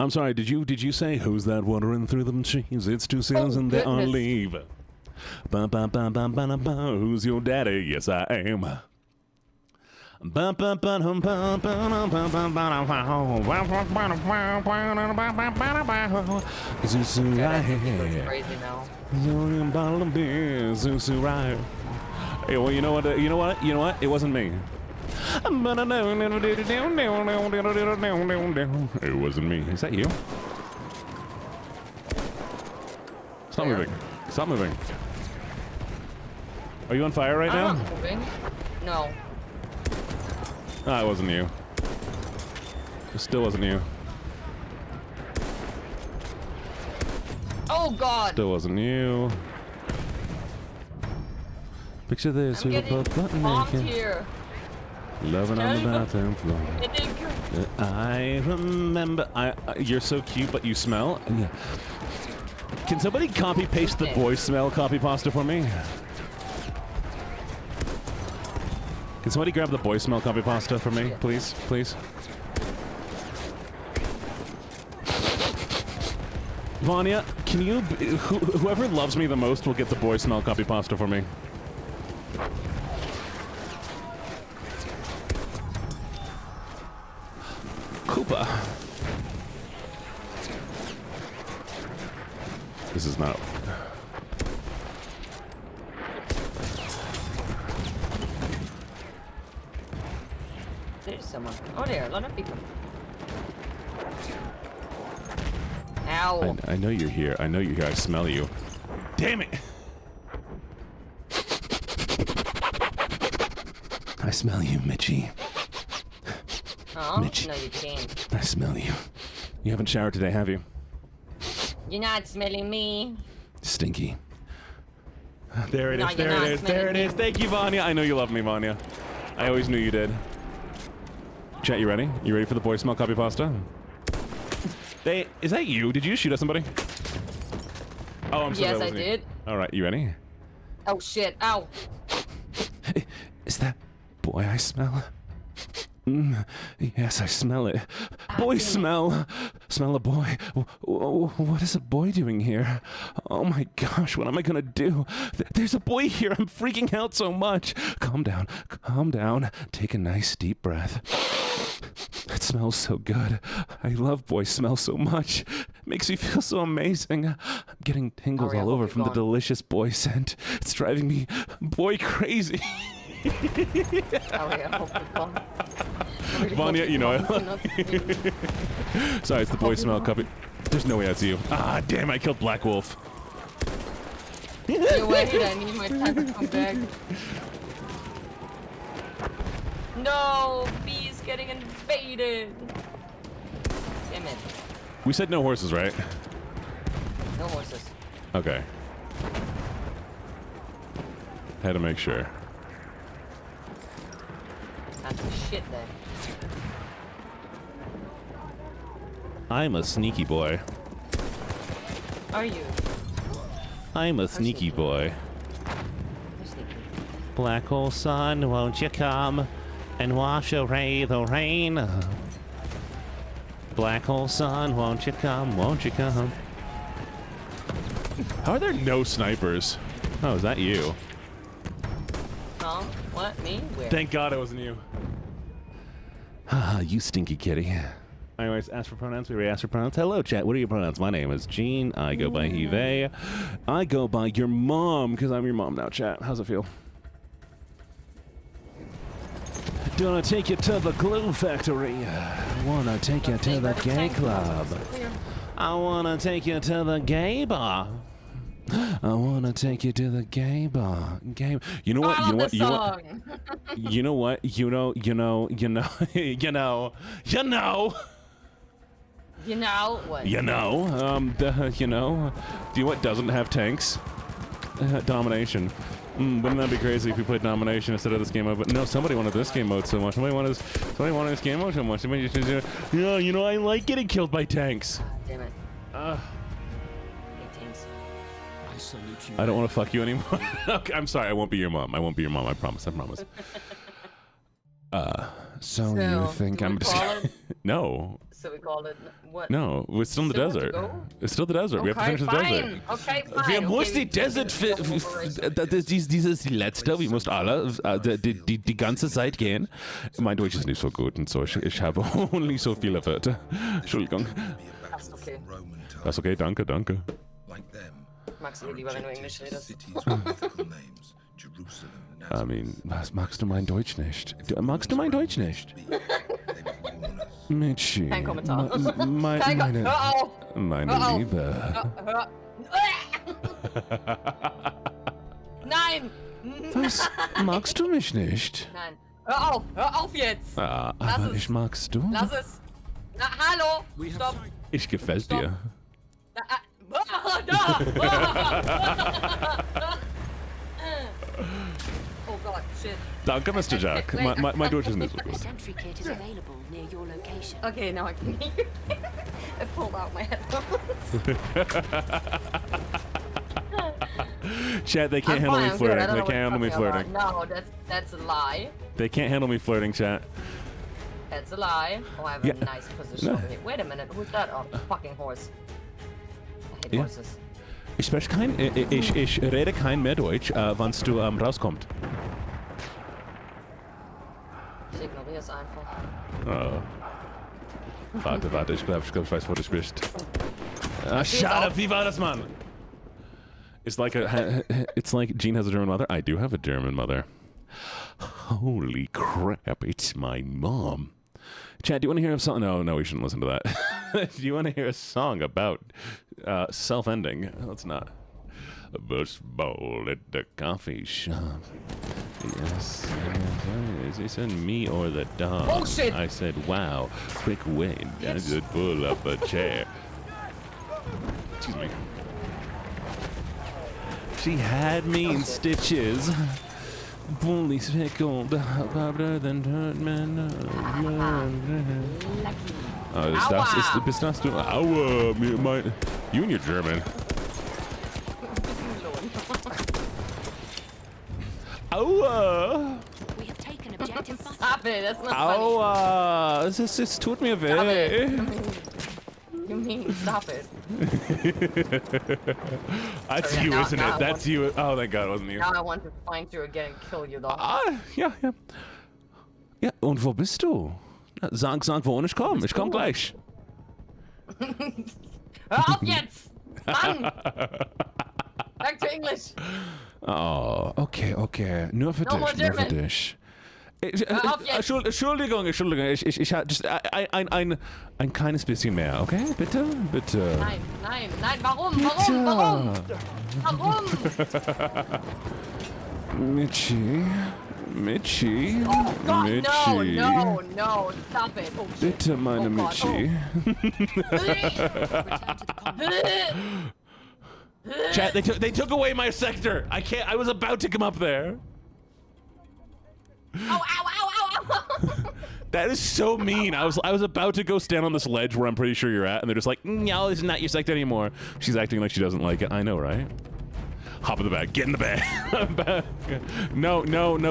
I'm sorry. Did you say who's that watering through them trees? It's 2 seasons and they on goodness. leave. Ba, ba, ba, ba, ba, ba, ba. Who's your daddy? Yes, I am. Ba, ba, ba, dum, ba, ba, dum, ba, ba, ba, ba. Zuzu, right here. Crazy now. Young bottle of beer, Zuzu, right. Hey, well, you know what? It wasn't me. It wasn't me. Is that you? Stop moving. Stop moving. Are you on fire right now? I'm not moving. No. Ah, it wasn't you. It still wasn't you. Oh God. Still wasn't you. Picture this, I'm we were getting both button bombed naked, here. loving on the bathroom floor. I remember. You're so cute, but you smell. Yeah. Can somebody copy paste the boy smell copy pasta for me? Can somebody grab the boy smell copy pasta for me, please? Please. Vanya, can you? Whoever loves me the most will get the boy smell copy pasta for me. Koopa. This is not. There's someone. Oh, there. A lot of people. Ow. I know you're here. I know you're here. I smell you. Damn it! I smell you, Mitchie. Oh, Mitch. no, you can't. I smell you. You haven't showered today, have you? You're not smelling me. Stinky. There it No, is. you're There not it is. There it smelling is. Thank you, Vanya. I know you love me, Vanya. I always knew you did. Chat, you ready? You ready for the boy smell copy pasta? Is that you? Did you shoot at somebody? Oh, I'm sorry. Yes, that I wasn't you. did. All right, you ready? Oh shit! Ow! Is that boy I smell? Yes, I smell it. Boy smell. Smell a boy. What is a boy doing here? Oh my gosh, what am I gonna do? There's a boy here. I'm freaking out so much. Calm down. Calm down. Take a nice deep breath. It smells so good. I love boy smell so much. It makes me feel so amazing. I'm getting tingles all over from the delicious boy scent. It's driving me boy crazy. Oh yeah, I hope you're gone. Really Vanya, you know I hope love you're not- Sorry, it's the boy smell copy. There's no way that's you. Ah, damn, I killed Black Wolf. You wait, I need my time to come back. No, B's getting invaded. Damn it. We said no horses, right? No horses. Okay. Had to make sure. That's the shit then. I'm a sneaky boy. Are you? I'm a sneaky boy. You're sneaky. Black hole sun, won't you come and wash away the rain? Black hole sun, won't you come, won't you come? How are there no snipers? Oh, is that you? Huh? What? Me? Where? Thank God it wasn't you. Ah, you stinky kitty. Anyways, ask for pronouns. We already asked for pronouns. Hello, chat. What are your pronouns? My name is Gene. I go by he, they. I go by your mom, because I'm your mom now, chat. How's it feel? Gonna take you to the glue factory. Wanna take you to the gay club. I wanna take you to the gay bar. I wanna take you to the gay bar. Gay. You know what? Oh, You know what? the You know what? song. You know what? You know. You know what? You know. Do you know what doesn't have tanks? Domination. Wouldn't that be crazy if we played Domination instead of this game mode? But no, somebody wanted this game mode so much. Somebody wanted this game mode so much. Somebody just, yeah, you know, I like getting killed by tanks. Damn it. Hey, tanks. I salute you. I don't want to fuck you anymore. Okay, I'm sorry. I won't be your mom. I won't be your mom. I promise. I promise. So you think do we I'm just... call it? No. So we call it what? No, we're still in the Still have to desert. go? It's still the desert. We have to finish the desert. Okay, fine. Wir muss die Okay, Desert... Dies ist die letzte. Wir müssen alle die ganze Zeit gehen. Mein Deutsch ist nicht so gut und so. Ich habe only so viele Wörter. Entschuldigung. That's okay. Das ist okay, danke, danke. Magst du lieber, wenn du Englisch redest? I mean, was magst du mein Deutsch nicht? Magst du mein Deutsch nicht? Mitchie. Kein Kommentar. Meine Hör auf. Liebe. Nein! Was? Magst du mich nicht? Nein. Hör auf jetzt! Ah, Lass aber es. ich magst du? Lass es! Na, hallo! We have Stopp! sight. Ich gefällt Stopp. dir. Da! Oh Gott, shit. Danke, Mr. Jack. Wait. My Deutsch ist nicht so A gut. sentry kit is available near your location. Okay, now I can hear you. I pulled out my headphones. Chat, they can't I'm handle fine, me I'm good. I flirting. don't They know what can't handle me you're talking flirting. about. No, that's a lie. They can't handle me flirting, chat. That's a lie. Oh, I have Yeah. a nice position No. over here. Wait a minute, who's that? Oh, fucking horse. I hate Yeah. horses. Ich spreche ich rede kein mehr Deutsch, wann's du rauskommt. Ich ignoriere es einfach. Oh. Warte, ich glaube, ich weiß, wo du sprichst. Ah, Steh's shut auf. up, wie war das, Mann? It's like Gene has a German mother. I do have a German mother. Holy crap, it's my mom. Chad, do you want to hear a song? No, we shouldn't listen to that. Do you want to hear a song about self-ending? Let's not. A bus bowl at the coffee shop. Yes, is this in me or the dog? Oh, shit. I said, wow, quick win. I just pull up a chair. Excuse me. She had me in stitches. Fully speckled, better than Hurtman. Aua. Bist das du? Aua, you and your German. Aua! We have taken objective butter. Stop it, that's not funny. Aua! Es tut mir Stop weh. it. You mean stop it. That's Sorry, you, now- isn't now it? I That's you. Oh, thank God, it wasn't you. Now I want to find you again and kill you, dog. Ja. Ja, und wo bist du? Sag, wo ich komm. Ich komm gleich. Hör auf jetzt! Mann! Back to English! Oh, okay. Nur für No more dich, nur für German. dich. Hör auf jetzt! Entschuldigung. Ich hatte just ein kleines bisschen mehr, okay? Bitte? Nein, warum? Bitte. Warum? Mitchie. Oh God, Mitchie. no, stop it. Oh, shit. Bitte, meine Oh God, Mitchie. Return to the combat. Chat, they took away my sector. I was about to come up there. Ow. That is so mean. I was about to go stand on this ledge where I'm pretty sure you're at, and they're just like, no, this is not your sector anymore. She's acting like she doesn't like it. I know, right? Hop in the bag. Get in the bag. No,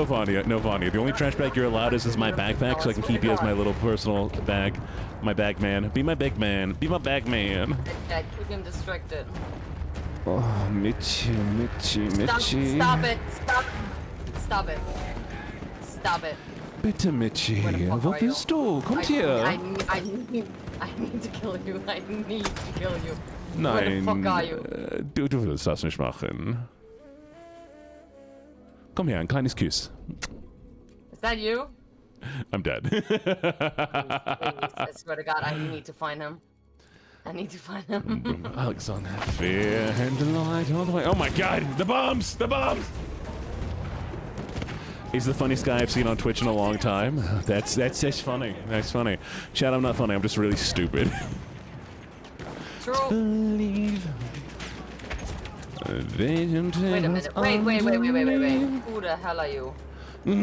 Vanya. No, Vanya. The only trash bag you're allowed is my backpack, so I can keep you as my little personal bag. My bag man. Be my big man. Be my bag man. Dad, keep him distracted. Oh, Mitchie. Stop it. Bitte, Mitchie. Where the fuck Wo are you? bist du? Kommt I hier. need to kill you. I need to kill you. Nein. Where the fuck are you? Du willst das nicht machen. Komm her, ein kleines Kuss. Is that you? I'm dead. Please, I swear to God, I need to find him. Alexander. Fear and delight all the way. Oh my God! The bombs! He's the funniest guy I've seen on Twitch in a long time. That's funny. That's funny. Chad, I'm not funny. I'm just really stupid. True. Believe. Wait a minute. Wait. Who the hell are you? Where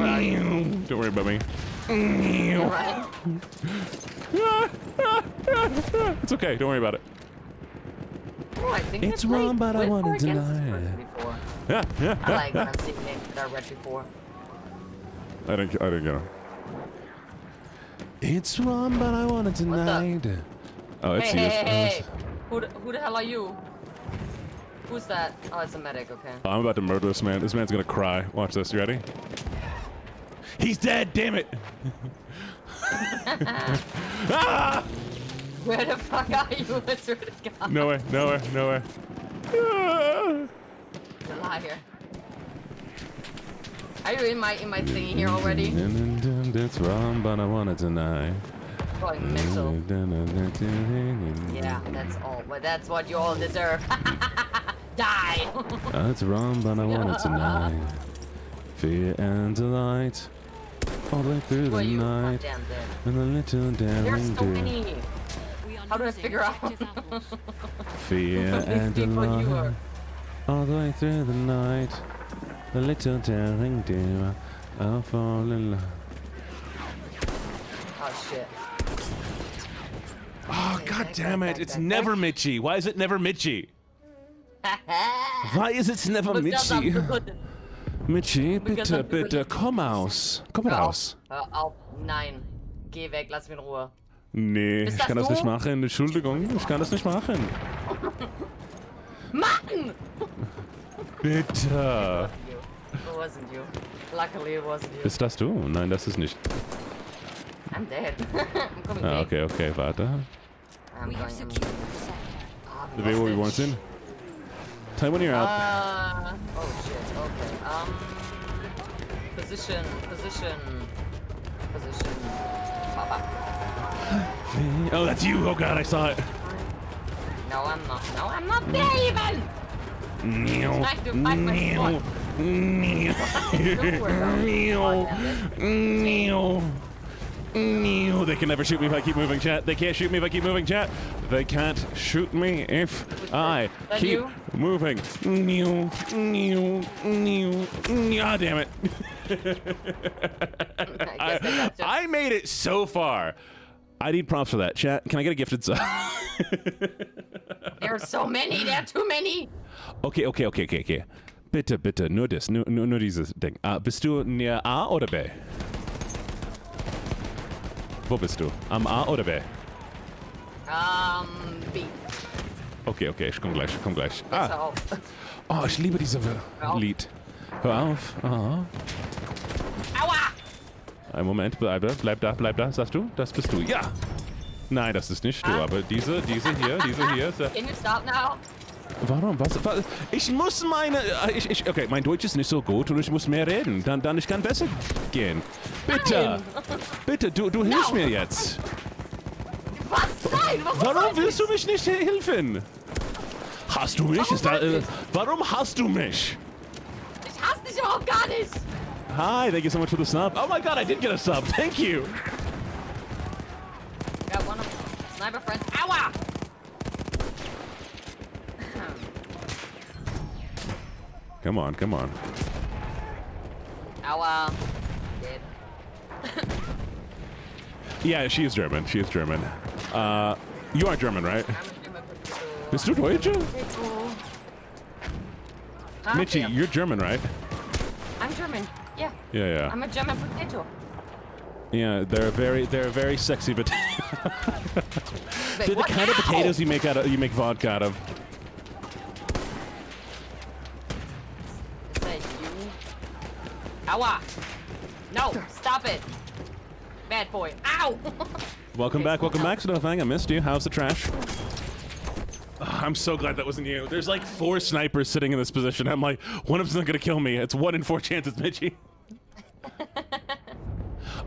are you? Don't worry about me. Alright. It's okay. Don't worry about it. Oh, I think It's I played wrong, but I with wanted or to against this know. person before. I like when I'm seeing names that I read before. I didn't get it. It's wrong, but I want it tonight. Oh, it's you. Hey. Who the hell are you? Who's that? Oh, it's a medic, okay. I'm about to murder this man. This man's gonna cry. Watch this. You ready? He's dead. Damn it! Ah! Where the fuck are you? I swear to God. Nowhere. Ah! It's a liar. Are you in my thingy here already? It's wrong, but I want it tonight. Going mental. Yeah, that's all. But that's what you all deserve. Die! It's wrong, but I want it tonight. Fear and delight. All the way through Who are the you? night. Goddamn dead. And the little There's daring so do. many. We are How do I losing figure out? objective apples. Fear These and people you delight. are. All the way through the night. The little daring do. I'll fall in love. Oh shit. Oh, god damn it. It's never Mitchie. Why is it never Mitchie? Why is it never Mitchie? Mitchie, bitte, bitte, komm aus. Komm raus. Hör auf. Nein. Geh weg, lass mich in Ruhe. Nee, Bist ich das kann das du? nicht machen. Entschuldigung, ich kann das nicht machen. Mann! Bitte. It wasn't you. Luckily it wasn't you. Ist das du? Nein, das ist nicht. I'm dead. I'm coming Ah, back. okay, okay, warte. I'm We have going. secured the sector. The way where we want in. Tell me when you're out. Oh shit, okay. Position. Papa. Oh, that's you. Oh god, I saw it. No, I'm not. No, I'm not there even! Trying to find my spot. They can never shoot me if I keep moving, chat. They can't shoot me if I keep moving, chat. They can't shoot me if I That keep you? moving. Ah, damn it. I guess they got you. I made it so far. I need props for that. Chat, can I get a gifted sub? There are so many. There are too many. Okay. Bitte, nur das, nur dieses Ding. Bist du näher A oder B? Wo bist du? Am A oder B? B. Okay, ich komm gleich. Jetzt hör auf. Oh, ich liebe dieses auf. Lied. Hör auf. Oh. Aua! Ein Moment, bleib da, sagst du? Das bist du. Ja! Nein, das ist nicht du, aber diese hier. Can you stop now? Warum? Was? Ich muss meine... Okay, mein Deutsch ist nicht so gut und ich muss mehr reden. Dann ich kann besser gehen. Bitte! Bitte, du hilfst mir jetzt. Was? Nein! Warum willst du mich nicht helfen? Hast du mich? Warum hast du mich? Ich hasse dich überhaupt gar nicht! Hi, thank you so much for the sub. Oh my god, I did get a sub. Thank you. Got one of sniper friends. Aua! Come on. Aua. Dead. Yeah, she is German. You are German, right? I'm a German potato. Bist du Deutsche? Huh? Mitchie, Yeah. you're German, right? I'm German. Yeah. Yeah. I'm a German potato. Yeah, they're very sexy potatoes. Wait, They're the what? kind of Ow! potatoes you make vodka out of. Is that you? Aua! No! Stop it! Bad boy. Ow! Welcome Okay, back to the thing. I missed you. How's the trash? Oh, I'm so glad that wasn't you. There's like 4 snipers sitting in this position. I'm like, one of them's not gonna kill me. It's 1 in 4 chances, Mitchie.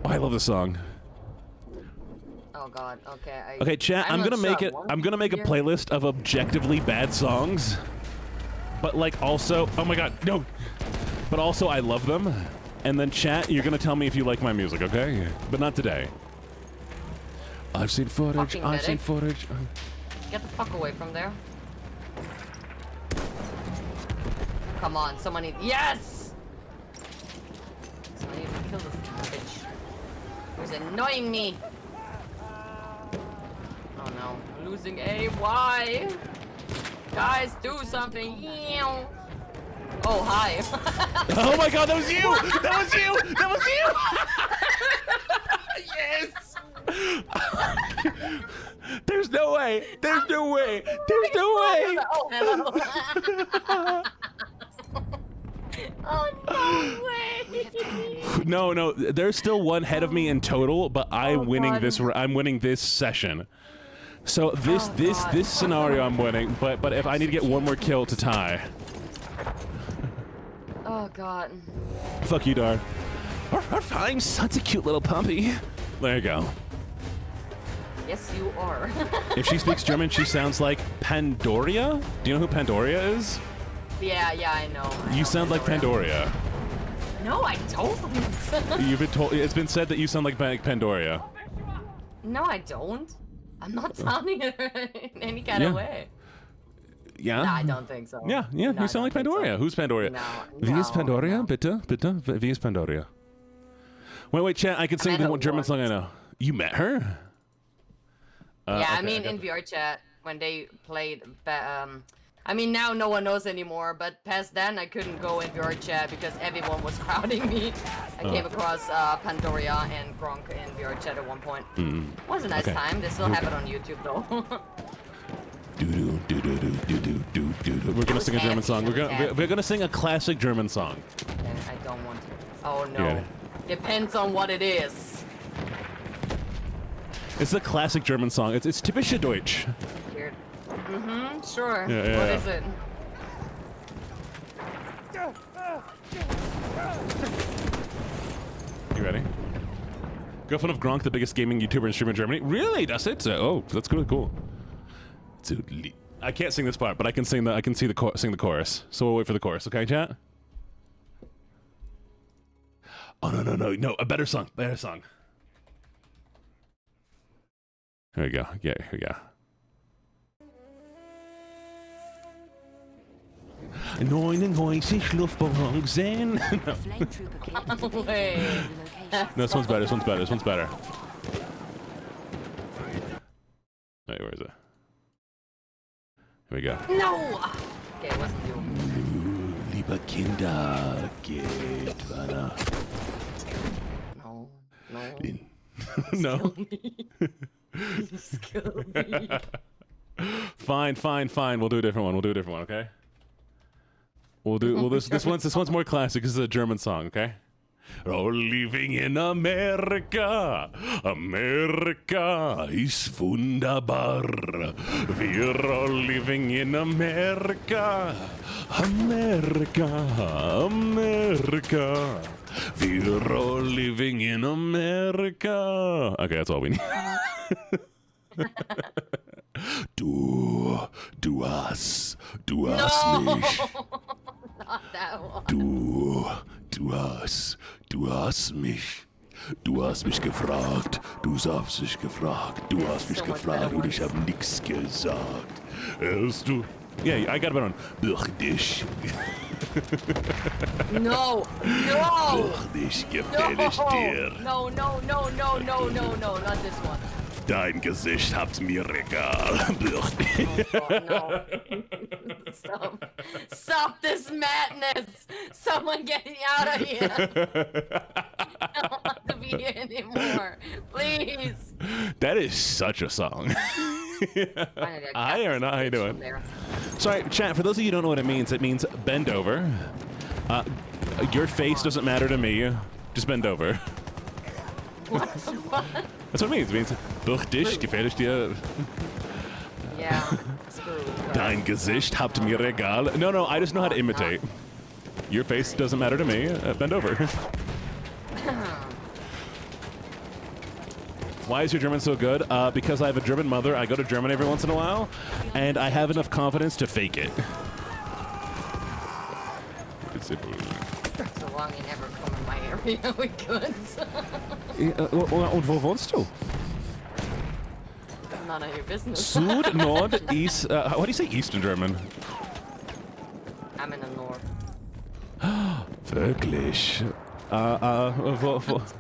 Oh, I love this song. Oh god. Okay. Okay, chat. I'm not gonna make sure. it. I'm gonna make a playlist of objectively bad songs, but like also, oh my god, no. But also, I love them. And then chat, you're gonna tell me if you like my music, okay? But not today. I've seen footage. Fucking I've seen medic. footage. Get the fuck away from there. Come on, someone need. Yes! Someone need to kill this bitch. Who's annoying me? Oh no, I'm losing A. Why? Guys, do something. Ew. Oh, hi. Oh my god, that was you! That was you! That was you! Yes! There's no way! There's no way! There's no way! Oh, hello. Oh, no way. No, there's still one head of me in total, but I'm winning God. this. I'm winning this session. So this scenario I'm winning, but if I need to get one more kill to tie. Oh, God. Fuck you, Dar. I'm such a cute little puppy. There you go. Yes, you are. If she speaks German, she sounds like Pandoria. Do you know who Pandoria is? Yeah, I know. You sound like Pandoria. No, I don't. You've been told. It's been said that you sound like Pandoria. No, I don't. I'm not sounding in any kind of way. Yeah. No, I don't think so. Yeah. No, You sound like Pandoria. so. Who's Pandoria? No, Wie ist Pandoria? no. Bitte. Wie ist Pandoria? Wait, chat. I can sing met the her German song I once. know. You met her? Yeah, I okay, mean, got in that. VR chat, when they played, I mean, now no one knows anymore, but past then I couldn't go in VR chat because everyone was crowding me. I came across Pandoria and Gronk in VR chat at one point. It was a nice Okay. time. They still have it on YouTube, though. We're gonna sing a German song. We're gonna sing a classic German song. And I don't want to. Oh, no. Yeah. Depends on what it is. It's a classic German song. It's typische Deutsch. Weird. Sure. Yeah. What is it? You ready? Girlfriend of Gronk, the biggest gaming YouTuber and streamer in Germany. Really? That's it? Oh, that's really cool. I can't sing this part, but I can sing sing the chorus. So we'll wait for the chorus, okay, chat? Oh no! A better song. Here we go. Yeah, here we go. 99 Luftballons in. Flame trooper kit is available Wait. in location. No, this one's better. This one's better. Wait, where is it? Here we go. No! Okay, it wasn't you. Liebe Kinder, geht weiter. No. No. Please kill me. Fine. We'll do a different one. Okay. This one's more classic. This is a German song. Okay. Oh, living in America. America is wunderbar. We're all living in America. America. We're all living in America. Okay, that's all we need. Du hast mich. Not that one. Du hast mich gefragt. Du hast mich gefragt und ich habe nichts gesagt. Hörst du? Yeah, I got it on. Durch dich. No! Durch dich gefällt ich dir. No, not this one. Dein Gesicht habt mir egal. Durch dich. Oh, no. Stop this madness! Someone get me out of here! I don't want to be here anymore. Please! That is such a song. Hi, Erna. How you doing? Sorry, chat, for those of you who don't know what it means bend over. Your face doesn't matter to me. Just bend over. What the fuck? That's what it means. It means, durch dich gefällt ich dir. Yeah, screw. Dein Gesicht habt mir egal. No, I just know how to imitate. Your face doesn't matter to me. Bend over. Why is your German so good? Because I have a German mother. I go to Germany every once in a while, and I have enough confidence to fake it. So long you never come in my area, we could. Und wo wohnst du? None of your business. Süd, Nord, East. What do you say East in German? I'm in the north. Wirklich? Wo? We have lost.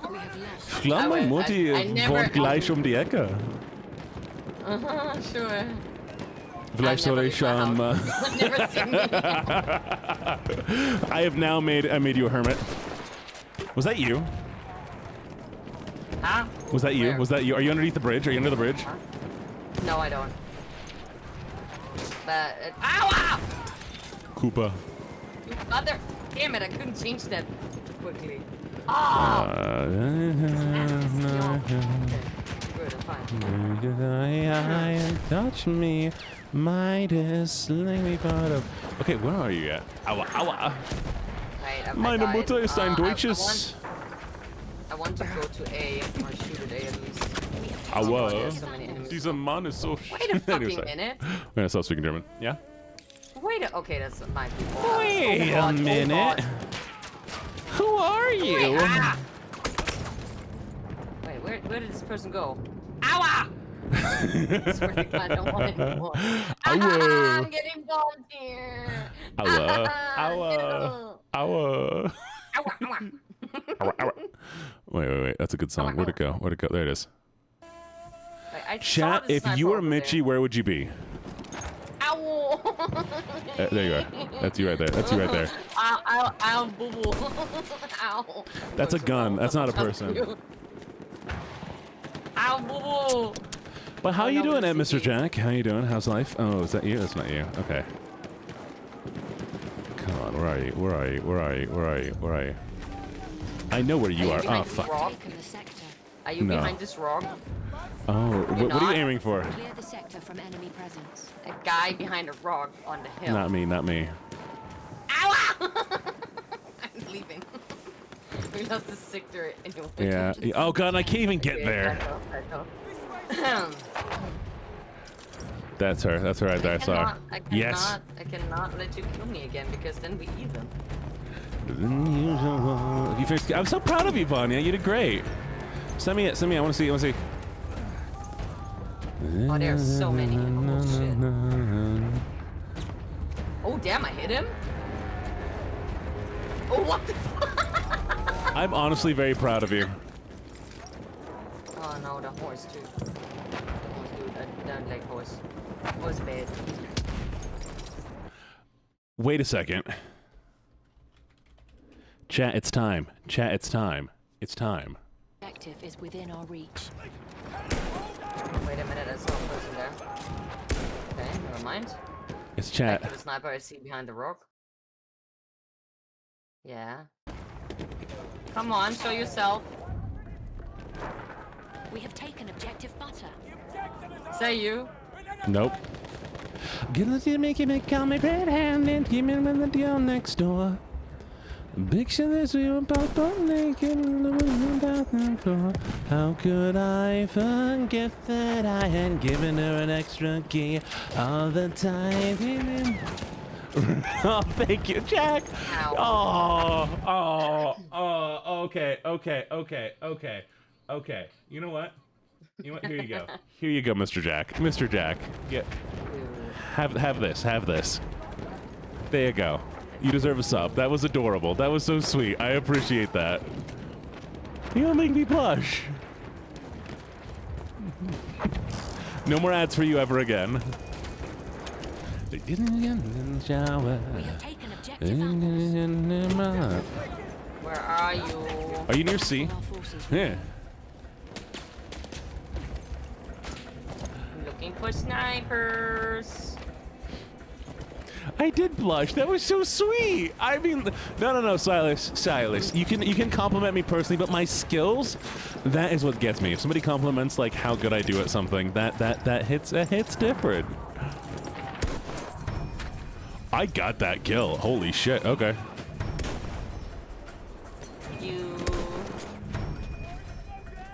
Ich glaube, meine Mutti I never- wohnt gleich um die Ecke. Sure. Vielleicht soll ich Never seen me. I made you a hermit. Was that you? Huh? Was that you? Where? Was that you? Are you underneath the bridge? Are you under the bridge? No, I don't. But ow! Koopa. Mother, damn it! I couldn't change that quickly. Oh! Good, I'm fine. Touch me, Midas, let me bottom. Okay, where are you at? Aua. Right, I Meine died. Mutter ist ein deutsches. I want to go to A or shoot at A at least. Aua. There's so many enemies. Dieser Mann ist so. Wait a fucking minute. We're gonna stop speaking German. Yeah. Wait okay, that's my people. Wait Oh, a minute. Who are you? Wait, Wait, where did this person go? Ow! I swear to God, I don't want it anymore. I'm getting bombed here. Ow. Ow. Wait. That's a good song. Where'd it go? There it is. Chat, if you were Mitchie, where would you be? Ow! There you are. That's you right there. Ow, boo boo. Ow. That's a gun. That's not a person. Ow, boo boo. But how you doing, Mr. Jack? How you doing? How's life? Oh, is that you? That's not you. Okay. Come on, where are you? I know where you are. Oh, fuck. Are you behind this rock? Oh, what are you aiming for? Clear the sector from enemy presence. A guy behind a rock on the hill. Not me. Ow! I'm leaving. We lost the sector anyway. Yeah. Oh, God, I can't even get there. That's her right there. I saw her. Yes. I cannot let you kill me again because then we even. I'm so proud of you, Vanya. You did great. Send me it. I want to see. Oh, there's so many. Oh, shit. Oh, damn, I hit him? Oh, what the fuck? I'm honestly very proud of you. Oh, no, the horse, too. The horse, dude. I don't like horse. Horse bad. Wait a second. Chat, it's time. Objective is within our reach. Wait a minute, I saw a person there. Okay, never mind. It's chat. Back to the sniper I see behind the rock. Yeah. Come on, show yourself. We have taken objective butter. Say you. Nope. Gonna see make him call me red-handed, keep him in the deal next door. Picture this, we were both naked in the bathroom floor. How could I forget that I had given her an extra key all the time? Oh, thank you, Jack. Ow. Okay. You know what? Here you go, Mr. Jack. Yeah. Have this. There you go. You deserve a sub. That was adorable. That was so sweet. I appreciate that. You'll make me blush. No more ads for you ever again. We have taken objective apples. Where are you? Are you near C? Yeah. I'm looking for snipers. I did blush. That was so sweet. I mean, no, Silas. You can compliment me personally, but my skills, that is what gets me. If somebody compliments like how good I do at something, that hits different. I got that kill. Holy shit. Okay.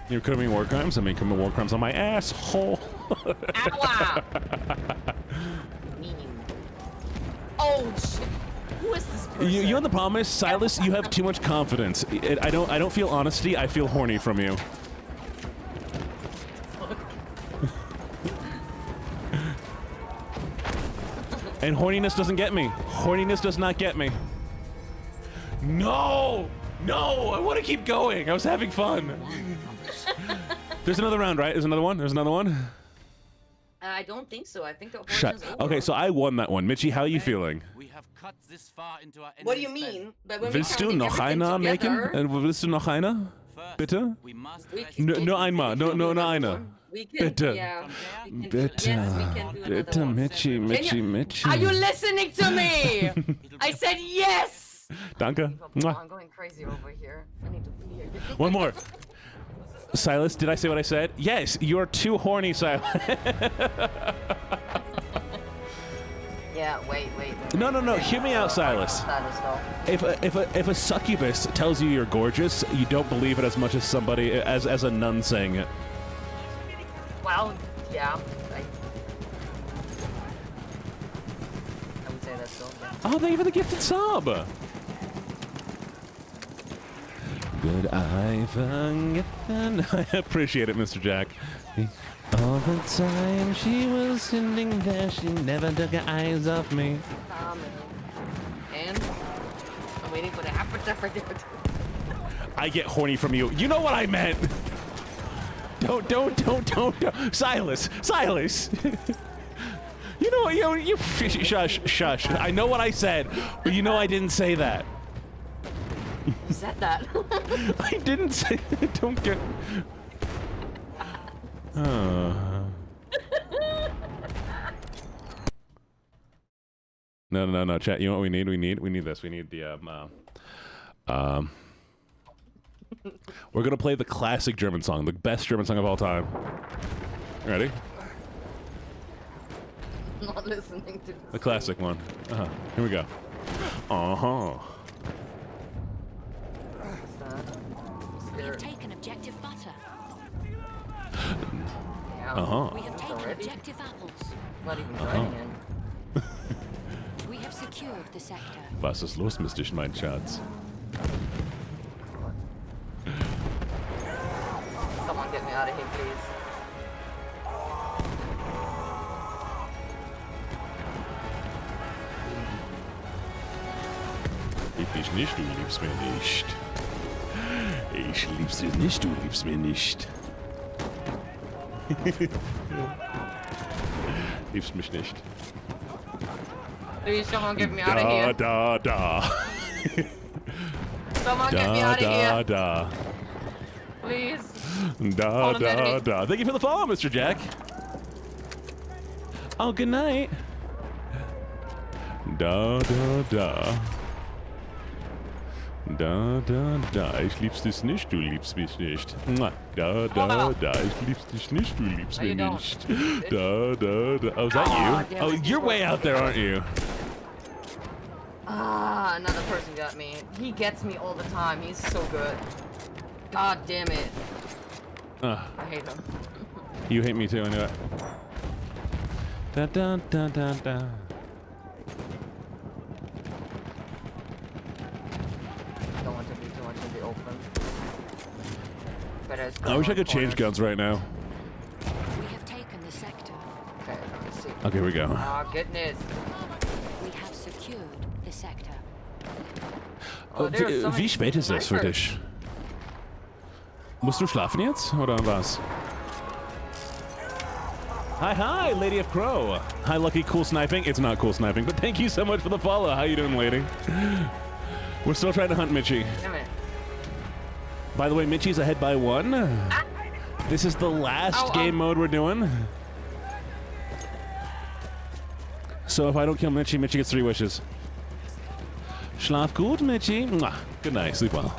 You're committing war crimes? I mean, commit war crimes on my asshole. Ow! Oh shit! Who is this person? You know the problem is, Silas, you have too much confidence. I don't feel honesty. I feel horny from you. And horniness doesn't get me. Horniness does not get me. No! I want to keep going. I was having fun. There's another round, right? There's another one? I don't think so. I think the operation's over. Okay, so I won that one. Mitchie, how are you feeling? We have cut this far into our What do you mean? But when Willst du noch einer machen? Willst du noch einer? Bitte? No einmal. No einer. Bitte. Yeah, Bitte. Yes, we can do Bitte, Mitchie. Are you listening to me? I said yes! Danke. I'm going crazy over here. I need to clear. One more. Silas, did I say what I said? Yes, you're too horny, Silas. Yeah, wait. No. Hear me out, Silas. If a succubus tells you you're gorgeous, you don't believe it as much as somebody as a nun saying it. Well, yeah. I would say Oh, thank you for the gifted sub. Good I forget. I appreciate it, Mr. Jack. All the time she was sitting there, she never took her eyes off me. And I'm waiting for the aperture. I get horny from you. You know what I meant. Don't. Silas. You know what? You shush. I know what I said, but you know I didn't say that. You said that. I didn't say. Don't get. No, chat. You know what we need? We need this. We need the we're gonna play the classic German song, the best German song of all time. Ready? Not listening to this. The classic one. Here we go. We have taken objective butter. Yeah. We have taken Already? objective apples. Not even joining in. We have secured the sector. Was ist los, Mr. mein Schatz? Someone get me out of here, please. Ich dich nicht, du liebst mir nicht. Ich lieb's dich nicht, du liebst mir nicht. Liebst mich nicht. Please, someone get me out of here. Da. Someone get me out of here. Da. Please. Da. Thank you for the follow, Mr. Jack. Oh, good night. Da. Da. Ich lieb's dich nicht, du liebst mich nicht. Da. Ich lieb's dich nicht, du liebst mich nicht. Da. Oh, is that you? Oh, you're way out there, aren't you? Another person got me. He gets me all the time. He's so good. God damn it. I hate him. You hate me too, I knew it. Da. Don't want to be too much in the open. Better I wish I could change guns right now. We have taken the sector. Okay, let's see. Okay, here we go. Oh, goodness. We have secured the sector. There's so many Wie spät ist es für snipers. dich? Musst du schlafen jetzt, oder was? Hi, Lady of Crow. Hi, Lucky. Cool sniping. It's not cool sniping, but thank you so much for the follow. How you doing, lady? We're still trying to hunt Mitchie. Damn it. By the way, Mitchie's ahead by 1. This is the last game mode we're doing. So if I don't kill Mitchie, Mitchie gets 3 wishes. Schlaf gut, Mitchie. Mwah. Good night. Sleep well.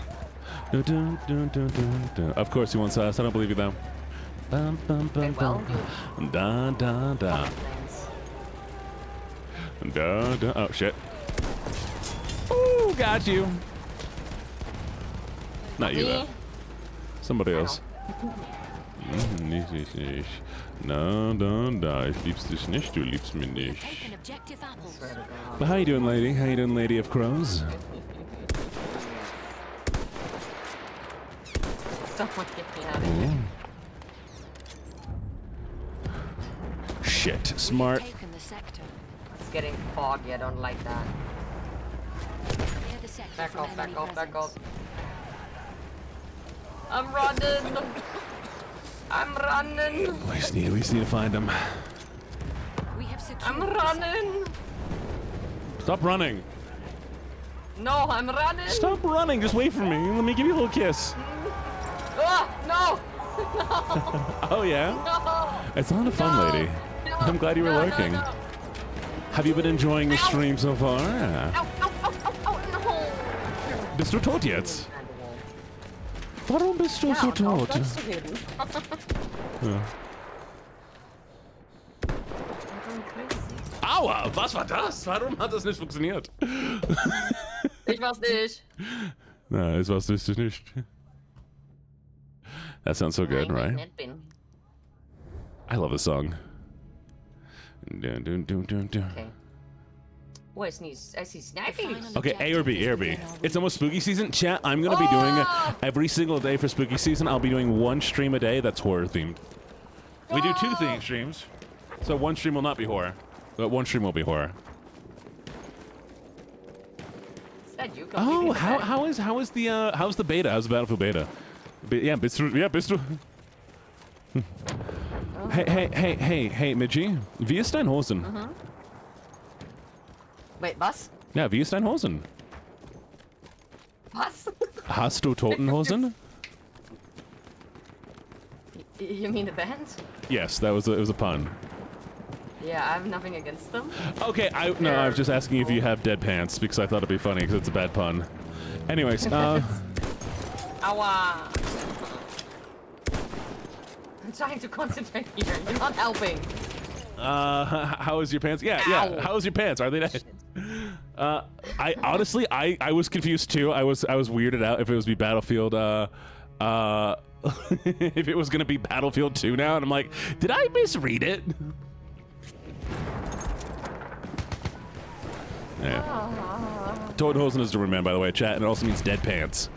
Of course he wants us. I don't believe you, though. Da. Oh, shit. Ooh, got you. Not you, though. Somebody else. Nicht. Da. Ich lieb's dich nicht, du liebst mich nicht. Taken objective apples. But how you doing, lady? How you doing, Lady of Crows? Someone get me out of here. Shit. Smart. We have taken the sector. It's getting foggy. I don't like that. Clear the sector Back from off, enemy back off. presence. I'm running. We just need to find him. We have secured I'm the running. Stop running. No, I'm running. Stop running. Just wait for me. Let me give you a little kiss. No. Oh, yeah? No. It's a lot of fun, lady. No. I'm glad you were lurking. No. Have you been enjoying the stream so far? Ow, no. Bist du tot jetzt? Warum bist du so tot? Ja. Aua, was war das? Warum hat das nicht funktioniert? Ich war's nicht. Na, es war's nicht. That sounds so good, right? I love this song. Okay. Oh, I see sniping. Okay, A or B, A or B. It's almost spooky season. Chat, I'm going to be doing it every single day for spooky season. I'll be doing one stream a day that's horror themed. We do 2 theme streams, so one stream will not be horror, but one stream will be horror. Is that you? Oh, how's the beta? How's the Battlefield beta? Bist du? Hey, Mitchie. Wie ist dein Hosen? Wait, was? Ja, wie ist dein Hosen? Was? Hast du Totenhosen? You mean the band? Yes, it was a pun. Yeah, I have nothing against them. Okay, I was just asking if you have dead pants because I thought it'd be funny because it's a bad pun. Anyways, Aua! I'm trying to concentrate here. You're not helping. how is your pants? Yeah. How is your pants? Are they nice? I honestly, I was confused too. I was weirded out if it was be Battlefield. If it was gonna be Battlefield 2 now, and I'm like, did I misread it? Yeah. Totenhosen is the room man, by the way, chat, and it also means dead pants.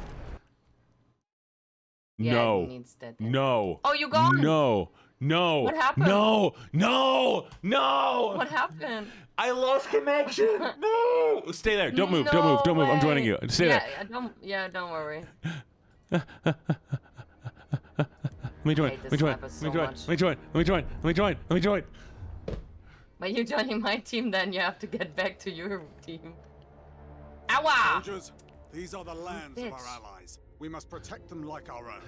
Yeah, No. it means dead pants. No. Oh, you gone? No. What happened? No. What happened? I lost connection. No. Stay there. Don't move. Don't move. I'm joining you. Stay there. Don't worry. Let me join. hate Let me this join. sniper so Let me join. much. Let me join. But you joining my team, then you have to get back to your team. Ow! Soldiers, these are the lands of our Bitch. allies. We must protect them like our own.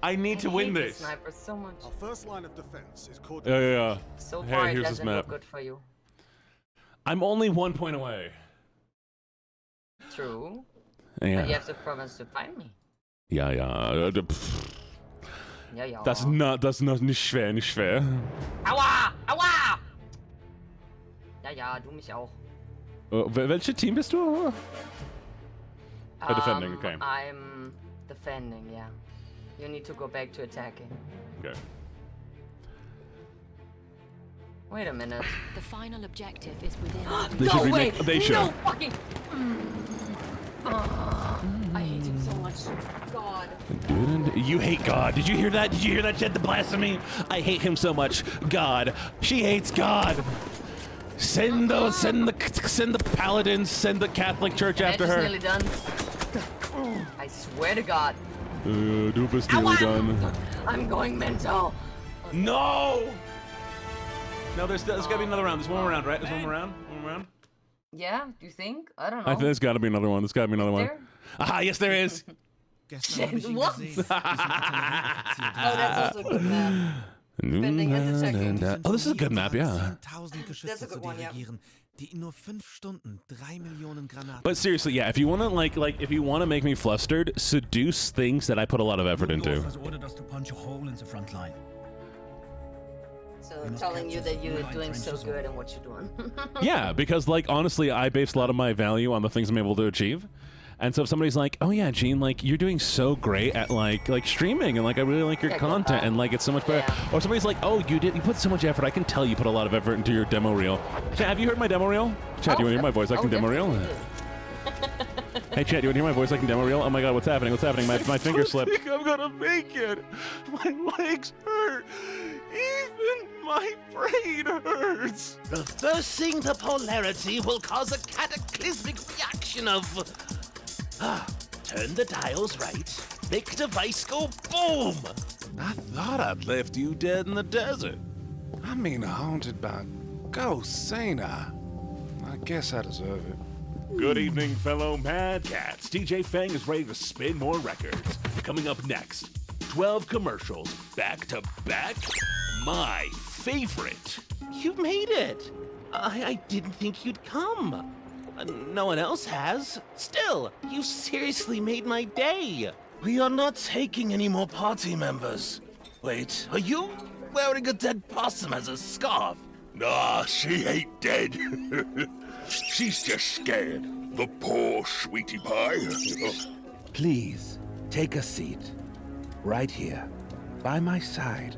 I need to win this. Sniper so much. Our first line of defense is called. Yeah. So Hey, far, it here's this doesn't map. look good for you. I'm only 1 point away. True. But you Yeah. have the province to find me. Ja. Ja. Das nicht schwer. Aua! Ja, du mich auch. Welches Team bist du? Defending, okay. I'm defending, yeah. You need to go back to attacking. Okay. Wait a minute. The final objective is within. They should remake. They should. No fucking. I hate him so much. God. You hate God. Did you hear that? Did you hear that, Jed? The blasphemy. I hate him so much. God. She hates God. Send the paladins. Send the Catholic Church after her. Nearly done. I swear to God. Du bist nearly done. I'm going mental. No. No, there's gotta be another round. There's one more round, right? There's one more round. Yeah, do you think? I don't know. I think there's gotta be another one. There's gotta be another one. There? Aha, yes, there is. What? Oh, that's also a good map. Defending and attacking. Oh, this is a good map, yeah. That's a good one, yeah. But seriously, yeah, if you want to if you want to make me flustered, seduce things that I put a lot of effort into. has ordered us to punch a hole in the front line. So telling you that you're doing so good and what you're doing. Yeah, because honestly, I base a lot of my value on the things I'm able to achieve. And so if somebody's like, "Oh yeah, Gene, you're doing so great at like streaming, and I really like your content, and it's so much better," or somebody's like, "Oh, you put so much effort. I can tell you put a lot of effort into your demo reel." Chat, have you heard my demo reel? Chat, do you want to hear my voice acting demo reel? Hey, Chat, do you want to hear my voice acting demo reel? Oh my God, what's happening? My finger slipped. I think I'm gonna make it. My legs hurt. Even my brain hurts. Reversing the polarity will cause a cataclysmic reaction of... turn the dials right, make device go boom! I thought I'd left you dead in the desert. I mean, haunted by ghosts, ain't I? I guess I deserve it. Good evening, fellow Mad Cats. DJ Fang is ready to spin more records. Coming up next, 12 commercials back to back. My favorite. You made it! I didn't think you'd come. No one else has. Still, you seriously made my day. We are not taking any more party members. Wait, are you wearing a dead possum as a scarf? Nah, she ain't dead. She's just scared. The poor sweetie pie. Please, take a seat. Right here, by my side.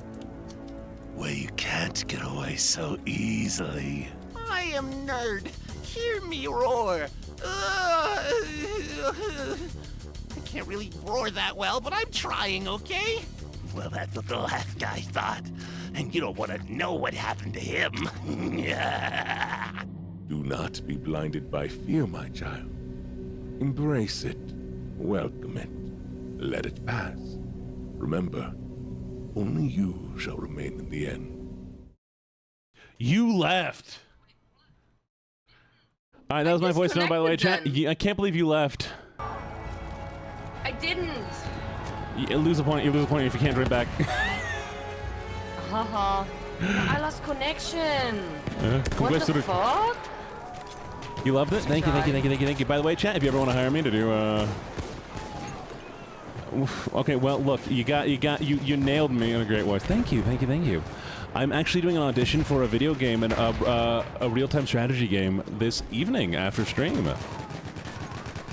Where you can't get away so easily. I am Nerd. hear me roar. I can't really roar that well, but I'm trying, okay? Well, that's what the last guy thought. And you don't want to know what happened to him. Do not be blinded by fear, my child. Embrace it. Welcome it. Let it pass. Remember, only you shall remain in the end. You left. All right, that was my voice note, by the way, chat. I can't believe you left. I didn't. You lose a point. You lose a point if you can't join back. Haha. I lost connection. What Congrats the to fuck? You loved it? Thank you, thank you, thank you, thank you, thank you. By the way, chat, if you ever want to hire me to do, okay, well, look, you nailed me in a great voice. Thank you, thank you, thank you. I'm actually doing an audition for a video game and a real-time strategy game this evening after stream.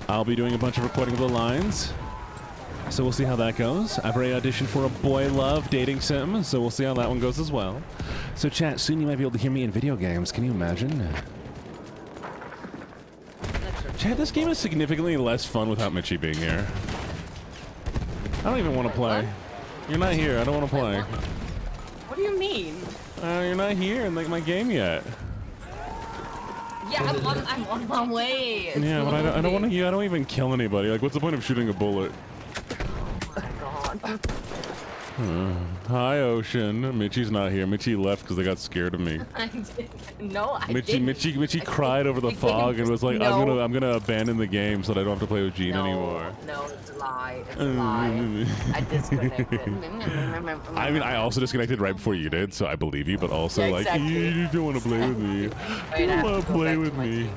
I'll be doing a bunch of recording of the lines, so we'll see how that goes. I've already auditioned for a boy love dating sim, so we'll see how that one goes as well. So chat, soon you might be able to hear me in video games. Can you imagine? Chat, this game is significantly less fun without Mitchie being here. I don't even want to play. You're not here. I don't want to play. What do you mean? You're not here in my game yet. Yeah, I'm on my way. It's Yeah, but I don't want to. I don't even kill anybody. Like, what's the point of shooting a bullet? Oh my God. Hi, Ocean. Mitchie's not here. Mitchie left because they got scared of me. I didn't. No, I Mitchie, didn't. Mitchie cried over the fog and was like, No. I'm gonna abandon the game so that I don't have to play with Gene anymore. No, it's a lie. It's a lie. I disconnected. I mean, I also disconnected right before you did, so I believe you, but also, Yeah, like, exactly. you don't want to play with me. Wait, You I don't have want to to go play back with to my me. team.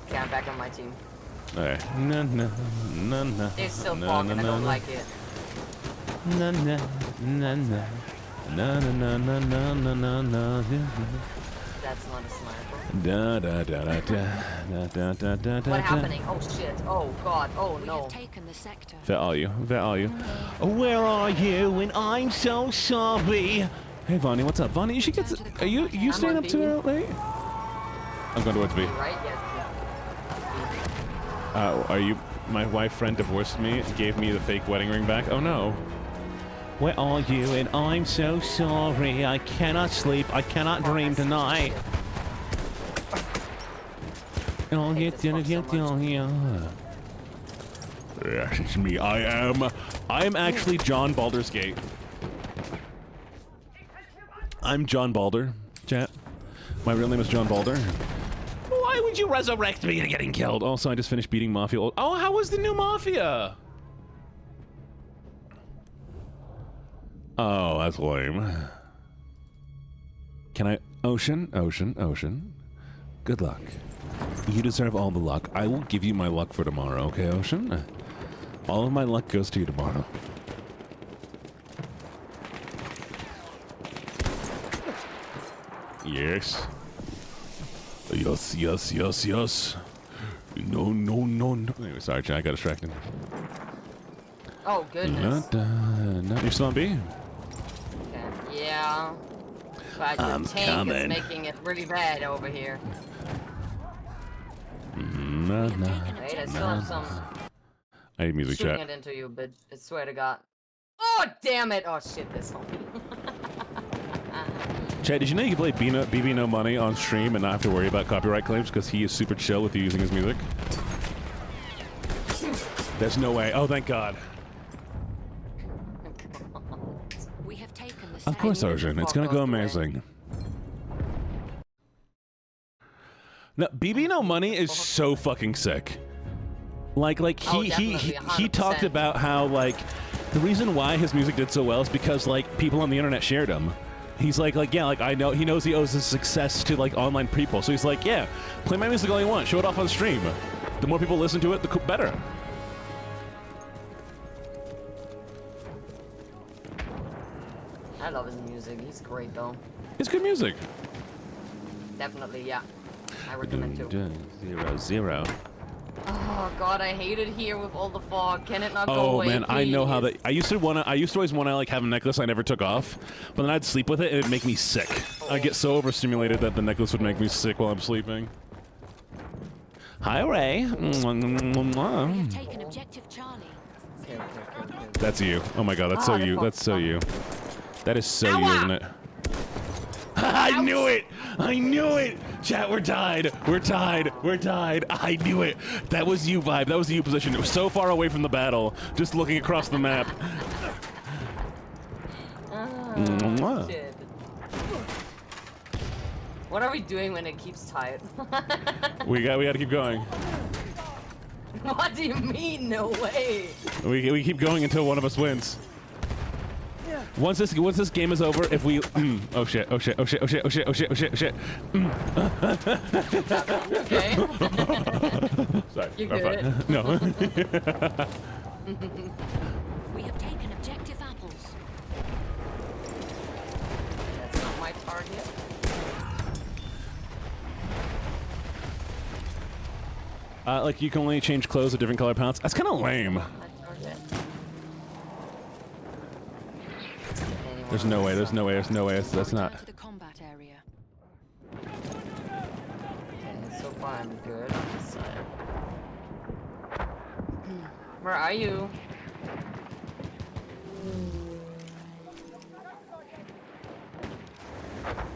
Okay, I'm back on my team. Alright. No. They're still fog and I don't like it. No. That's not a sniper. What's happening? Oh shit. Oh god. Oh no. Taken the sector. Where are you? Where are you? Where are you? And I'm so sorry. Hey, Vonnie, what's up? Vonnie, you should get. Are you staying up too late? I'm going towards B. Right? Yes. Are you? My wife friend divorced me, gave me the fake wedding ring back. Oh no. Where are you? And I'm so sorry. I cannot sleep. I cannot dream tonight. Oh, Yes, it's me. I am actually John Baldur's Gate. I'm John Baldur, chat. My real name is John Baldur. Why would you resurrect me to getting killed? Also, I just finished beating Mafia. Oh, how was the new Mafia? Oh, that's lame. Can I... Ocean. Good luck. You deserve all the luck. I will give you my luck for tomorrow, okay, Ocean? All of my luck goes to you tomorrow. Yes. Yes. No. Anyway, sorry, Chan, I got distracted. Oh goodness. You're still on B? Okay. Yeah. But your tank is making it really bad over here. No. Wait, I still have some. I need music shooting chat. it into you, bitch. I swear to God. Oh damn it! Oh shit, this homie. Chad, did you know you can play BB No Money on stream and not have to worry about copyright claims because he is super chill with you using his music? There's no way. Oh, thank God. We have taken the Of course, Ocean. It's gonna go amazing. No, BB No Money is so fucking sick. Like he talked about how like the reason why his music did so well is because like people on the internet shared him. He's like I know he knows he owes his success to like online people. So he's like, yeah, play my music all you want, show it off on stream. The more people listen to it, the better. I love his music. He's great though. It's good music. Definitely, yeah. I recommend too. 0. Oh God, I hate it here with all the fog. Can it not go Oh away? man, please? I know how that. I used to always wanna like have a necklace I never took off, but then I'd sleep with it and it'd make me sick. I'd get so overstimulated that the necklace would make me sick while I'm sleeping. Hi, Ray. We have taken objective Charlie. Okay. That's you. Oh my god, that's so you. That's so you. That is so you, isn't it? I knew it! I knew it! Chat, we're tied. We're tied. We're tied. I knew it. That was you, Vibe. That was the you position. It was so far away from the battle, just looking across the map. Shit. What are we doing when it keeps tight? we gotta keep going. What do you mean? No way. We keep going until one of us wins. Once this game is over, if we oh shit. Okay. Sorry. You good? No. We have taken objective apples. That's not my target. Like you can only change clothes with different color palettes. That's kind of lame. My target. There's no way. There's no way. There's no way. That's not. To the combat area. Okay, so far I'm good on this side. Where are you?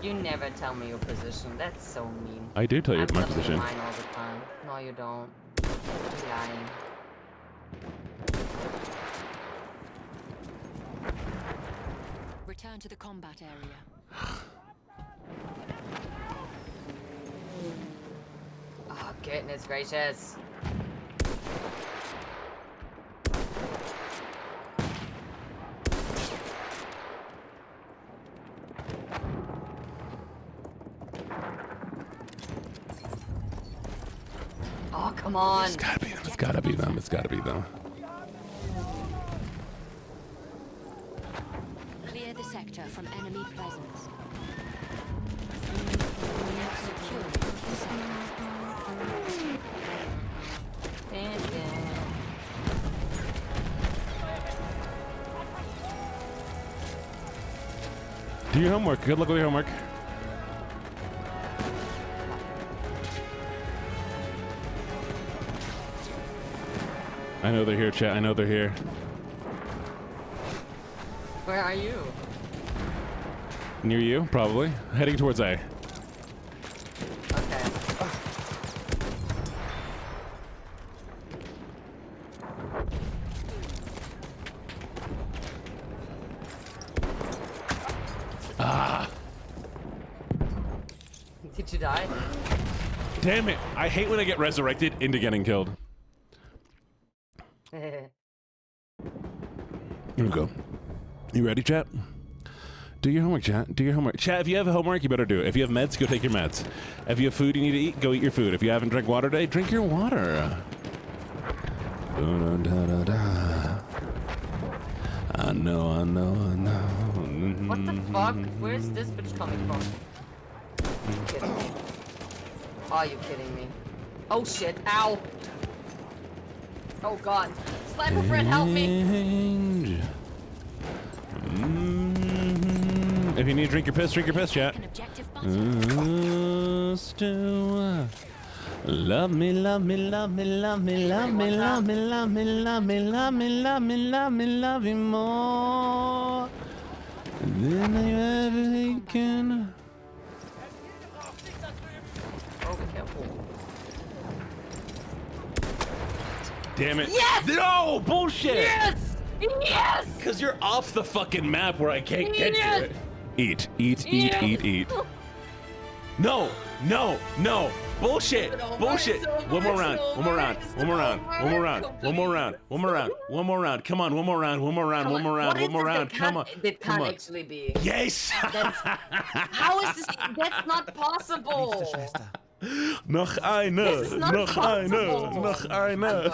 You never tell me your position. That's so mean. I do tell you I'm my telling position. Mine all the time. No, you don't. You're lying. Return to the combat area. Oh, goodness gracious. Oh, come on. It's gotta be them. It's gotta be them. It's gotta be them. Clear the sector from enemy presence. We have secured the sector. Do your homework. Good luck with your homework. I know they're here, chat. I know they're here. Where are you? Near you, probably. Heading towards A. Okay. Ah! Did you die? Damn it! I hate when I get resurrected into getting killed. Here we go. You ready, chat? Do your homework, chat. Do your homework. Chat, if you have homework, you better do it. If you have meds, go take your meds. If you have food you need to eat, go eat your food. If you haven't drank water today, drink your water. I know, I know, I know. What the fuck? Where's this bitch coming from? Are you kidding me? Are you kidding me? Oh shit, ow! Oh god. Sniper friend, help me! If you need to drink your piss, chat. Love me, love me, love me, love me, love me, love me, love me, love me, love me, love me, love me, love you more than I ever can. Oh, be careful. Damn it. Yes! No! Bullshit! Yes! Yes! Because you're off the fucking map where I can't get to it. Eat, eat, Yes! eat, eat, eat. No, no, no. Bullshit, bullshit. One more round, one more round, one more round, one more round, one more round, one more round, one more round. Come on, one more round, one more round, one more round, one more round. Come on. It can't actually be. Yes! How is this? That's not possible. Noch eine, noch eine, noch eine.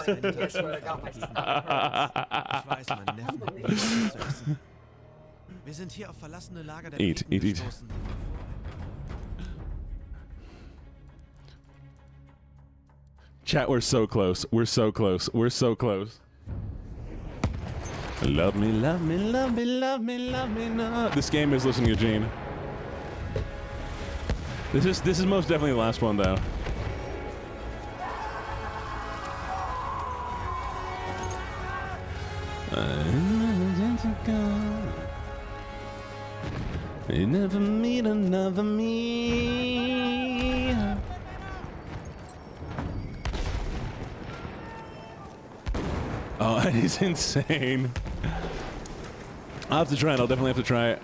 Wir sind hier auf verlassene Lager der Eat, eat, eat. Chat, we're so close. We're so close. We're so close. Love me, love me, love me, love me, love me not. This game is listening to Gene. This is most definitely the last one though. You never meet another me. Oh, that is insane. I'll have to try it. I'll definitely have to try it.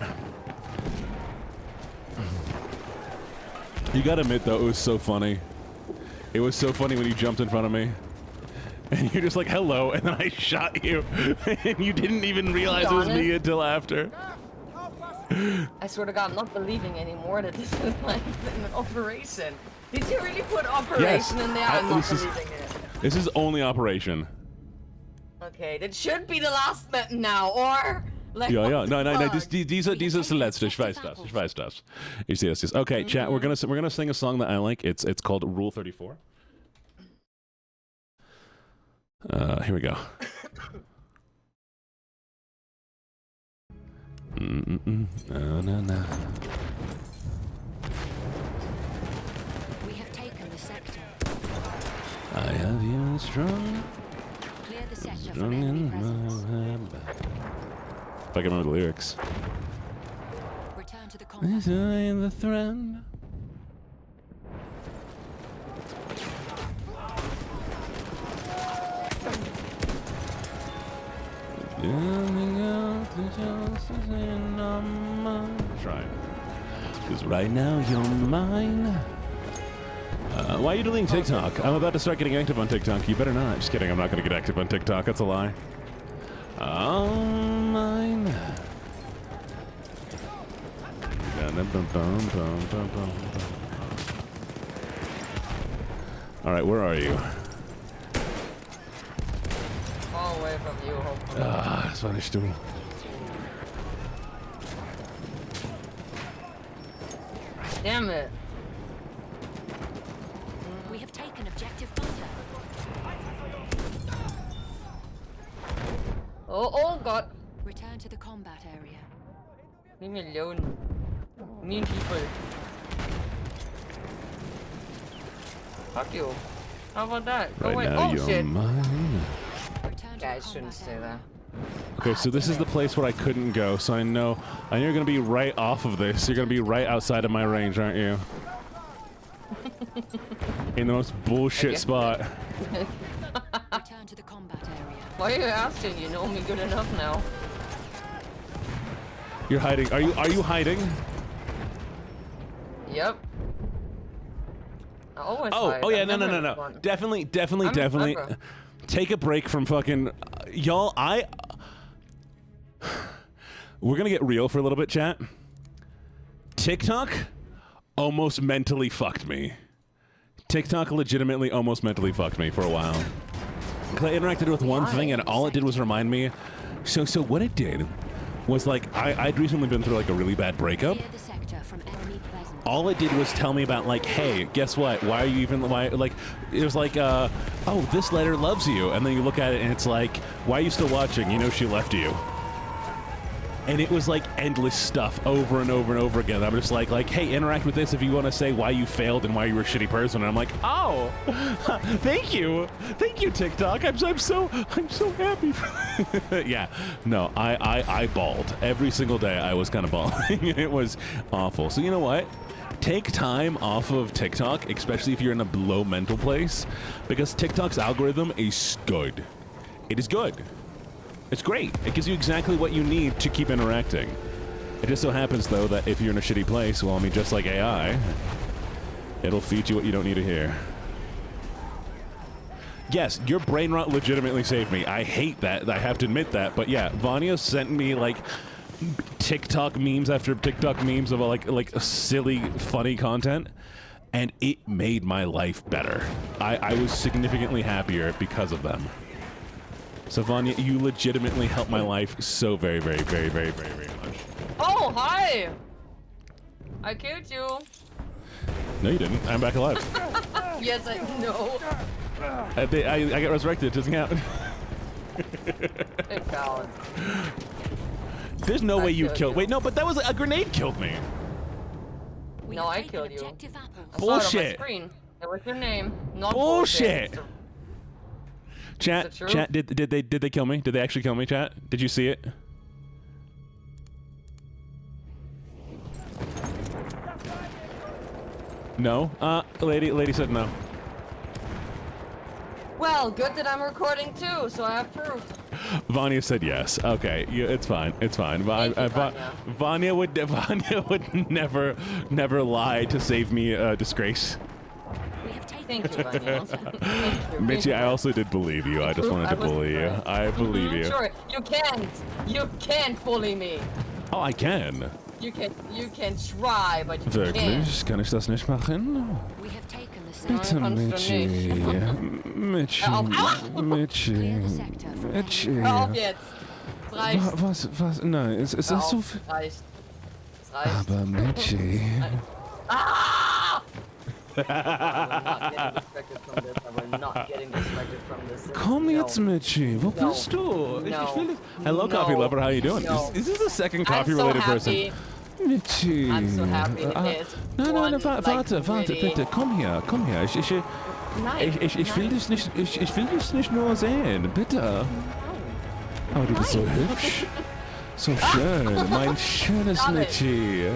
You gotta admit, though, it was so funny. It was so funny when you jumped in front of me. And you're just like, hello, and then I shot you. And you didn't even realize it was me until after. I swear to God, I'm not believing anymore that this is like an operation. Did you really put operation in there? I'm not believing it. This is only operation. Okay, that should be the last bit now, or like. Ja. No. These are letzte. Ich weiß das. You see this? Okay, chat. We're gonna sing a song that I like. It's called Rule 34. Here we go. No. We have taken the sector. I have you strong. Clear the sector from enemy presence. If I can remember the lyrics. Return to the combat. The thread. Try. Because right now you're mine. Why are you deleting TikTok? I'm about to start getting active on TikTok. You better not. Just kidding. I'm not going to get active on TikTok. That's a lie. All mine. All right, where are you? Far away from you, hopefully. Das war nicht du. Damn it. We have taken objective butter. Oh God. Return to the combat area. Leave me alone. Mean people. Fuck you. How about that? Go away. Now Oh you're shit. Mine. Guys shouldn't say that. Okay, so this is the place where I couldn't go, so I know you're gonna be right off of this. You're gonna be right outside of my range, aren't you? In the most bullshit spot. Return to the combat area. Why are you asking? You know me good enough now. You're hiding. Are you hiding? Yep. Oh yeah, no. Definitely. Take a break from fucking y'all. We're gonna get real for a little bit, chat. TikTok almost mentally fucked me. TikTok legitimately almost mentally fucked me for a while. Cause I interacted with one thing and all it did was remind me. So what it did was like I'd recently been through like a really bad breakup. Clear the sector from enemy presence. All it did was tell me about like, hey, guess what? Why are you even like? It was like, oh, this letter loves you, and then you look at it and it's like, why are you still watching? You know she left you. And it was like endless stuff over and over and over again. I'm just like, hey, interact with this if you want to say why you failed and why you were a shitty person. And I'm like, oh, thank you, TikTok. I'm so happy. Yeah, no, I bawled every single day. I was kind of bawling. It was awful. So you know what? Take time off of TikTok, especially if you're in a low mental place, because TikTok's algorithm is good. It is good. It's great. It gives you exactly what you need to keep interacting. It just so happens, though, that if you're in a shitty place, well, I mean, just like AI, it'll feed you what you don't need to hear. Yes, your brain rot legitimately saved me. I hate that. I have to admit that. But yeah, Vanya sent me, like, TikTok memes after TikTok memes of, like silly, funny content, and it made my life better. I was significantly happier because of them. So Vanya, you legitimately helped my life so very, very, very, very, very, very much. Oh, hi! I killed you. No, you didn't. I'm back alive. Yes, I know. I got resurrected. It doesn't count. It counts. There's no way you killed. Wait, no, but that was a grenade killed me. No, I killed you. Bullshit. I saw it on my screen. It was your name. Not bullshit. Chat, did they kill me? Did they actually kill me, chat? Did you see it? No? Lady said no. Well, good that I'm recording too, so I have proof. Vanya said yes. Okay, yeah, it's fine. It's fine. Vanya would never lie to save me disgrace. Thank you, Vanya. Thank you. Mitchie, I also did believe you. I just wanted to bully you. I believe you. Sure, you can't. You can't bully me. Oh, I can. You can try, but you Wirklich? can't. Kann ich das nicht machen? We have taken the Bitte, Mitchie. Mitchie. Hör auf jetzt. Es reicht. Was? Nein, es ist so viel. Es reicht. Es reicht. Aber Mitchie. Komm jetzt, Mitchie. Wo bist du? Ich will. Hello, coffee lover. How you doing? Is this the second coffee-related person? Mitchie. I'm so happy. Nein, warte, bitte. Komm her. Ich will dich nicht nur sehen. Bitte. Aber du bist so hübsch. So schön. Mein schönes Mitchie.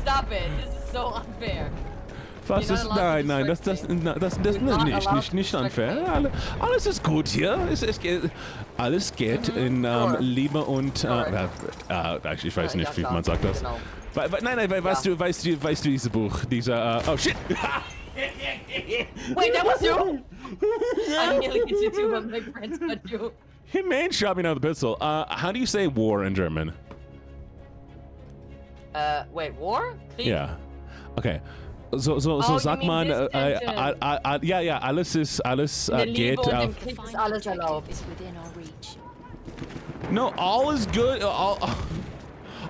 Stop it. This is so unfair. Was ist? Nein, das nicht unfair. Alles ist gut hier. Alles geht in Liebe und ich weiß nicht, wie man sagt das. Nein, weißt du dieses Buch, dieser oh shit. Wait, that was you? I nearly hit you too, but my friends cut you. He man shot me now with a pistol. How do you say war in German? Wait, war? Krieg? Yeah. Okay. So sag man, ja, alles geht auf. auf. Krieg ist alles erlaubt. No, all is good.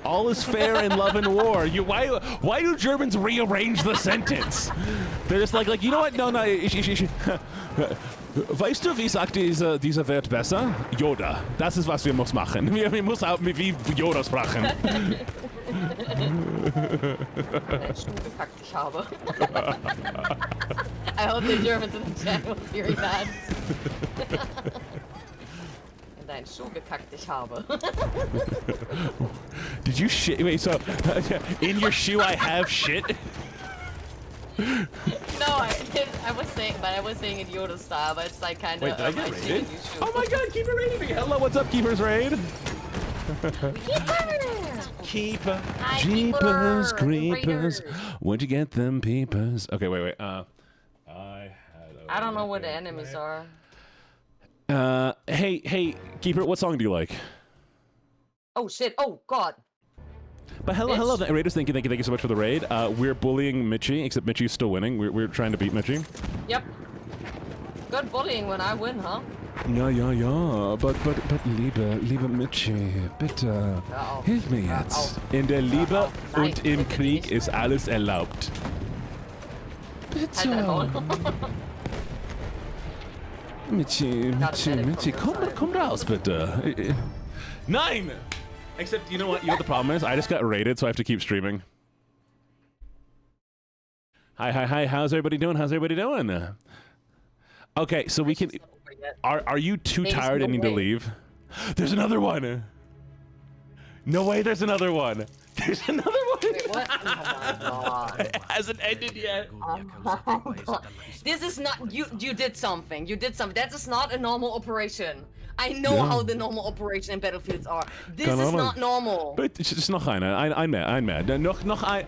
All is fair in love and war. Why do Germans rearrange the sentence? They're just like you know what? No, ich. Weißt du, wie sagt dieser Wert besser? Yoda. Das ist, was wir muss machen. Wir müssen auch wie Yoda sprechen. Schuh gekackt ich habe. I hope the Germans in the chat will hear that. In deinen Schuh gekackt ich habe. Did you shit? Wait, so in your shoe I have shit? No, I was saying in Yoda style, but it's like kind of. Wait, did I get raided? Oh my god, Keeper raided me! Hello, what's up, Keeper's raid? Keeper, Jeepers, Creepers, where'd you get them peepers? Okay, wait. I don't know what the enemies are. Hey, Keeper, what song do you like? Oh shit! Oh god! But hello, the Raiders. Thank you so much for the raid. We're bullying Mitchie, except Mitchie's still winning. We're trying to beat Mitchie. Yep. Good bullying when I win, huh? Ja. But liebe Mitchie, bitte, hilf mir jetzt. In der Liebe und im Krieg ist alles erlaubt. Bitte. Mitchie, komm raus, bitte. Nein! Except, you know what the problem is? I just got raided, so I have to keep streaming. Hi, how's everybody doing? Okay, so we can... Are you too tired and need to leave? There's another one! No way, there's another one! There's another one! Wait, what? Oh my god. It hasn't ended yet. Oh my god. This is not... You did something. That is not a normal operation. I know how the normal operation in battlefields are. This is not normal. But es ist noch einer. Ein mehr. Noch ein...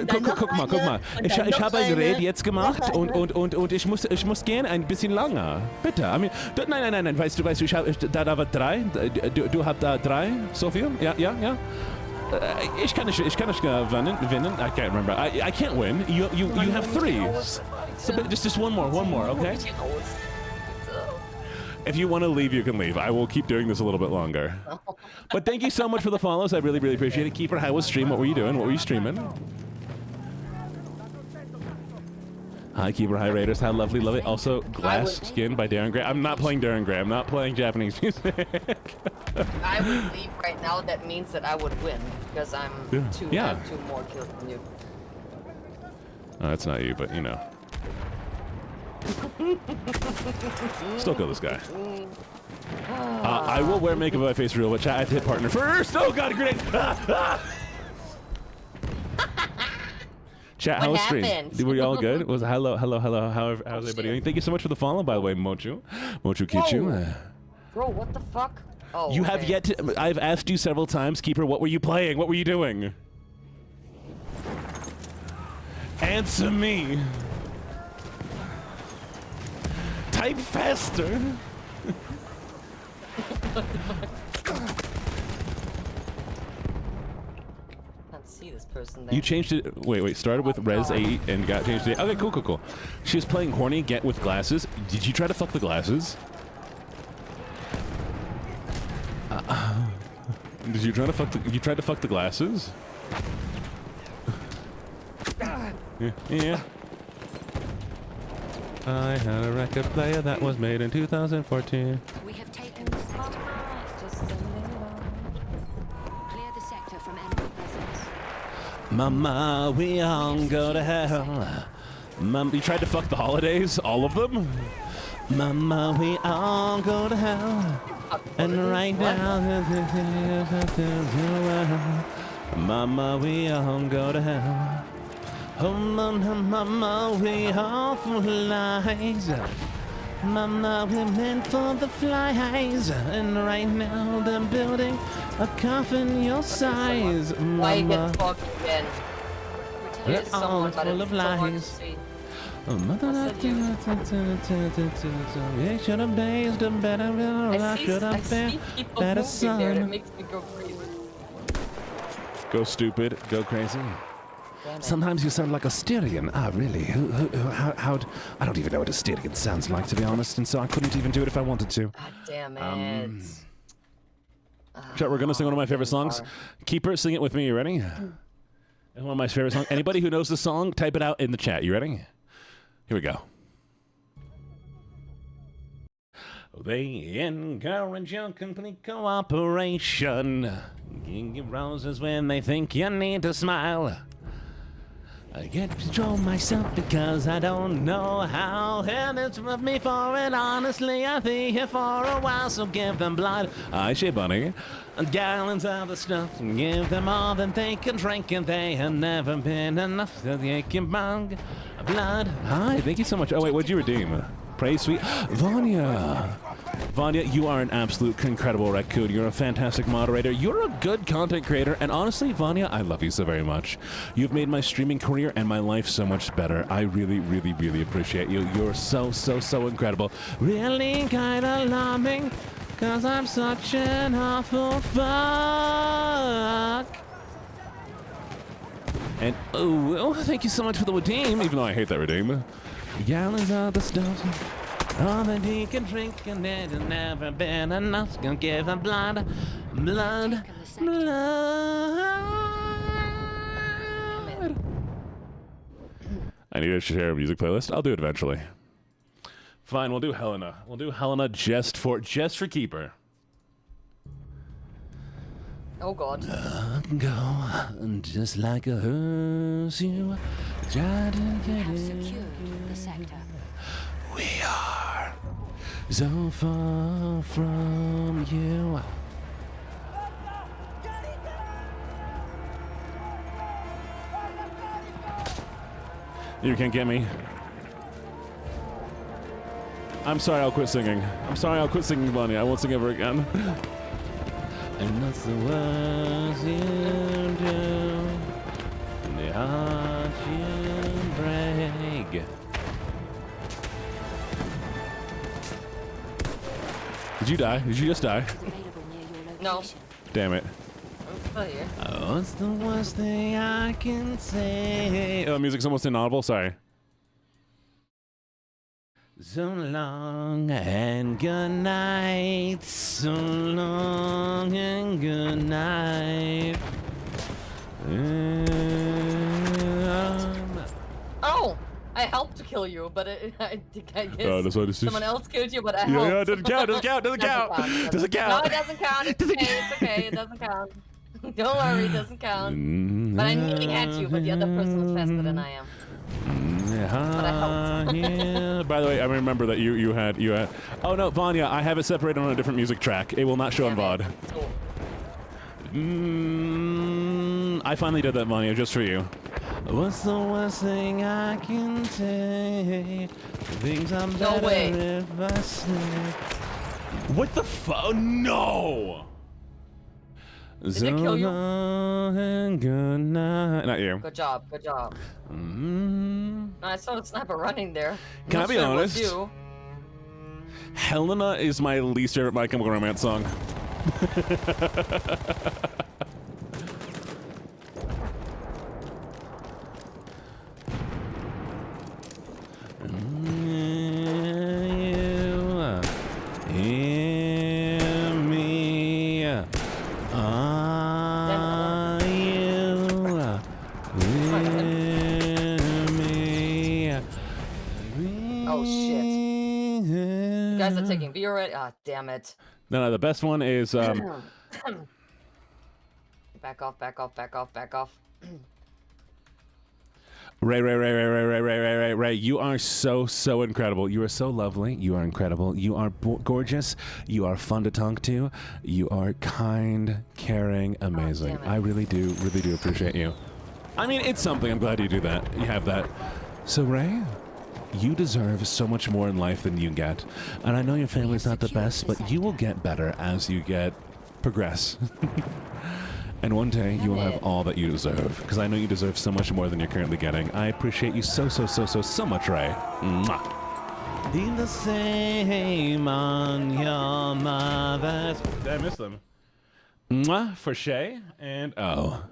Guck mal. Ich habe ein Raid jetzt gemacht und ich muss gehen ein bisschen länger. Bitte. I mean, nein. Weißt du, ich habe... Da war 3. Du hast da 3. So viel? Ja. Ich kann nicht gewinnen. I can't remember. I can't win. You have 3. So just one more, okay? If you want to leave, you can leave. I will keep doing this a little bit longer. But thank you so much for the follows. I really appreciate it. Keeper, how was stream? What were you doing? What were you streaming? Hi, Keeper. Hi, Raiders. How lovely. Also, Glass Skin by Darren Gray. I'm not playing Darren Gray. I'm not playing Japanese music. I would leave right now. That means that I would win because I'm I have 2 more kills than you. Oh, that's not you, but you know. Still kill this guy. I will wear makeup if my face real, but chat, I have to hit partner first. Oh god, a grenade! Chat, how was stream? Were you all good? Was hello. How's everybody doing? Thank you so much for the follow, by the way, Mochu Kichu. Bro, what the fuck? Oh, you have yet to. I've asked you several times, Keeper. What were you playing? What were you doing? Answer me. Type faster. Can't see this person there. You changed it. Wait. Started with Res 8 and got changed to 8. Okay, cool. She was playing horny get with glasses. Did you try to fuck the glasses? Did you try to fuck the? You tried to fuck the glasses? Yeah. I had a record player that was made in 2014. We have taken the spot. Clear the sector from enemy presence. Mama, we all go to hell. Mama, you tried to fuck the holidays? All of them? Mama, we all go to hell. And right now, Mama, we all go to hell. Oh, mama, we all flies. Mama, we're meant for the flies. And right now, they're building a coffin your size. Why get Mama, fucked again? we're all full of lies. Oh, mother, I should have raised a better, I should have been better son. That makes me go crazy. Go stupid, go crazy. Sometimes you sound like a Styrian. Ah, really? How? I don't even know what a Styrian sounds like, to be honest, and so I couldn't even do it if I wanted to. God damn it. Chat, we're gonna sing one of my favorite songs. Keeper, sing it with me. You ready? It's one of my favorite songs. Anybody who knows the song, type it out in the chat. You ready? Here we go. They encourage your complete cooperation. Give you roses when they think you need to smile. I can't control myself because I don't know how. And it's with me for it. Honestly, I've been here for a while, so give them blood. Hi, Shea Bunny. Gallons of the stuff. Give them all that they can drink, and they have never been enough that they can bug blood. Hi, thank you so much. Oh, wait, what'd you redeem? Praise sweet. Vanya. Vanya, you are an absolute incredible raccoon. You're a fantastic moderator. You're a good content creator. And honestly, Vanya, I love you so very much. You've made my streaming career and my life so much better. I really, really, really appreciate you. You're so, so, so incredible. Really kind of alarming, because I'm such an awful fuck. And, oh, thank you so much for the redeem, even though I hate that redeem. Gallons of the stuff. All that he can drink, and it has never been enough. Gonna give them blood. I need to share a music playlist. I'll do it eventually. Fine, we'll do Helena. We'll do Helena just for Keeper. Oh God. Go just like a hearse, you try to get We have it. secured the sector. We are so far from you. You can't get me. I'm sorry, I'll quit singing. I'm sorry, I'll quit singing, Bunny. I won't sing ever again. And that's the words you do, and the heart you break. Did you die? Did you just die? No. Damn it. I'm still here. Oh, it's the worst thing I can say. Oh, music's almost inaudible. Sorry. So long and good night. So long and good night. Oh! I helped to kill you, but I guess that's what it is. someone else killed you, but I helped. Yeah, it doesn't count. Doesn't count. Doesn't count. Doesn't count. No, it doesn't count. It's okay. It's okay. It doesn't count. Don't worry, it doesn't count. But I nearly had you, but the other person was faster than I am. Yeah. By the way, I remember that you had. Oh no, Vanya, I have it separated on a different music track. It will not show in VOD. I finally did that, Vanya, just for you. What's the worst thing I can say? Things I'm better if I say. What the fuck? No! Did it kill you? Good night. Not you. Good job. Good job. I saw the sniper running there. Can I be honest? You. Helena is my least favorite My Chemical Romance song. Guys are taking B already. Ah, damn it. No, the best one is back off, back off, back off, back off. Ray, you are so incredible. You are so lovely. You are incredible. You are gorgeous. You are fun to talk to. You are kind, caring, amazing. I really do appreciate you. I mean, it's something. I'm glad you do that. You have that. So, Ray, you deserve so much more in life than you get. And I know your family's not the best, but you will get better as you progress. And one day you will have all that you deserve, because I know you deserve so much more than you're currently getting. I appreciate you so much, Ray. Mwah. Be the same on your mother's. Did I miss them? Mwah for Shay and oh.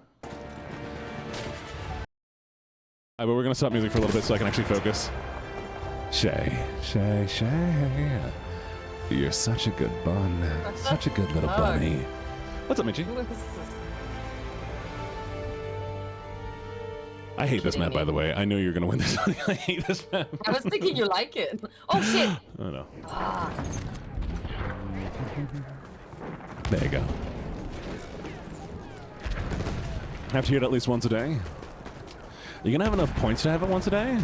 But we're gonna stop music for a little bit so I can actually focus. Shay. You're such a good bun. Such a good little bunny. What's up, Mitchie? I hate this map, by the way. I know you're gonna win this. I hate this map. I was thinking you like it. Oh shit! Oh no. Ah. There you go. Have to hear it at least once a day. You gonna have enough points to have it once a day?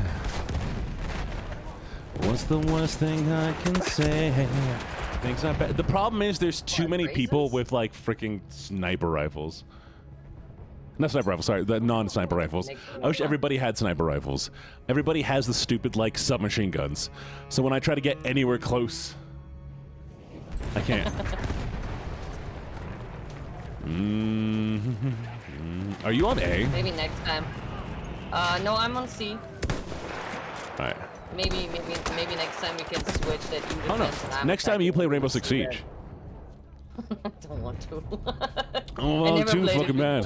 What's the worst thing I can say? Things not bad. The problem is there's too many people with like freaking sniper rifles. Not sniper rifles, sorry, the non-sniper rifles. I wish everybody had sniper rifles. Everybody has the stupid, like, submachine guns. So when I try to get anywhere close, I can't. Are you on A? Maybe next time. No, I'm on C. Alright. Maybe next time we can switch that. Oh no! Next time you play Rainbow Six Siege. I don't want to. Oh, well, too fucking bad.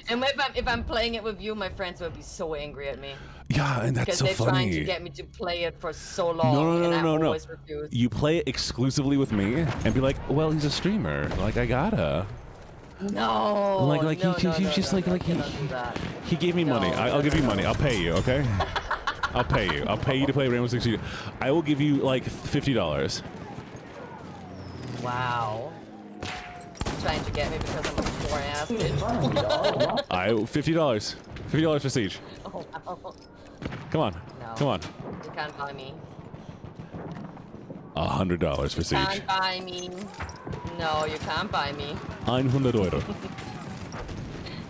And if I'm playing it with you, my friends will be so angry at me. Yeah, and that's so funny. Because they're trying to get me to play it for so long, and I always refuse. You play it exclusively with me, and be like, "Well, he's a streamer. Like, I gotta." No. Like he's just like he gave me money. I'll give you money. I'll pay you. Okay. I'll pay you. I'll pay you to play Rainbow Six Siege. I will give you like $50. Wow. Trying to get me because I'm a poor ass bitch. $50. $50 for Siege. Oh, wow. Come on. No. Come on. You can't buy me. $100 for Siege. You can't buy me. No, you can't buy me. €100.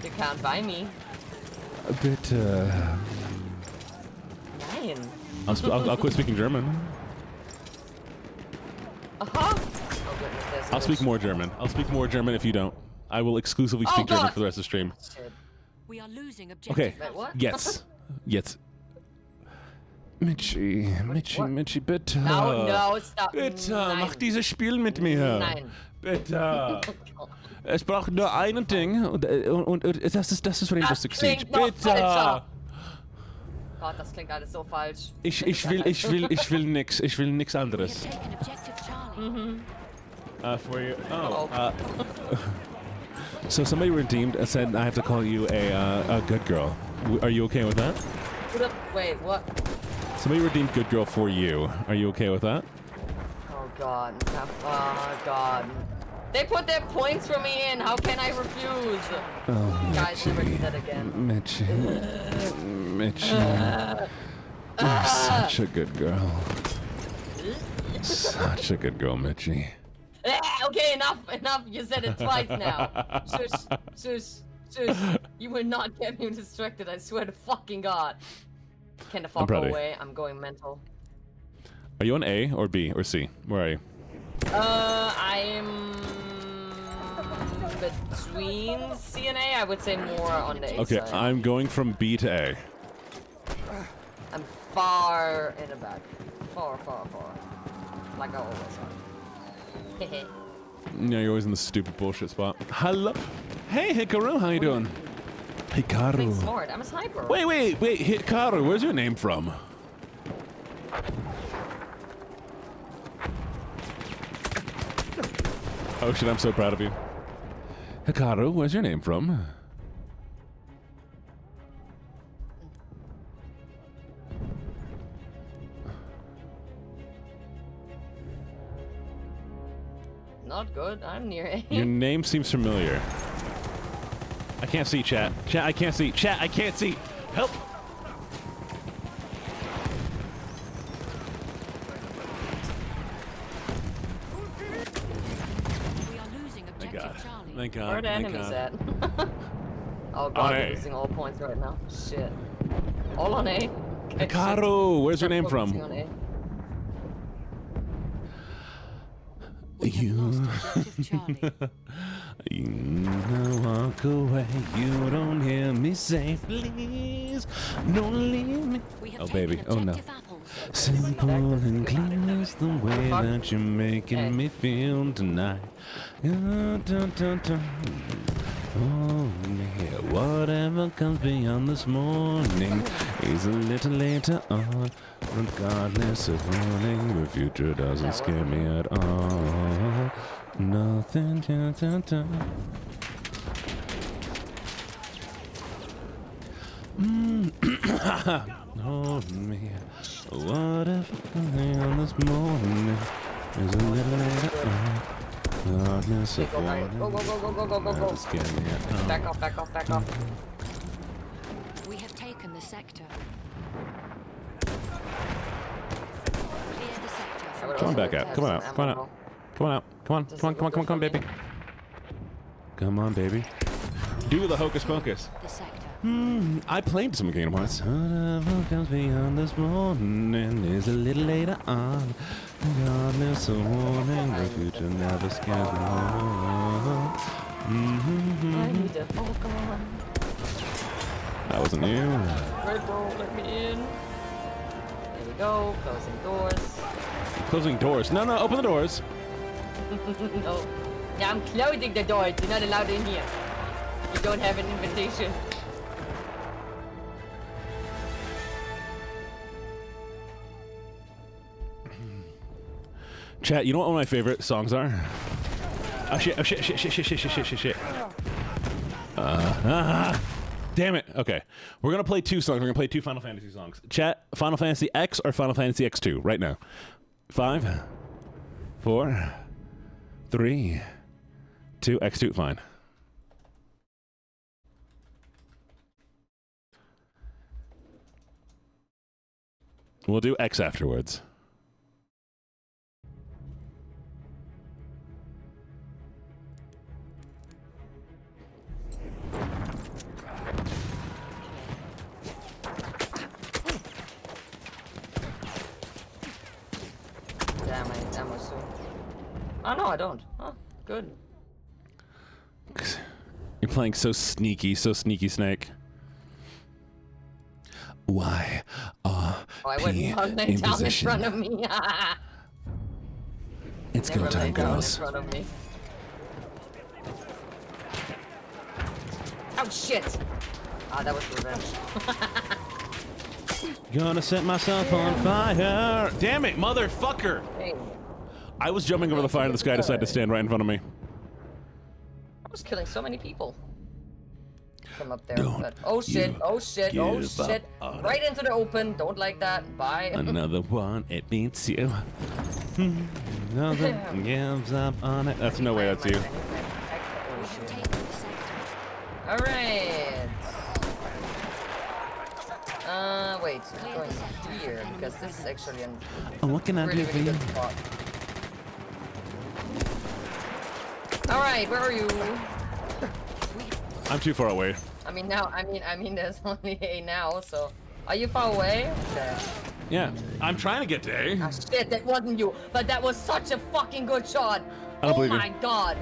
You can't buy me. A bit, Nein. I'll quit speaking German. I'll speak more German. I'll speak more German if you don't. I will exclusively speak German for the rest of the stream. We are losing objective. Okay. Yes. Mitchie, bitte. No, stop. Bitte, mach dieses Spiel mit mir. Nein. Bitte. Es braucht nur ein Ding und das ist Rainbow Six Siege. Bitte. Gott, das klingt alles so falsch. Ich will nix anderes. For you. So somebody redeemed and said I have to call you a good girl. Are you okay with that? Wait, what? Somebody redeemed good girl for you. Are you okay with that? Oh god. Oh god. They put their points for me in. How can I refuse? Oh, guys, never do that again. Mitchie. You're such a good girl. Such a good girl, Mitchie. Okay, enough. You said it twice now. Shush. You will not get me distracted. I swear to fucking God. Can the fuck go away? I'm going mental. Are you on A or B or C? Where are you? I'm between C and A. I would say more on the A Okay, side. I'm going from B to A. I'm far in the back. Far. Like I always am. Yeah, you're always in the stupid bullshit spot. Hello. Hey, Hikaru, how you doing? Hikaru. Being smart. I'm a sniper. Wait, Hikaru, where's your name from? Oh shit, I'm so proud of you. Hikaru, where's your name from? Not good. I'm near A. Your name seems familiar. I can't see, chat. Chat, I can't see. Chat, I can't see. Help! We are losing Thank objective God. Charlie. Thank God. Where are the Thank enemies God. at? Oh God, On we're A. losing all points right now. Shit. All on A. Okay, Hikaru, where's your shit. name from? Focusing on A. You. You walk away. You don't hear me say, please, don't leave me. Oh, baby. Oh, no. Simple and clean is the way that you're making me feel tonight. Oh, yeah. Whatever comes beyond this morning is a little later on. Regardless of warning, the future doesn't scare me at all. Nothing. Oh, me. Whatever comes beyond this morning is a little later on. Regardless of warning, Go. doesn't scare me at all. Back off. We have taken the sector. Come on back out. Come on out, baby. Come on, baby. Do the hocus pocus. I played some Kingdom Hearts. Whatever comes beyond this morning is a little later on. Regardless of warning, the future never scares me. I need to walk on. That wasn't you. Red Bull, let me in. There we go. Closing doors. Closing doors. No, open the doors. No. Yeah, I'm closing the doors. You're not allowed in here. You don't have an invitation. Chat, you know what one of my favorite songs are? Oh shit. Damn it. Okay. We're going to play two songs. We're going to play two Final Fantasy songs. Chat, Final Fantasy X or Final Fantasy X2 right now. 5, 4, 3, 2, X2, fine. We'll do X afterwards. Damn, I need ammo soon. Oh, no, I don't. Oh, good. You're playing so sneaky, Snake. Why are I wouldn't hug in down position? in front of me. It's go time, girls. In front of me. Oh, shit. Ah, that was revenge. Gonna set myself on fire. Damn it, motherfucker. Hey. I was jumping over the fire and this guy decided to stand right in front of me. I was killing so many people from up there. But, oh shit. Right into the open. Don't like that. Bye. Another one, it beats you. Another gives up on it. That's no way, that's you. Alright. Wait. wait, I'm going here because this is actually a I'm looking at really, you. really good spot. All right, where are you? I'm too far away. I mean now. I mean, there's only A now. So, are you far away? Okay. Yeah, I'm trying to get to A. Ah, shit, that wasn't you. But that was such a fucking good shot. I don't believe you. Oh my god.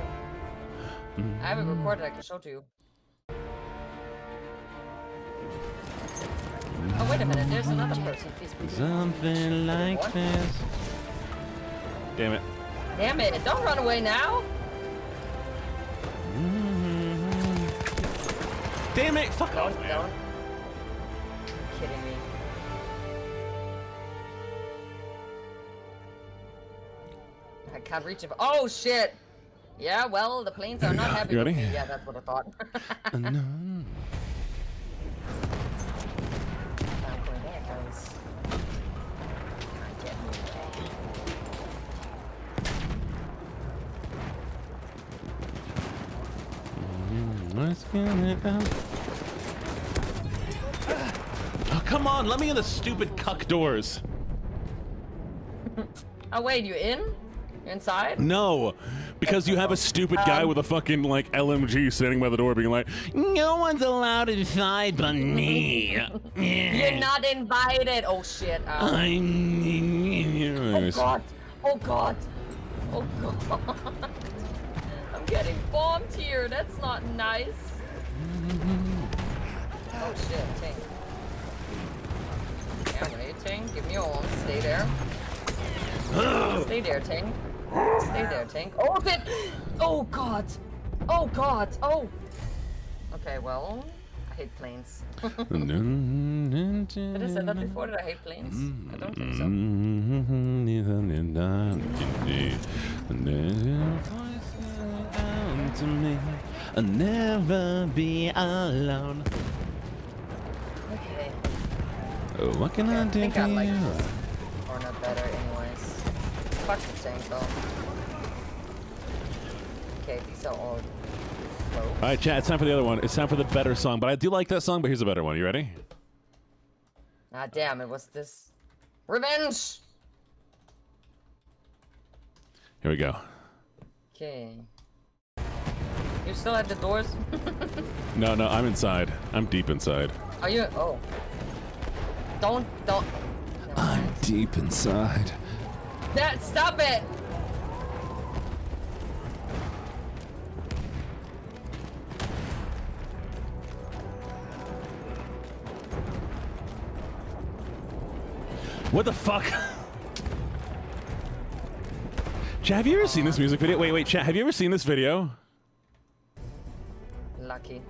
I have it recorded. I can show to you. Oh wait a minute. There's another person. Something like What? this. Damn it. Damn it! Don't run away now. Damn it! Fuck off, man. Don't. Kidding me. I can't reach it. Oh shit! Yeah, well, the planes are not happy You with ready? me. Yeah, that's what I thought. No. There, guys. Get me Let's get it out. Oh, come on, let me in the stupid cuck doors. Oh wait, you in? You're inside? No, because you have a stupid guy with a fucking like LMG standing by the door being like, no one's allowed inside but me. You're not invited. Oh shit. Oh Anyways. god. Oh god. Oh god. I'm getting bombed here. That's not nice. Oh shit, tank. Yeah, I'm ready, tank. Give me your arm. Stay there. Stay there, tank. Stay there, tank. Oh shit! Oh god! Oh god! Oh! Okay, well, I hate planes. Did I say that before? Did I hate planes? I don't think so. To me, I'll never be alone. Okay. What can I do? I think I like this corner better anyways. Fuck the tank though. Okay, these are all close. Alright, chat, it's time for the other one. It's time for the better song, but I do like that song, but here's a better one. You ready? Ah damn, it was this. Revenge! Here we go. Okay. You're still at the doors? No, I'm inside. I'm deep inside. Are you? Oh. Don't. I'm deep inside. Stop it! What the fuck? Chat, have you ever seen this music video? Wait, chat, have you ever seen this video? Lucky.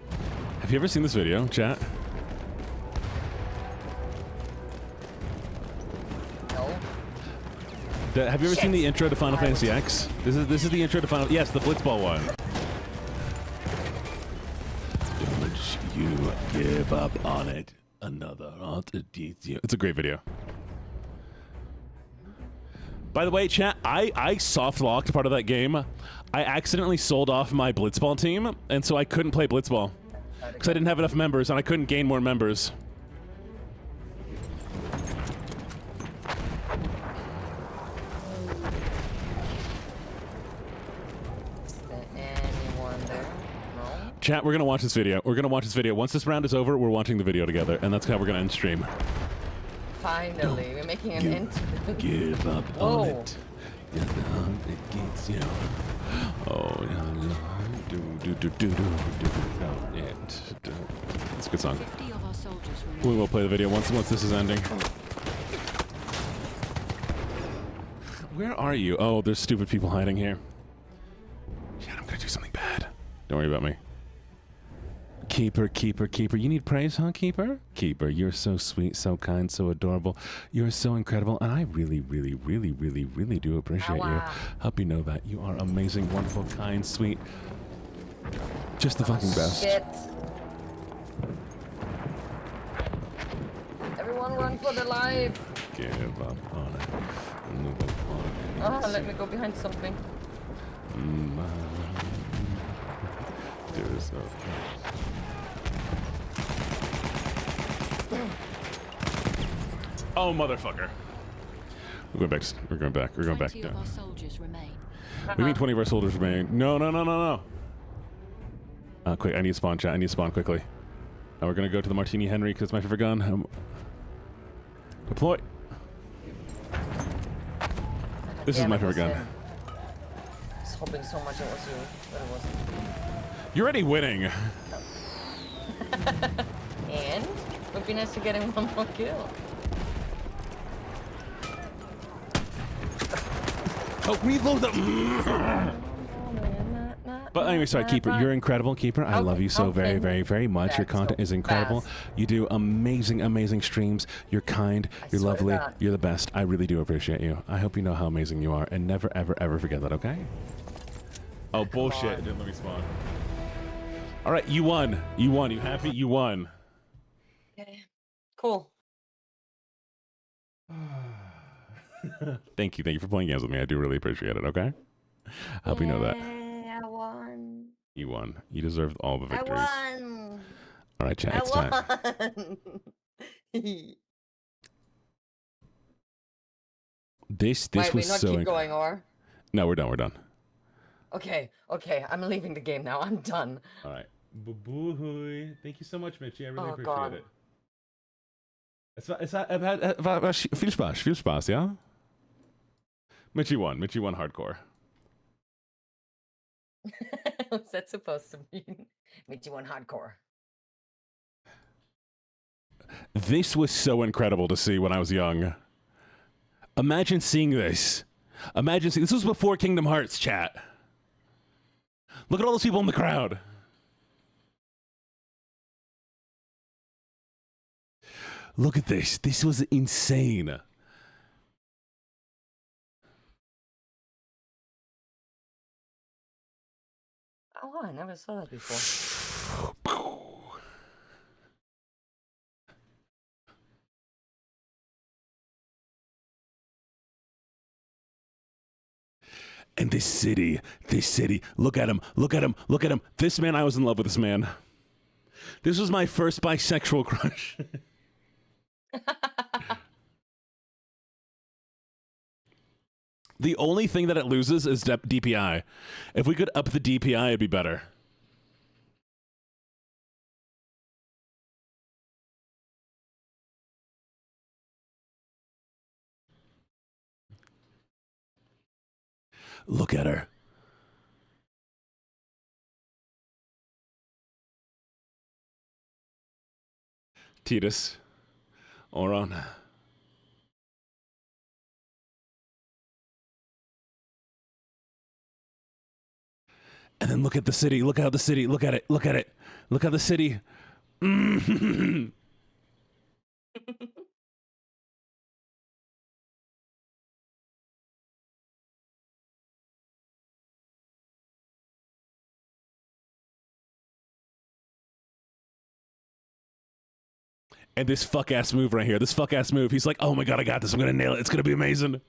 Have you ever seen this video, chat? No. Have you ever seen the intro to Final Fantasy X? This is the intro to Final. Yes, the Blitzball one. Don't you give up on it? Another It's a great video. By the way, chat, I soft locked part of that game. I accidentally sold off my Blitzball team, and so I couldn't play Blitzball because I didn't have enough members, and I couldn't gain more members. Is there anyone there? No? Chat, we're gonna watch this video. We're gonna watch this video. Once this round is over, we're watching the video together, and that's how we're gonna end stream. Finally, we're making an end to this. Give up Whoa. on it. It gets you. Oh, it's a good song. 50 of our soldiers We will play the video once this is ending. Where are you? Oh, there's stupid people hiding here. Shit, I'm gonna do something bad. Don't worry about me. Keeper. You need praise, huh, Keeper? Keeper, you're so sweet, so kind, so adorable. You're so incredible, and I really do appreciate you. Hope you know that. You are amazing, wonderful, kind, sweet. Just the fucking best. Shit. Everyone run for their life. Give up on it. Oh, let me go behind something. There's Oh, motherfucker. We're going back. We're going back. We're going back 20 of down. our soldiers remain. We mean 20 of our soldiers remain. No, no, no, no, no. Quick, I need to spawn, chat. I need to spawn quickly. Now we're going to go to the Martini Henry because it's my favorite gun. Deploy. This is my favorite gun. I was hoping so much it was you, but it wasn't. You're already winning. And? It would be nice to get him one more kill. Oh, reload them. But anyway, sorry, Keeper. You're incredible, Keeper. I love you so very, very, very much. Your content is incredible. You do amazing, amazing streams. You're kind. You're lovely. You're the best. I really do appreciate you. I hope you know how amazing you are, and never, ever, ever forget that, okay? Oh, bullshit. It didn't let me spawn. All right, you won. You won. You happy? You won. Okay. Cool. Thank you. Thank you for playing games with me. I do really appreciate it, okay? I hope you know that. I won. You won. You deserve all the victories. I won. All right, chat. It's time. This Wait, was not so keep going, or? No, we're done. We're done. Okay, okay. I'm leaving the game now. I'm done. All right. Boo-hoo. Thank you so much, Mitchie. I really appreciate God. it. Viel Spaß. Viel Spaß, ja? Mitchie won. Mitchie won hardcore. What's that supposed to mean? Mitchie won hardcore. This was so incredible to see when I was young. Imagine seeing this. Imagine seeing this was before Kingdom Hearts, chat. Look at all those people in the crowd. Look at this. This was insane. Oh, I never saw that before. And this city, look at him, look at him, look at him. This man, I was in love with this man. This was my first bisexual crush. The only thing that it loses is DPI. If we could up the DPI, it'd be better. Look at her. Titus. Oron. And then look at the city. Look how the city. Look at it. Look at it. Look how the city. And this fuck ass move right here. This fuck ass move. He's like, oh my god, I got this. I'm gonna nail it. It's gonna be amazing.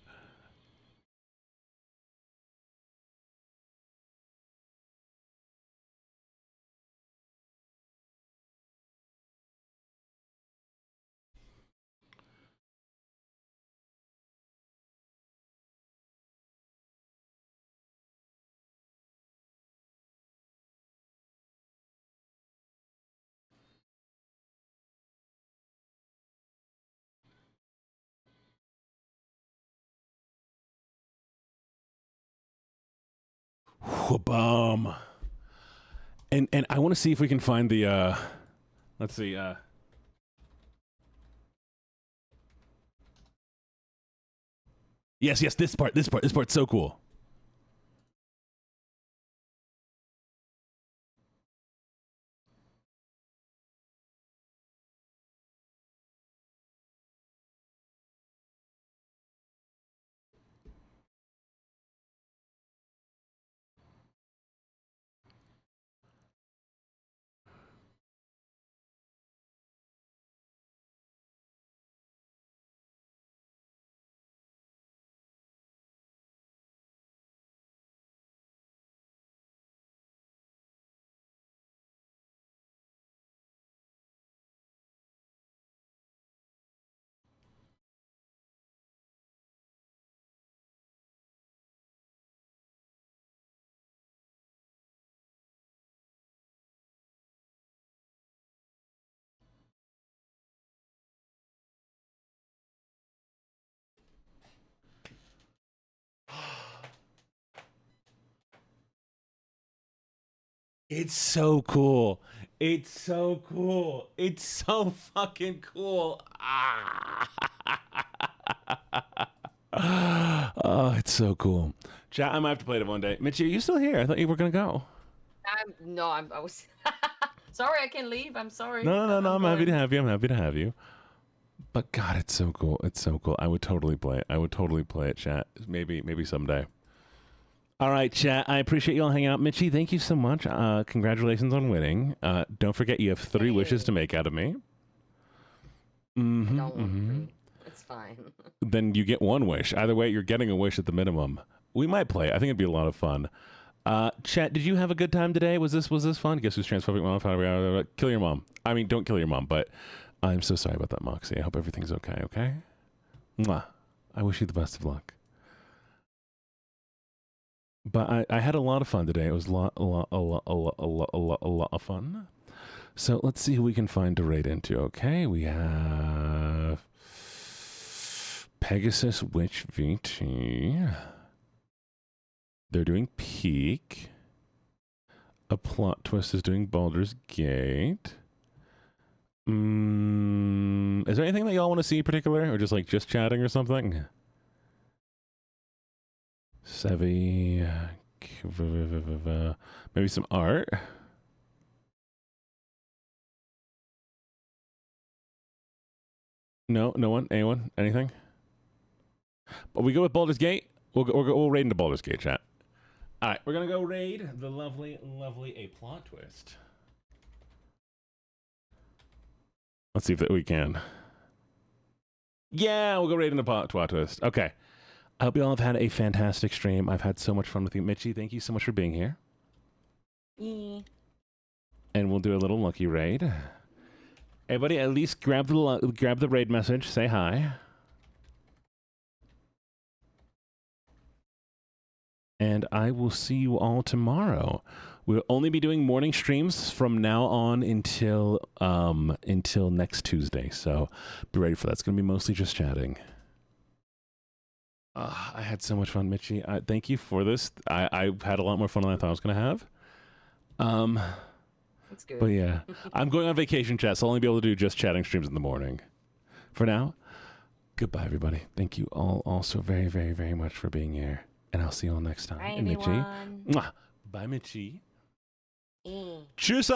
Bomb. And I want to see if we can find the let's see yes, this part's so cool. It's so cool. It's so cool. It's so fucking cool. Oh, it's so cool. Chat, I might have to play it one day. Mitchie, are you still here? I thought you were gonna go. I was. Sorry, I can't leave. I'm sorry. No. I'm happy to have you. I'm happy to have you. But God, it's so cool. It's so cool. I would totally play it. I would totally play it, chat. Maybe someday. All right, chat. I appreciate you all hanging out. Mitchie, thank you so much. Congratulations on winning. Don't forget you have 3 wishes to make out of me. I don't want 3. It's fine. Then you get 1 wish. Either way, you're getting a wish at the minimum. We might play. I think it'd be a lot of fun. Chat, did you have a good time today? Was this fun? Guess who's transphobic mom? Kill your mom. I mean, don't kill your mom, but I'm so sorry about that, Moxie. I hope everything's okay, okay? Mwah. I wish you the best of luck. But I had a lot of fun today. It was a lot of fun. So let's see who we can find to raid into, okay? We have Pegasus Witch VT. They're doing Peak. A Plot Twist is doing Baldur's Gate. Is there anything that y'all want to see in particular? Or just chatting or something? Sevi. Maybe some art? No one? Anyone? Anything? But we go with Baldur's Gate? We'll raid into Baldur's Gate, chat. All right, we're going to go raid the lovely A Plot Twist. Let's see if we can. Yeah, we'll go raid into Plot Twist. Okay. I hope you all have had a fantastic stream. I've had so much fun with you. Mitchie, thank you so much for being here. And we'll do a little lucky raid. Everybody, at least grab the raid message. Say hi. And I will see you all tomorrow. We'll only be doing morning streams from now on until next Tuesday. So be ready for that. It's going to be mostly just chatting. I had so much fun, Mitchie. Thank you for this. I had a lot more fun than I thought I was going to have. That's good. But yeah, I'm going on vacation, chat, so I'll only be able to do just chatting streams in the morning. For now, goodbye, everybody. Thank you all also very, very, very much for being here. And I'll see you all next time. Bye, And Mitchie. everyone. Mwah. Bye, Mitchie. Tschüss.